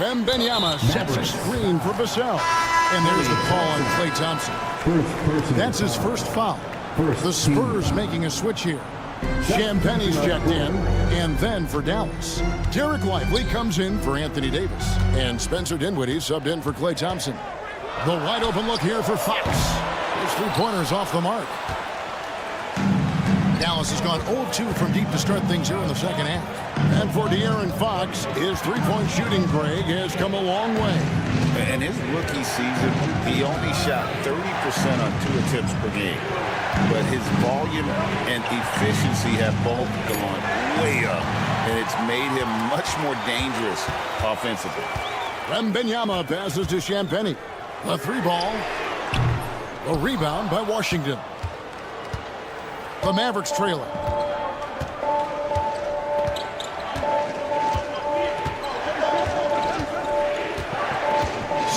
Wembanyama sets a screen for Vassell. And there's the call on Klay Thompson. That's his first foul. The Spurs making a switch here. Champagne's checked in, and then for Dallas, Derek Lively comes in for Anthony Davis, and Spencer Dinwiddie subbed in for Klay Thompson. The wide open look here for Fox. His three-pointer's off the mark. Dallas has gone 0-2 from deep to start things here in the second half. And for De'Aaron Fox, his three-point shooting, Greg, has come a long way. In his rookie season, he only shot 30% on 2 attempts per game. But his volume and efficiency have both gone way up, and it's made him much more dangerous offensively. Wembanyama passes to Champagnie. The 3-ball. A rebound by Washington. The Mavericks trailing.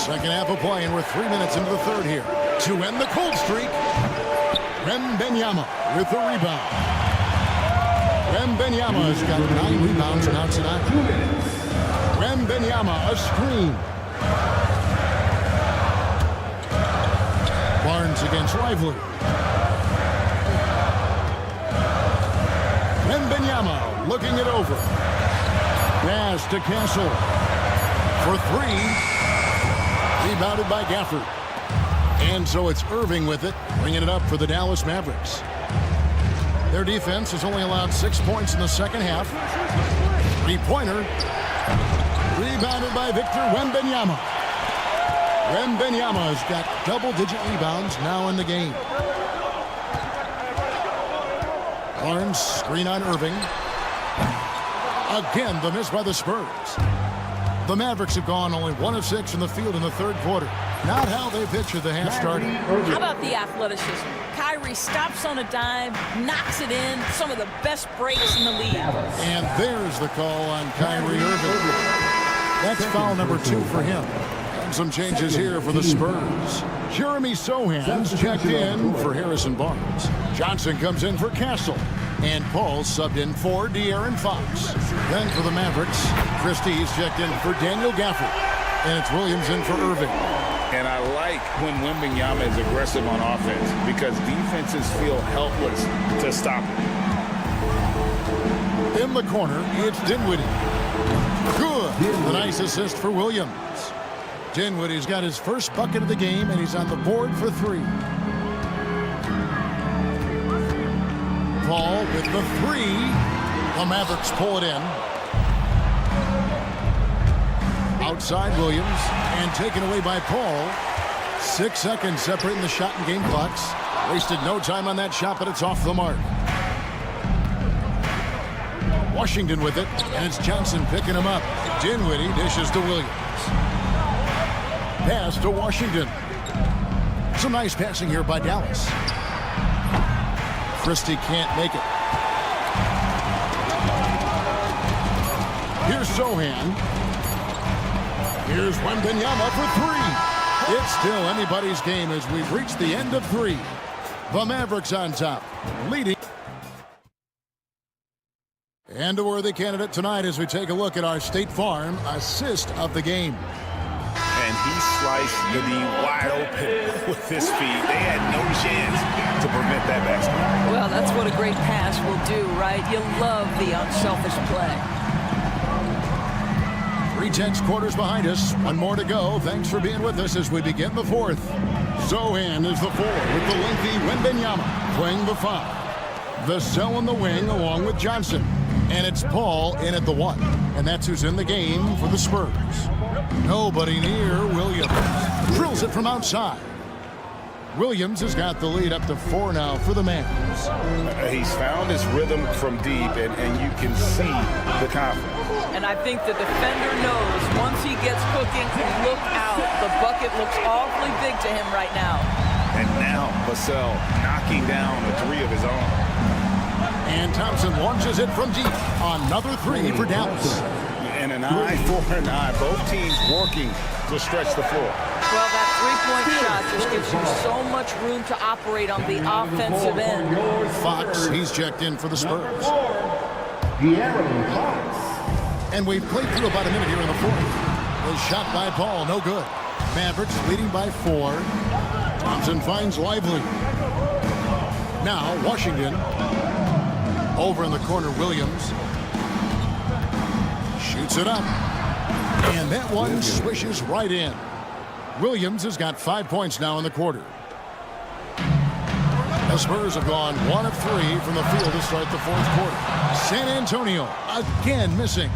Second half of play, and we're 3 minutes into the third here. To end the cold streak, Wembanyama with the rebound. Wembanyama has got 9 rebounds now tonight. Wembanyama, a screen. Barnes against Lively. Wembanyama looking it over. Pass to Castle for 3. Rebounded by Gafford. And so it's Irving with it, bringing it up for the Dallas Mavericks. Their defense has only allowed 6 points in the second half. 3-pointer. Rebounded by Victor Wembanyama. Wembanyama has got double-digit rebounds now in the game. Barnes, screen on Irving. Again, the miss by the Spurs. The Mavericks have gone only 1 of 6 from the field in the third quarter. Not how they pictured the half started. How about the athleticism? Kyrie stops on a dime, knocks it in. Some of the best breaks in the league. And there's the call on Kyrie Irving. That's foul number 2 for him. And some changes here for the Spurs. Jeremy Sohan's checked in for Harrison Barnes. Johnson comes in for Castle. And Paul subbed in for De'Aaron Fox. Then for the Mavericks, Christie's checked in for Daniel Gafford. And it's Williams in for Irving. And I like when Wembanyama is aggressive on offense because defenses feel helpless to stop him. In the corner, it's Dinwiddie. Good. A nice assist for Williams. Dinwiddie's got his first bucket of the game, and he's on the board for 3. Paul with the 3. The Mavericks pull it in. Outside Williams, and taken away by Paul. 6 seconds separating the shot and game clocks. Wasted no time on that shot, but it's off the mark. Washington with it, and it's Johnson picking him up. Dinwiddie dishes to Williams. Pass to Washington. Some nice passing here by Dallas. Christie can't make it. Here's Sohan. Here's Wembanyama for three. It's still anybody's game as we've reached the end of three. The Mavericks on top, leading. And a worthy candidate tonight as we take a look at our State Farm assist of the game. And he sliced the D wide open with his feet. They had no chance to prevent that basket. Well, that's what a great pass will do, right? You love the unselfish play. 3/10 quarters behind us. One more to go. Thanks for being with us as we begin the fourth. Sohan is the 4 with the lengthy Wembanyama playing the 5. Vassell in the wing along with Johnson. And it's Paul in at the 1. And that's who's in the game for the Spurs. Nobody near Williams. Drills it from outside. Williams has got the lead up to 4 now for the Mavs. He's found his rhythm from deep, and you can see the confidence. And I think the defender knows once he gets cooking, look out. The bucket looks awfully big to him right now. And now Vassell knocking down a 3 of his own. And Thompson launches it from deep. Another 3 for Dallas. And an eye for an eye. Both teams working to stretch the floor. Well, that three-point shot just gives you so much room to operate on the offensive end. Fox, he's checked in for the Spurs. And we've played through about a minute here in the fourth. The shot by Paul, no good. Mavericks leading by 4. Thompson finds Lively. Now Washington. Over in the corner, Williams. Shoots it up. And that one swishes right in. Williams has got 5 points now in the quarter. The Spurs have gone 1 of 3 from the field to start the fourth quarter. San Antonio again missing.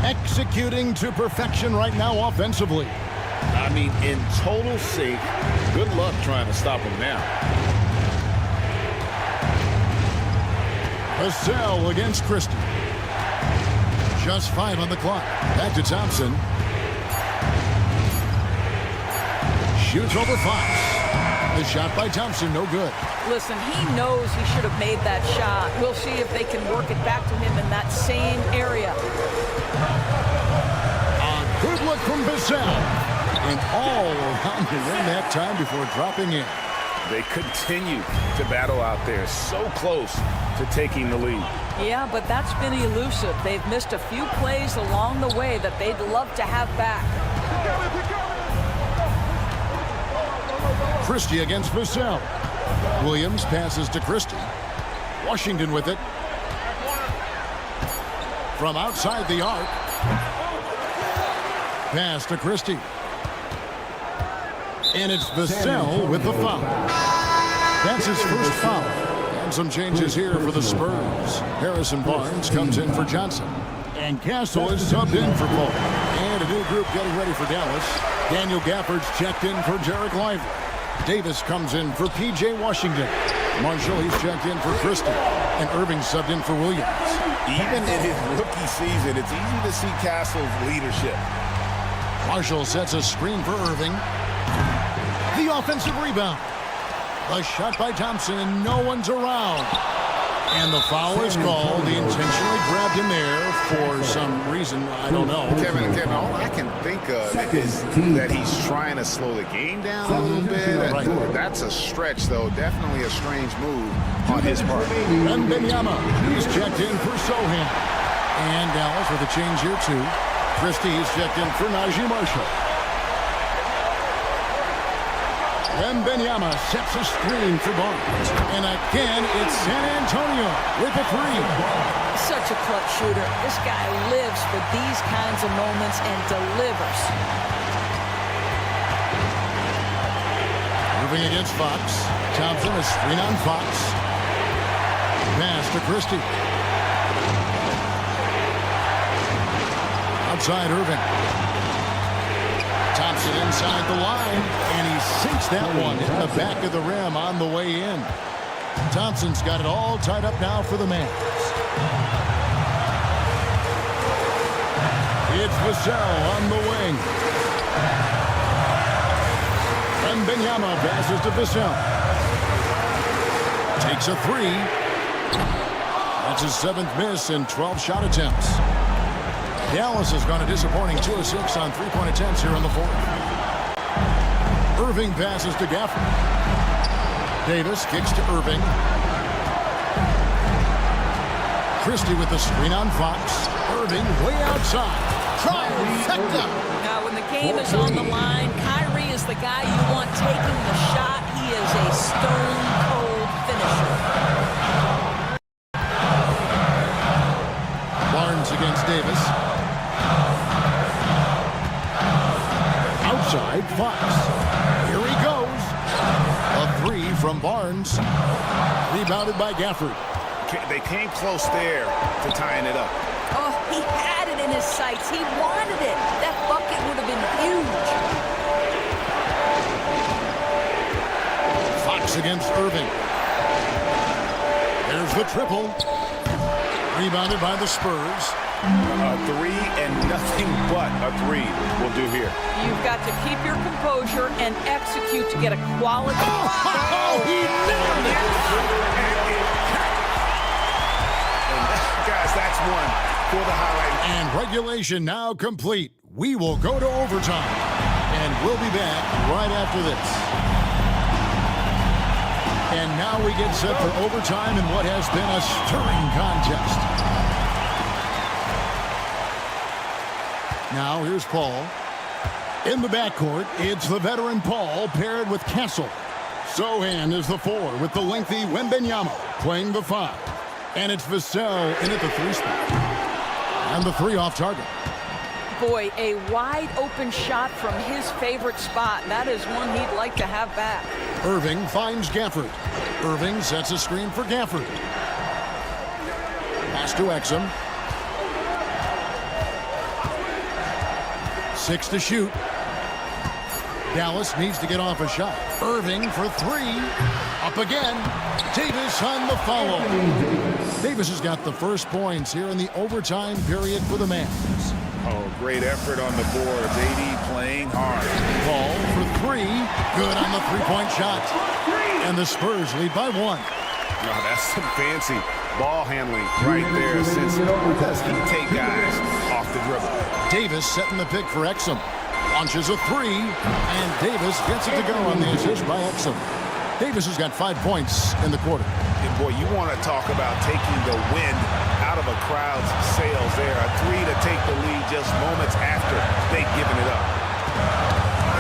Executing to perfection right now offensively. I mean, in total sync. Good luck trying to stop him now. Vassell against Christie. Just 5 on the clock. Back to Thompson. Shoots over Fox. The shot by Thompson, no good. Listen, he knows he should have made that shot. We'll see if they can work it back to him in that same area. A good look from Vassell. And all around the rim that time before dropping in. They continue to battle out there, so close to taking the lead. Yeah, but that's been elusive. They've missed a few plays along the way that they'd love to have back. Christie against Vassell. Williams passes to Christie. Washington with it. From outside the arc. Pass to Christie. And it's Vassell with the foul. That's his first foul. And some changes here for the Spurs. Harrison Barnes comes in for Johnson. And Castle is subbed in for Paul. And a new group getting ready for Dallas. Daniel Gafford's checked in for Derek Lively. Davis comes in for P.J. Washington. Marshall, he's checked in for Christie. And Irving subbed in for Williams. Even in his rookie season, it's easy to see Castle's leadership. Marshall sets a screen for Irving. The offensive rebound. The shot by Thompson, and no one's around. And the foul is called. He intentionally grabbed him there for some reason. I don't know. Kevin, all I can think of is that he's trying to slow the game down a little bit. Right. That's a stretch, though. Definitely a strange move on his part. Wembanyama, he's checked in for Sohan. And Dallas with a change here, too. Christie is checked in for Najee Marshall. Wembanyama sets a screen for Barnes. And again, it's San Antonio with a 3. Such a clutch shooter. This guy lives for these kinds of moments and delivers. Moving against Fox. Thompson, a screen on Fox. Pass to Christie. Outside Irving. Thompson inside the line, and he sinks that one in the back of the rim on the way in. Thompson's got it all tied up now for the Mavs. It's Vassell on the wing. Wembanyama passes to Vassell. Takes a 3. That's his 7th miss in 12 shot attempts. Dallas has gone a disappointing 2 of 6 on three-point attempts here in the fourth. Irving passes to Gafford. Davis kicks to Irving. Christie with the screen on Fox. Irving way outside. Trifecta. Now, when the game is on the line, Kyrie is the guy you want taking the shot. He is a stone-cold finisher. Barnes against Davis. Outside, Fox. Here he goes. A three from Barnes. Rebounded by Gafford. They came close there to tying it up. Oh, he had it in his sights. He wanted it. That bucket would have been huge. Fox against Irving. There's the triple. Rebounded by the Spurs. A three and nothing but a three will do here. You've got to keep your composure and execute to get a quality. Oh, he nailed it! Guys, that's one for the highlight. And regulation now complete. We will go to overtime. And we'll be back right after this. And now we get set for overtime in what has been a stirring contest. Now here's Paul. In the backcourt, it's the veteran Paul paired with Castle. Sohan is the 4 with the lengthy Wembenyama playing the 5. And it's Vassell in at the 3 spot. And the 3 off target. Boy, a wide open shot from his favorite spot. That is one he'd like to have back. Irving finds Gafford. Irving sets a screen for Gafford. Pass to Exum. 6 to shoot. Dallas needs to get off a shot. Irving for 3. Up again. Davis on the follow. Davis has got the first points here in the overtime period for the Mavs. Oh, great effort on the boards. AD playing hard. Ball for 3. Good on the three-point shot. And the Spurs lead by 1. Oh, that's some fancy ball handling right there. Since does he take guys off the dribble? Davis setting the pick for Exum. Launches a 3. And Davis gets it to go on the assist by Exum. Davis has got 5 points in the quarter. And boy, you want to talk about taking the wind out of a crowd's sails there. A 3 to take the lead just moments after they've given it up.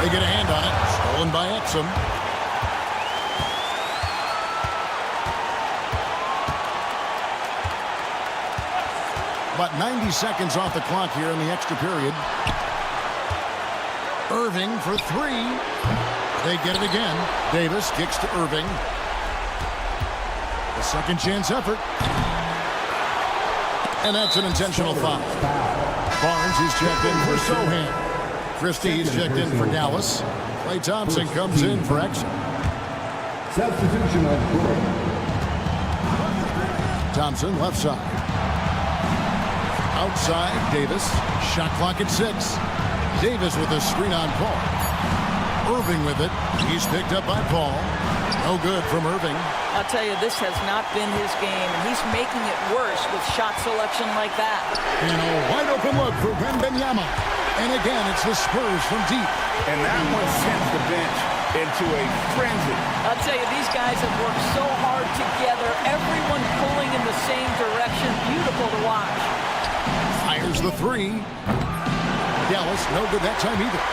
They get a hand on it. Stolen by Exum. About 90 seconds off the clock here in the extra period. Irving for 3. They get it again. Davis kicks to Irving. A second chance effort. And that's an intentional foul. Barnes is checked in for Sohan. Christie is checked in for Dallas. Klay Thompson comes in for Exum. Substitution on court. Thompson left side. Outside, Davis. Shot clock at 6. Davis with a screen on Paul. Irving with it. He's picked up by Paul. No good from Irving. I'll tell you, this has not been his game, and he's making it worse with shot selection like that. And a wide open look for Wembenyama. And again, it's the Spurs from deep. And that one sends the bench into a frenzy. I'll tell you, these guys have worked so hard together. Everyone pulling in the same direction. Beautiful to watch. Fires the 3. Dallas, no good that time either.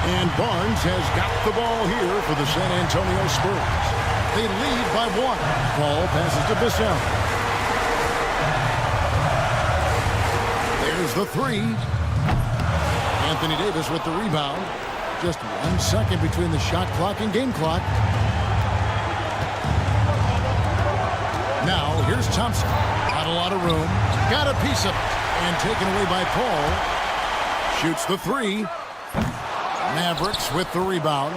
And Barnes has got the ball here for the San Antonio Spurs. They lead by 1. Ball passes to Vassell. There's the 3. Anthony Davis with the rebound. Just 1 second between the shot clock and game clock. Now, here's Thompson. Not a lot of room. Got a piece of it. And taken away by Paul. Shoots the 3. Mavericks with the rebound.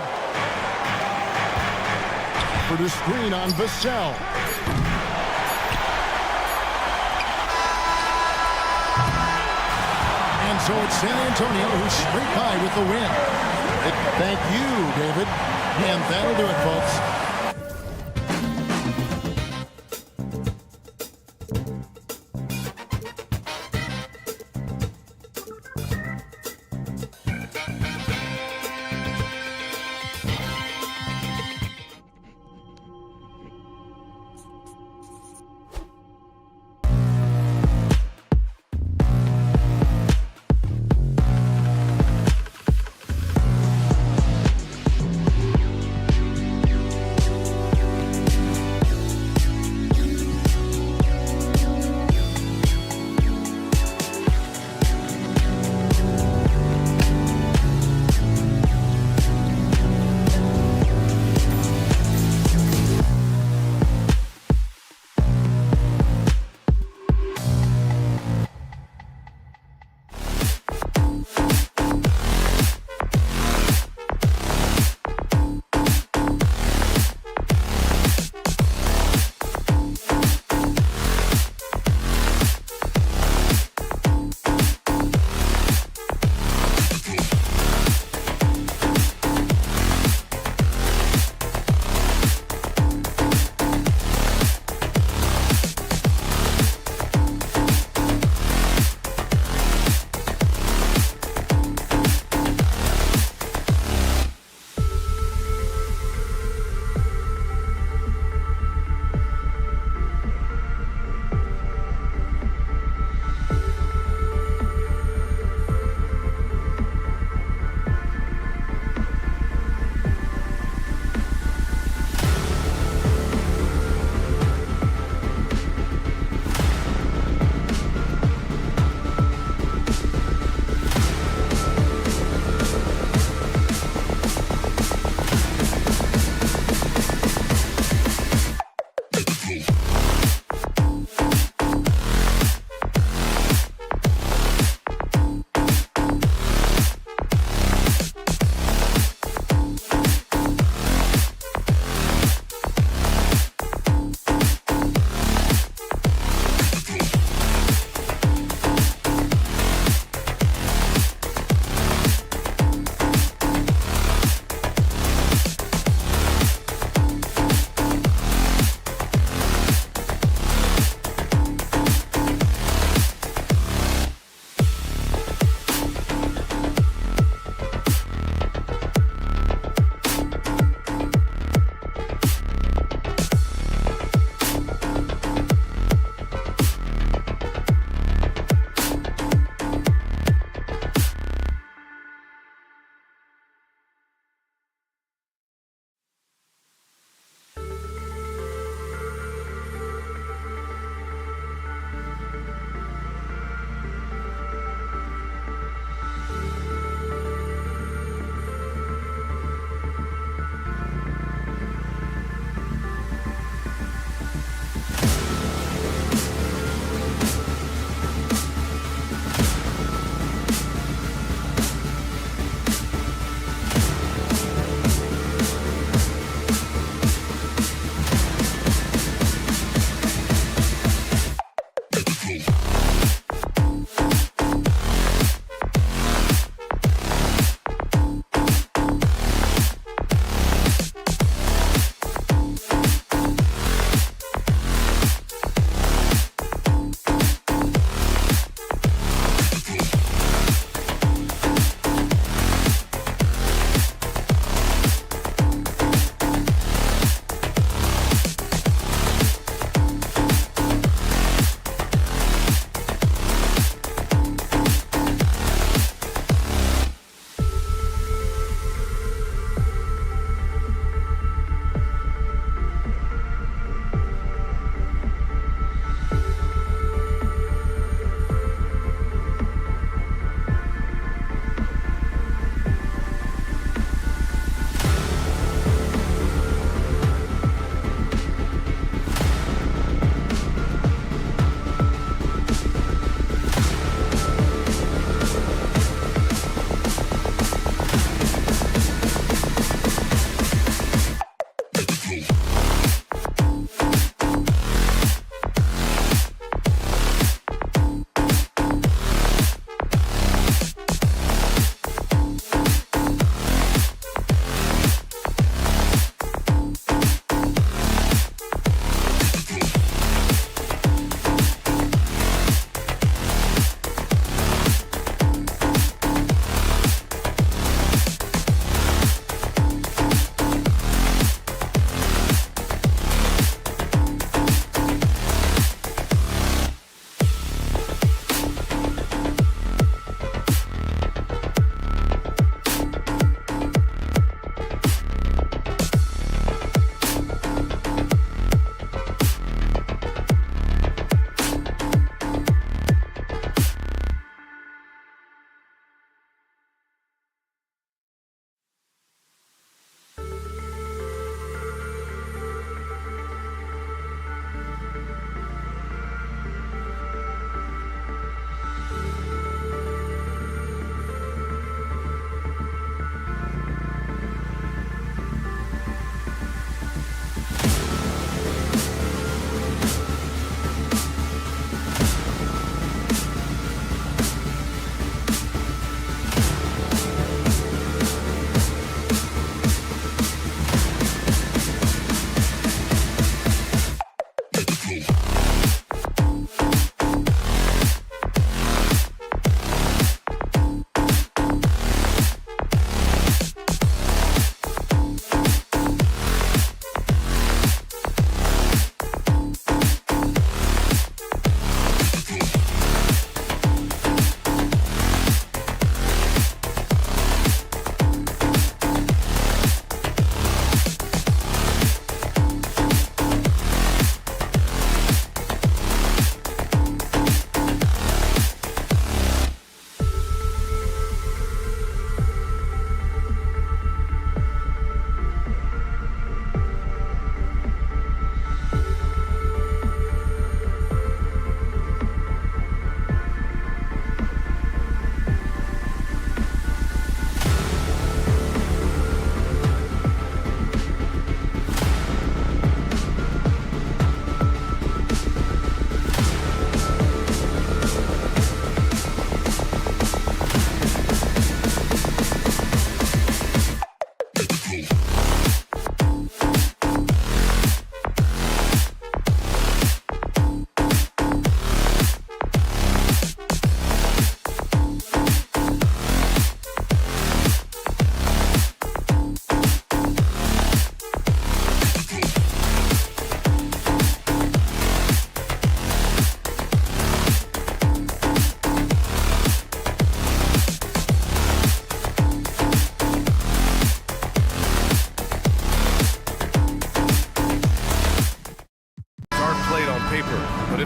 For the screen on Vassell. And so it's San Antonio who's straight by with the win. Thank you, David. And that'll do it, folks.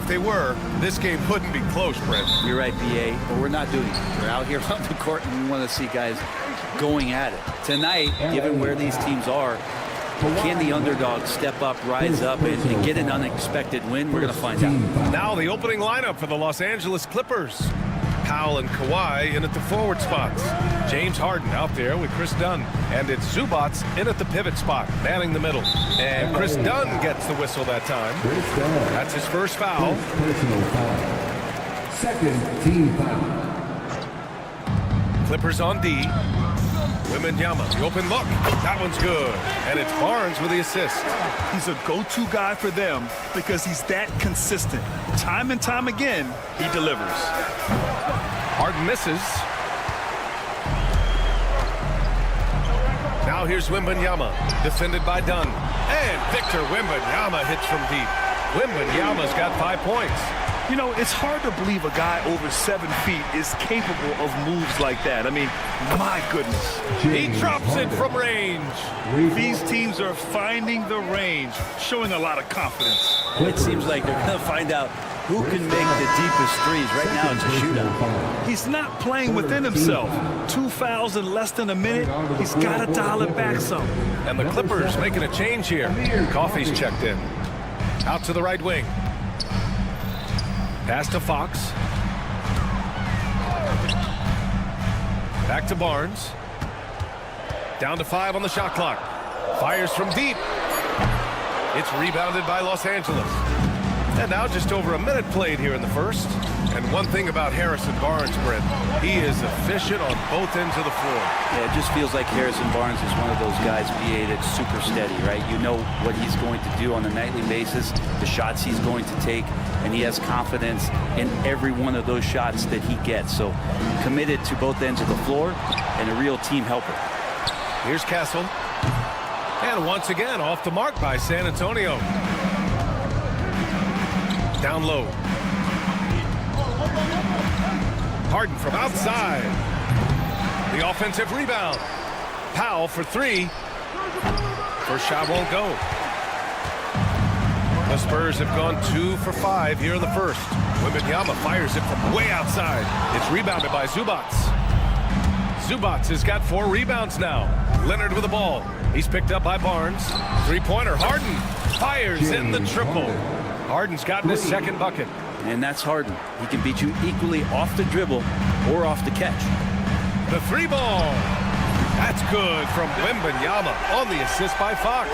if they were, this game wouldn't be close, Brent. You're right, BA, but we're not doing it. We're out here on the court, and we want to see guys going at it. Tonight, given where these teams are, can the underdog step up, rise up, and get an unexpected win? We're going to find out. Now the opening lineup for the Los Angeles Clippers. Powell and Kawhi in at the forward spots. James Harden out there with Chris Dunn. And it's Zubats in at the pivot spot, manning the middle. And Chris Dunn gets the whistle that time. That's his first foul. Personal foul. Second team foul. Clippers on D. Wembanyama, the open look. That one's good. And it's Barnes with the assist. He's a go-to guy for them because he's that consistent. Time and time again, he delivers. Harden misses. Now here's Wembanyama, defended by Dunn. And Victor Wembanyama hits from deep. Wembanyama's got 5 points. You know, it's hard to believe a guy over 7 feet is capable of moves like that. I mean, my goodness. He drops it from range. These teams are finding the range, showing a lot of confidence. It seems like they're going to find out who can make the deepest threes. Right now, it's a shootout. He's not playing within himself. 2 fouls in less than a minute. He's got to dial it back some. And the Clippers making a change here. Coffey's checked in. Out to the right wing. Pass to Fox. Back to Barnes. Down to 5 on the shot clock. Fires from deep. It's rebounded by Los Angeles. And now just over a minute played here in the first. And one thing about Harrison Barnes, Brent, he is efficient on both ends of the floor. Yeah, it just feels like Harrison Barnes is one of those guys, BA, that's super steady, right? You know what he's going to do on a nightly basis, the shots he's going to take, and he has confidence in every one of those shots that he gets. So committed to both ends of the floor and a real team helper. Here's Castle. And once again, off the mark by San Antonio. Down low. Harden from outside. The offensive rebound. Powell for 3. First shot won't go. The Spurs have gone 2 for 5 here in the first. Wembanyama fires it from way outside. It's rebounded by Zubats. Zubats has got 4 rebounds now. Leonard with the ball. He's picked up by Barnes. 3-pointer. Harden fires in the triple. Harden's gotten his second bucket. And that's Harden. He can beat you equally off the dribble or off the catch. The 3-ball. That's good from Wembanyama on the assist by Fox.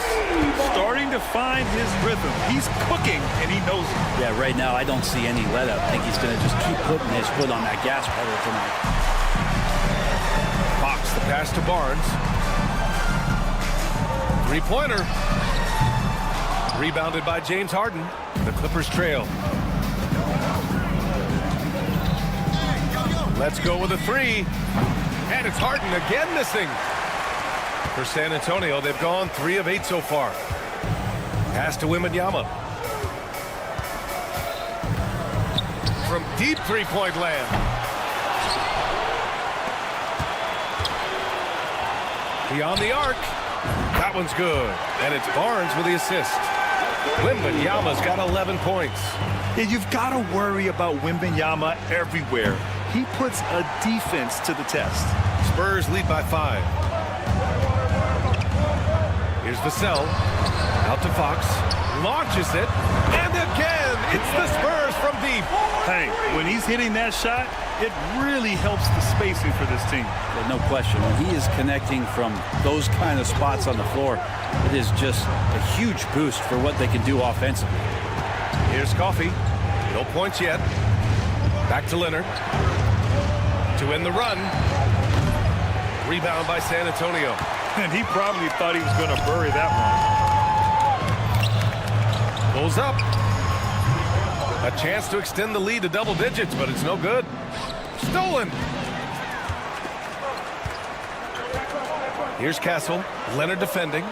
Starting to find his rhythm. He's cooking, and he knows it. Yeah, right now I don't see any let up. I think he's going to just keep putting his foot on that gas pedal tonight. Fox, the pass to Barnes. 3-pointer. Rebounded by James Harden. The Clippers trail. Let's go with a 3. And it's Harden again missing. For San Antonio, they've gone 3 of 8 so far. Pass to Wembanyama. From deep 3-point land. Beyond the arc. That one's good. And it's Barnes with the assist. Wembanyama's got 11 points. Yeah, you've got to worry about Wembanyama everywhere. He puts a defense to the test. Spurs lead by 5. Here's Vassell. Out to Fox. Launches it. And again, it's the Spurs from deep. Hey, when he's hitting that shot, it really helps the spacing for this team. Yeah, no question. When he is connecting from those kind of spots on the floor, it is just a huge boost for what they can do offensively. Here's Coffey. No points yet. Back to Leonard. To end the run. Rebound by San Antonio. And he probably thought he was going to bury that one. Pulls up. A chance to extend the lead to double digits, but it's no good. Stolen. Here's Castle. Leonard defending.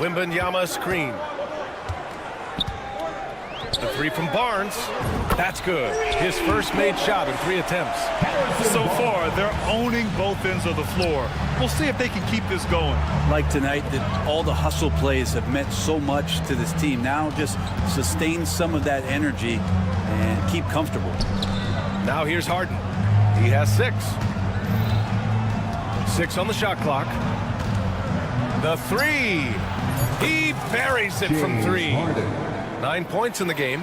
Wembanyama screen. The three from Barnes. That's good. His first made shot in 3 attempts. So far, they're owning both ends of the floor. We'll see if they can keep this going. Like tonight, that all the hustle plays have meant so much to this team. Now just sustain some of that energy and keep comfortable. Now here's Harden. He has 6. 6 on the shot clock. The 3. He buries it from 3. 9 points in the game.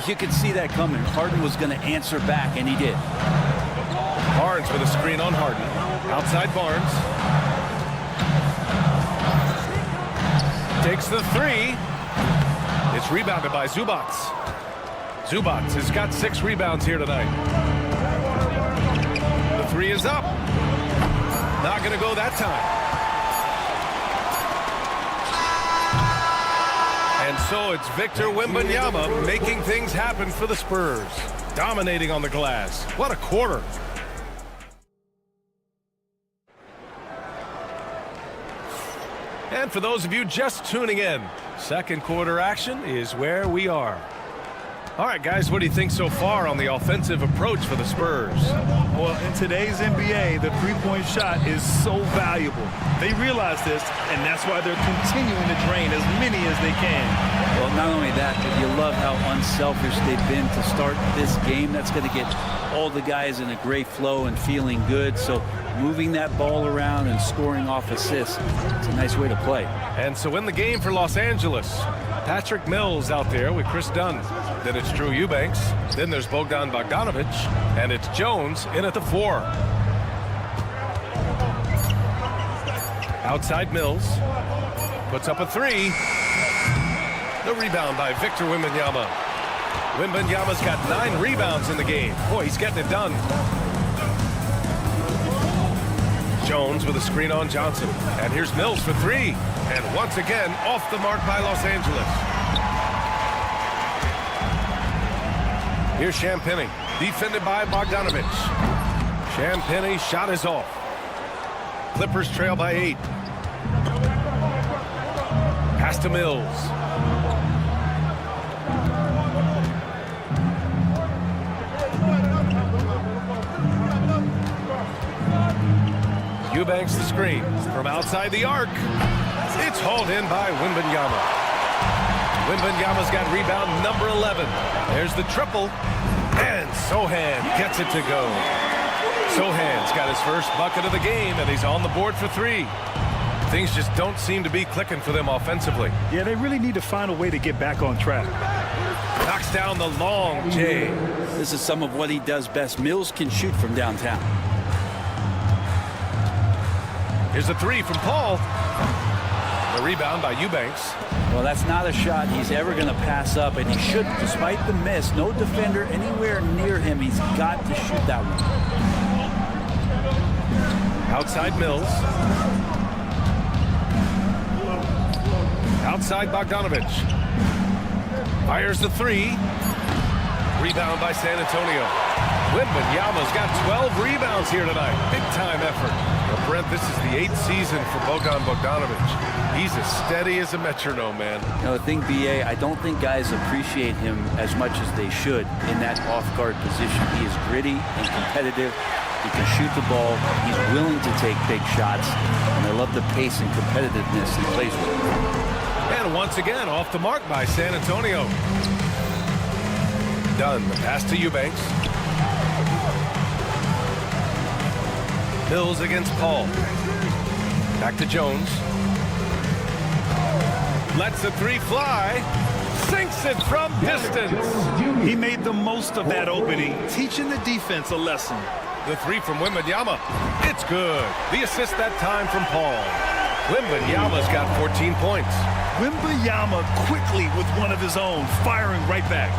You could see that coming. Harden was going to answer back, and he did. Barnes with a screen on Harden. Outside Barnes. Takes the 3. It's rebounded by Zubac. Zubac has got 6 rebounds here tonight. The 3 is up. Not going to go that time. And so it's Victor Wembanyama making things happen for the Spurs. Dominating on the glass. What a quarter. And for those of you just tuning in, second quarter action is where we are. All right, guys, what do you think so far on the offensive approach for the Spurs? Well, in today's NBA, the three-point shot is so valuable. They realize this, and that's why they're continuing to drain as many as they can. Well, not only that, but you love how unselfish they've been to start this game. That's going to get all the guys in a great flow and feeling good. So moving that ball around and scoring off assists, it's a nice way to play. And so in the game for Los Angeles, Patrick Mills out there with Chris Dunn. Then it's Drew Eubanks. Then there's Bogdan Bogdanovic. And it's Jones in at the 4. Outside Mills. Puts up a 3. The rebound by Victor Wembanyama. Wembanyama's got 9 rebounds in the game. Boy, he's getting it done. Jones with a screen on Johnson. And here's Mills for 3. And once again, off the mark by Los Angeles. Here's Champagnie, defended by Bogdanovic. Champagnie's shot is off. Clippers trail by 8. Pass to Mills. Eubanks the screen from outside the arc. It's hauled in by Wembanyama. Wembanyama's got rebound number 11. There's the triple. And Sohan gets it to go. Sohan's got his first bucket of the game, and he's on the board for 3. Things just don't seem to be clicking for them offensively. Yeah, they really need to find a way to get back on track. Knocks down the long J. This is some of what he does best. Mills can shoot from downtown. Here's the 3 from Paul. The rebound by Eubanks. Well, that's not a shot he's ever going to pass up, and he should, despite the miss. No defender anywhere near him. He's got to shoot that one. Outside Mills. Outside Bogdanovic. Fires the 3. Rebound by San Antonio. Wembanyama's got 12 rebounds here tonight. Big time effort. Well, Brent, this is the 8th season for Bogdan Bogdanovic. He's as steady as a metronome, man. You know, the thing, BA, I don't think guys appreciate him as much as they should in that off-guard position. He is gritty and competitive. He can shoot the ball. He's willing to take big shots. And I love the pace and competitiveness he plays with. And once again, off the mark by San Antonio. Done. The pass to Eubanks. Mills against Paul. Back to Jones. Lets the 3 fly. Sinks it from distance. He made the most of that opening, teaching the defense a lesson. The 3 from Wembanyama. It's good. The assist that time from Paul. Wembanyama's got 14 points. Wembanyama quickly with one of his own, firing right back.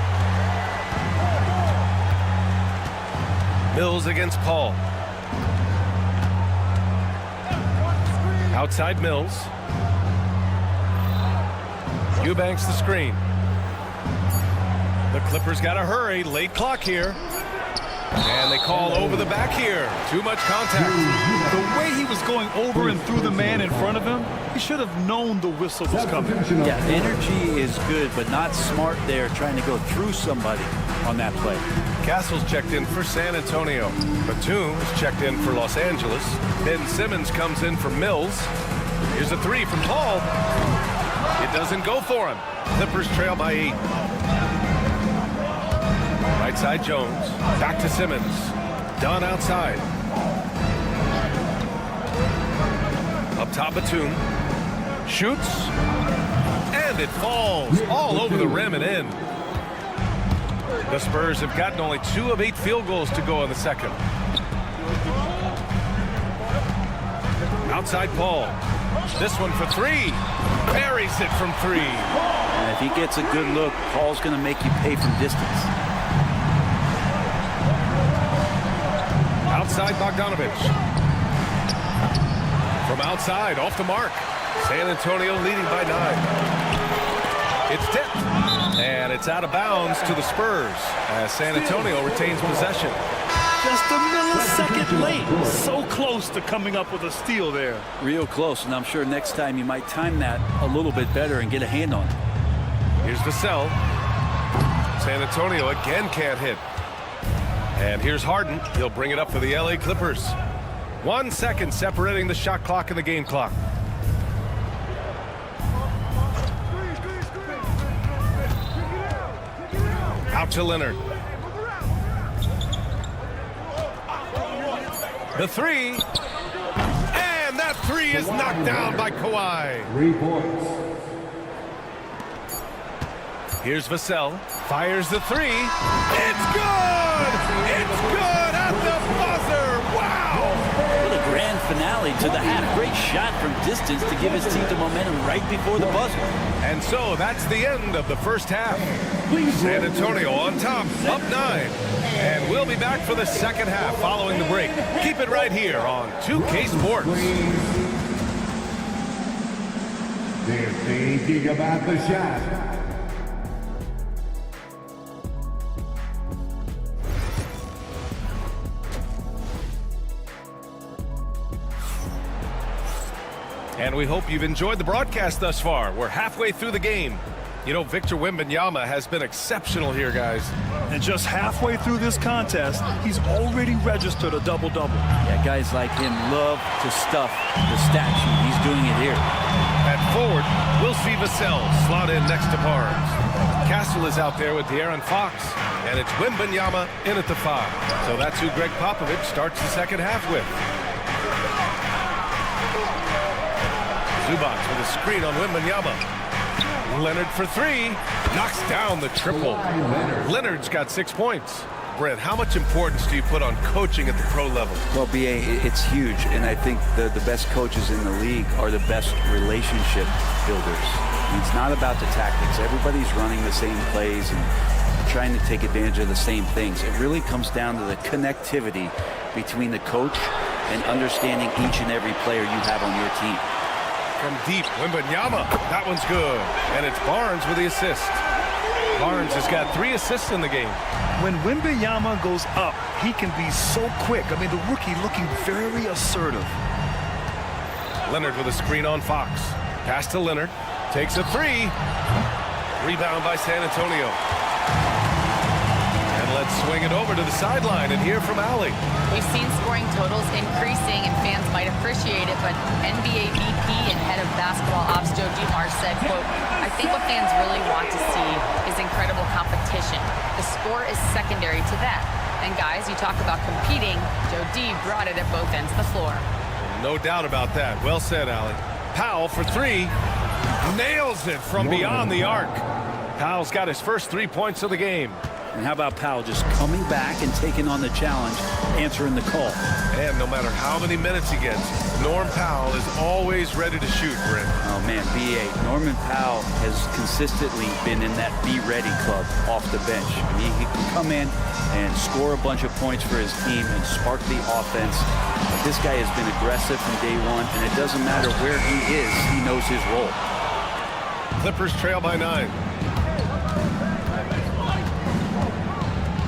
Mills against Paul. Outside Mills. Eubanks the screen. The Clippers got to hurry. Late clock here. And they call over the back here. Too much contact. The way he was going over and through the man in front of him, he should have known the whistle was coming. Yeah, energy is good, but not smart there trying to go through somebody on that play. Castle's checked in for San Antonio. Batum is checked in for Los Angeles. Ben Simmons comes in for Mills. Here's a three from Paul. It doesn't go for him. Clippers trail by 8. Right side Jones. Back to Simmons. Dunn outside. Up top Batum. Shoots. And it falls all over the rim and in. The Spurs have gotten only 2 of 8 field goals to go in the second. Outside Paul. This one for 3. Buries it from 3. And if he gets a good look, Paul's going to make you pay from distance. Outside Bogdanovich. From outside, off the mark. San Antonio leading by 9. It's tipped. And it's out of bounds to the Spurs as San Antonio retains possession. Just a millisecond late. So close to coming up with a steal there. Real close, and I'm sure next time you might time that a little bit better and get a hand on it. Here's Vassell. San Antonio again can't hit. And here's Harden. He'll bring it up for the LA Clippers. 1 second separating the shot clock and the game clock. Out to Leonard. The 3. And that 3 is knocked down by Kawhi. 3 points. Here's Vassell. Fires the 3. It's good! It's good at the buzzer! Wow! What a grand finale to the half. Great shot from distance to give his team the momentum right before the buzzer. And so that's the end of the first half. San Antonio on top, up 9. And we'll be back for the second half following the break. Keep it right here on 2K Sports. They're thinking about the shot. And we hope you've enjoyed the broadcast thus far. We're halfway through the game. You know, Victor Wembanyama has been exceptional here, guys. And just halfway through this contest, he's already registered a double-double. Yeah, guys like him love to stuff the stat sheet. He's doing it here. At forward, we'll see Vassell slot in next to Barnes. Castle is out there with De'Aaron Fox. And it's Wembanyama in at the 5. So that's who Greg Popovich starts the second half with. Zubac with a screen on Wembanyama. Leonard for 3. Knocks down the triple. Leonard's got 6 points. Brent, how much importance do you put on coaching at the pro level? Well, B.A., it's huge, and I think the best coaches in the league are the best relationship builders. It's not about the tactics. Everybody's running the same plays and trying to take advantage of the same things. It really comes down to the connectivity between the coach and understanding each and every player you have on your team. From deep, Wembanyama. That one's good. And it's Barnes with the assist. Barnes has got 3 assists in the game. When Wembanyama goes up, he can be so quick. I mean, the rookie looking very assertive. Leonard with a screen on Fox. Pass to Leonard. Takes a 3. Rebound by San Antonio. And let's swing it over to the sideline and hear from Allie. We've seen scoring totals increasing, and fans might appreciate it, but NBA VP and head of basketball ops Joe Dumars said, quote, "I think what fans really want to see is incredible competition. The score is secondary to that. And guys, you talk about competing, Joe D brought it at both ends of the floor." No doubt about that. Well said, Allie. Powell for 3. Nails it from beyond the arc. Powell's got his first 3 points of the game. And how about Powell just coming back and taking on the challenge, answering the call? And no matter how many minutes he gets, Norm Powell is always ready to shoot, Brent. Oh, man, B.A., Norman Powell has consistently been in that Be Ready club off the bench. I mean, he can come in and score a bunch of points for his team and spark the offense. But this guy has been aggressive from day one, and it doesn't matter where he is, he knows his role. Clippers trail by 9.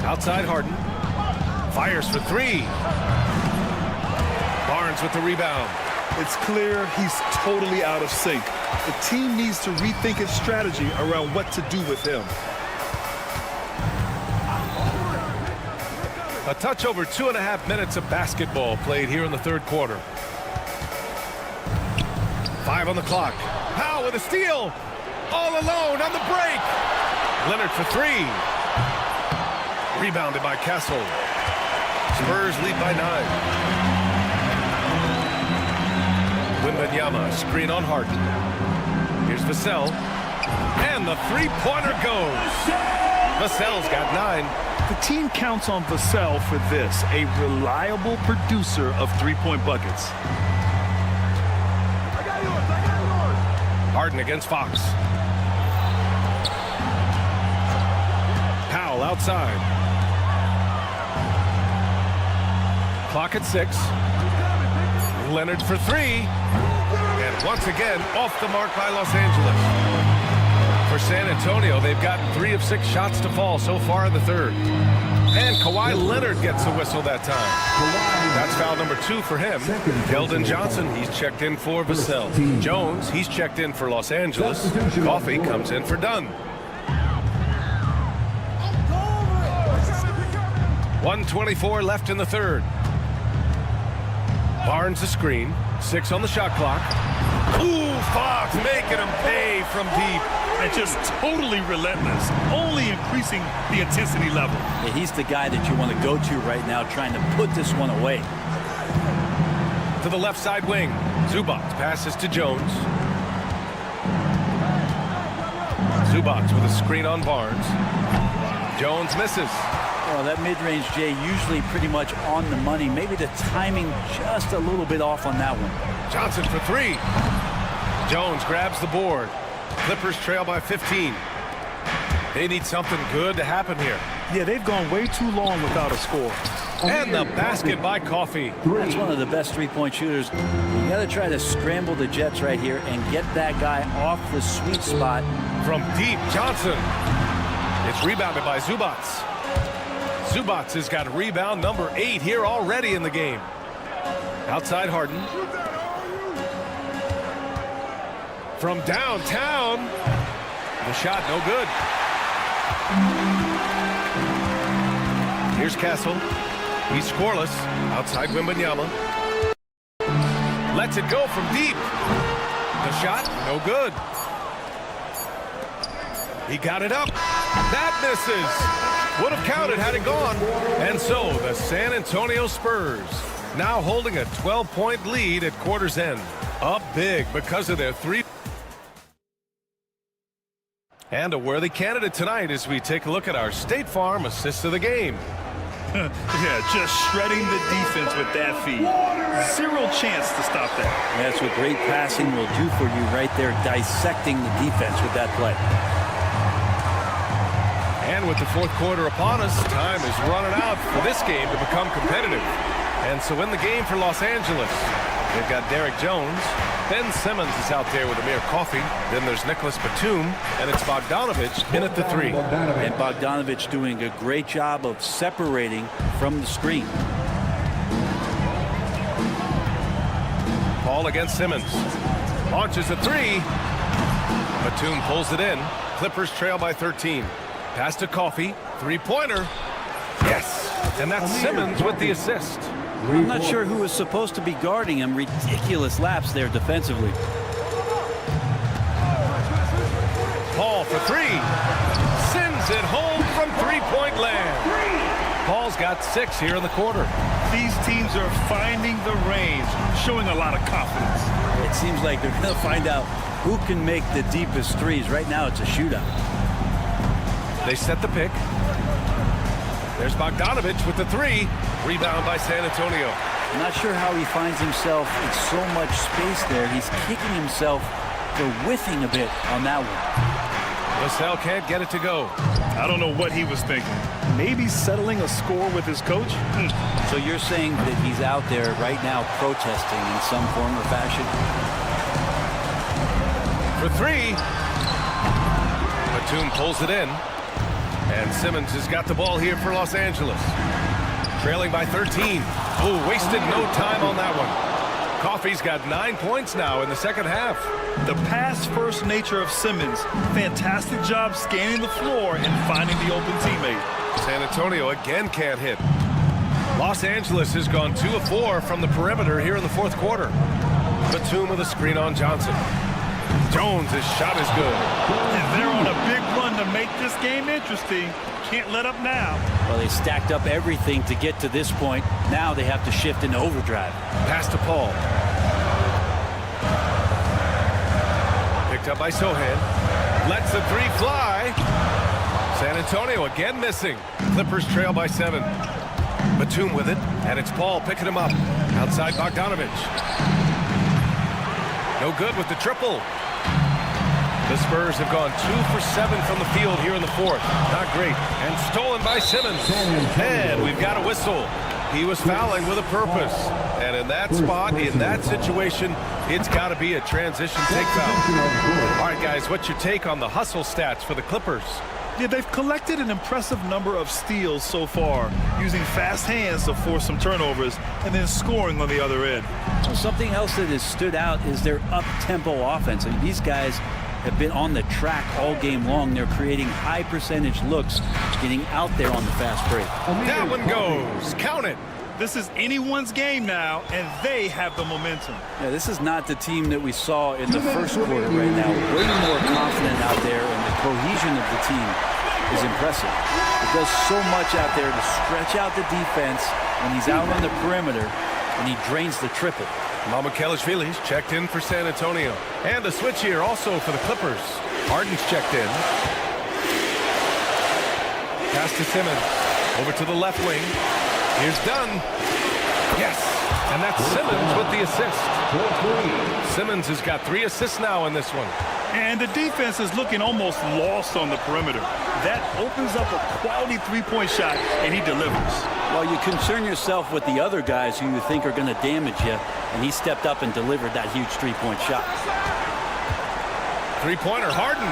Outside Harden. Fires for three. Barnes with the rebound. It's clear he's totally out of sync. The team needs to rethink its strategy around what to do with him. A touch over 2.5 minutes of basketball played here in the third quarter. 5 on the clock. Powell with a steal. All alone on the break. Leonard for three. Rebounded by Castle. Spurs lead by 9. Wembanyama, screen on Harden. Here's Vassell. And the three-pointer goes. Vassell's got 9. The team counts on Vassell for this, a reliable producer of three-point buckets. Harden against Fox. Powell outside. Clock at 6. Leonard for three. And once again, off the mark by Los Angeles. For San Antonio, they've gotten 3 of 6 shots to fall so far in the third. And Kawhi Leonard gets a whistle that time. That's foul number 2 for him. Keldon Johnson, he's checked in for Vassell. Jones, he's checked in for Los Angeles. Coffey comes in for Dunn. 1:24 left in the third. Barnes the screen. 6 on the shot clock. Ooh, Fox making him pay from deep. And just totally relentless, only increasing the intensity level. Yeah, he's the guy that you want to go to right now, trying to put this one away. To the left side wing. Zubac passes to Jones. Zubac with a screen on Barnes. Jones misses. Well, that mid-range, Jay, usually pretty much on the money. Maybe the timing just a little bit off on that one. Johnson for three. Jones grabs the board. Clippers trail by 15. They need something good to happen here. Yeah, they've gone way too long without a score. And the basket by Coffey. That's one of the best three-point shooters. You got to try to scramble the Jets right here and get that guy off the sweet spot. From deep, Johnson. It's rebounded by Zubac. Zubac has got rebound number 8 here already in the game. Outside Harden. From downtown. The shot no good. Here's Castle. He's scoreless. Outside Wembanyama. Lets it go from deep. The shot no good. He got it up. That misses. Would have counted had it gone. And so the San Antonio Spurs now holding a 12-point lead at quarter's end. Up big because of their three. And a worthy candidate tonight as we take a look at our State Farm assist of the game. Yeah, just shredding the defense with that feed. Zero chance to stop that. That's what great passing will do for you right there, dissecting the defense with that play. And with the fourth quarter upon us, time is running out for this game to become competitive. And so in the game for Los Angeles, they've got Derek Jones. Ben Simmons is out there with Amir Coffey. Then there's Nicholas Batum, and it's Bogdanovich in at the 3. And Bogdanovich doing a great job of separating from the screen. Paul against Simmons. Launches a 3. Batum pulls it in. Clippers trail by 13. Pass to Coffey. Three-pointer. Yes. And that's Simmons with the assist. I'm not sure who was supposed to be guarding him. Ridiculous lapse there defensively. Paul for 3. Sends it home from three-point land. Paul's got 6 here in the quarter. These teams are finding the range, showing a lot of confidence. It seems like they're going to find out who can make the deepest threes. Right now, it's a shootout. They set the pick. There's Bogdanovich with the 3. Rebound by San Antonio. I'm not sure how he finds himself in so much space there. He's kicking himself for whiffing a bit on that one. Vassell can't get it to go. I don't know what he was thinking. Maybe settling a score with his coach? So you're saying that he's out there right now protesting in some form or fashion? For 3. Batum pulls it in. And Simmons has got the ball here for Los Angeles. Trailing by 13. Oh, wasted no time on that one. Coffey's got 9 points now in the second half. The pass-first nature of Simmons. Fantastic job scanning the floor and finding the open teammate. San Antonio again can't hit. Los Angeles has gone 2 of 4 from the perimeter here in the fourth quarter. Batum with a screen on Johnson. Jones, his shot is good. And they're on a big run to make this game interesting. Can't let up now. Well, they stacked up everything to get to this point. Now they have to shift into overdrive. Pass to Paul. Picked up by Sohan. Lets the three fly. San Antonio again missing. Clippers trail by 7. Batum with it, and it's Paul picking him up. Outside Bogdanovich. No good with the triple. The Spurs have gone 2 for 7 from the field here in the fourth. Not great. And stolen by Simmons. And we've got a whistle. He was fouling with a purpose. And in that spot, in that situation, it's got to be a transition take foul. All right, guys, what's your take on the hustle stats for the Clippers? Yeah, they've collected an impressive number of steals so far, using fast hands to force some turnovers and then scoring on the other end. Well, something else that has stood out is their up-tempo offense. I mean, these guys have been on the track all game long. They're creating high percentage looks, getting out there on the fast break. That one goes. Count it. This is anyone's game now, and they have the momentum. Yeah, this is not the team that we saw in the first quarter right now. Way more confident out there, and the cohesion of the team is impressive. It does so much out there to stretch out the defense when he's out on the perimeter, and he drains the triple. Mamukelashvili's checked in for San Antonio. And a switch here also for the Clippers. Harden's checked in. Pass to Simmons. Over to the left wing. Here's Dunn. Yes. And that's Simmons with the assist. Simmons has got 3 assists now in this one. And the defense is looking almost lost on the perimeter. That opens up a quality three-point shot, and he delivers. Well, you concern yourself with the other guys who you think are going to damage you, and he stepped up and delivered that huge three-point shot. Three-pointer, Harden.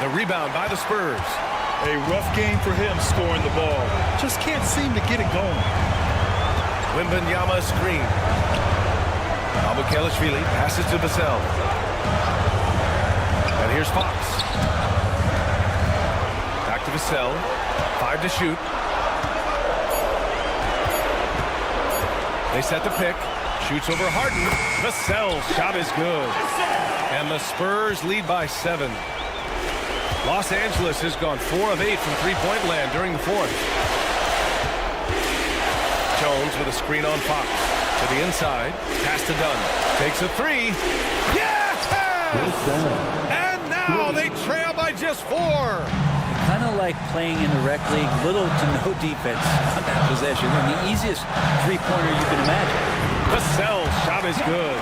The rebound by the Spurs. A rough game for him scoring the ball. Just can't seem to get it going. Wembanyama screen. Mamukelashvili passes to Vassell. And here's Fox. Back to Vassell. 5 to shoot. They set the pick. Shoots over Harden. Vassell's shot is good. And the Spurs lead by 7. Los Angeles has gone 4 of 8 from three-point land during the fourth. Jones with a screen on Fox. To the inside. Pass to Dunn. Takes a 3. Yes! And now they trail by just 4. Kind of like playing in the rec league, little to no defense on that possession. And the easiest three-pointer you can imagine. Vassell's shot is good.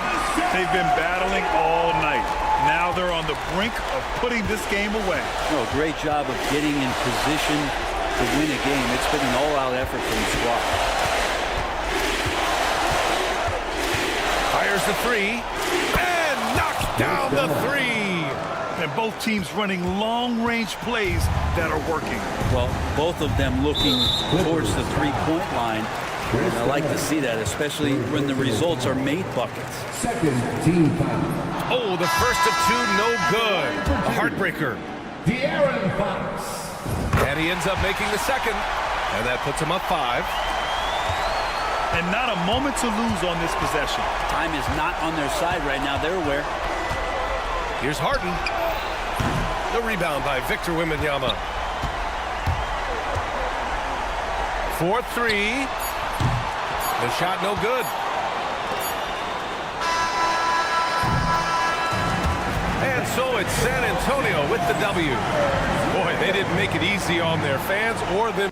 They've been battling all night. Now they're on the brink of putting this game away. Oh, great job of getting in position to win a game. It's been an all-out effort from the squad. Fires the 3 and knocks down the 3. And both teams running long-range plays that are working. Well, both of them looking towards the three-point line. And I like to see that, especially when the results are made buckets. Second team foul. Oh, the first of 2, no good. A heartbreaker. De'Aaron Fox. And he ends up making the second. And that puts him up 5. And not a moment to lose on this possession. Time is not on their side right now. They're aware. Here's Harden. The rebound by Victor Wembanyama. 4-3. The shot no good. And so it's San Antonio with the W. Boy, they didn't make it easy on their fans or them.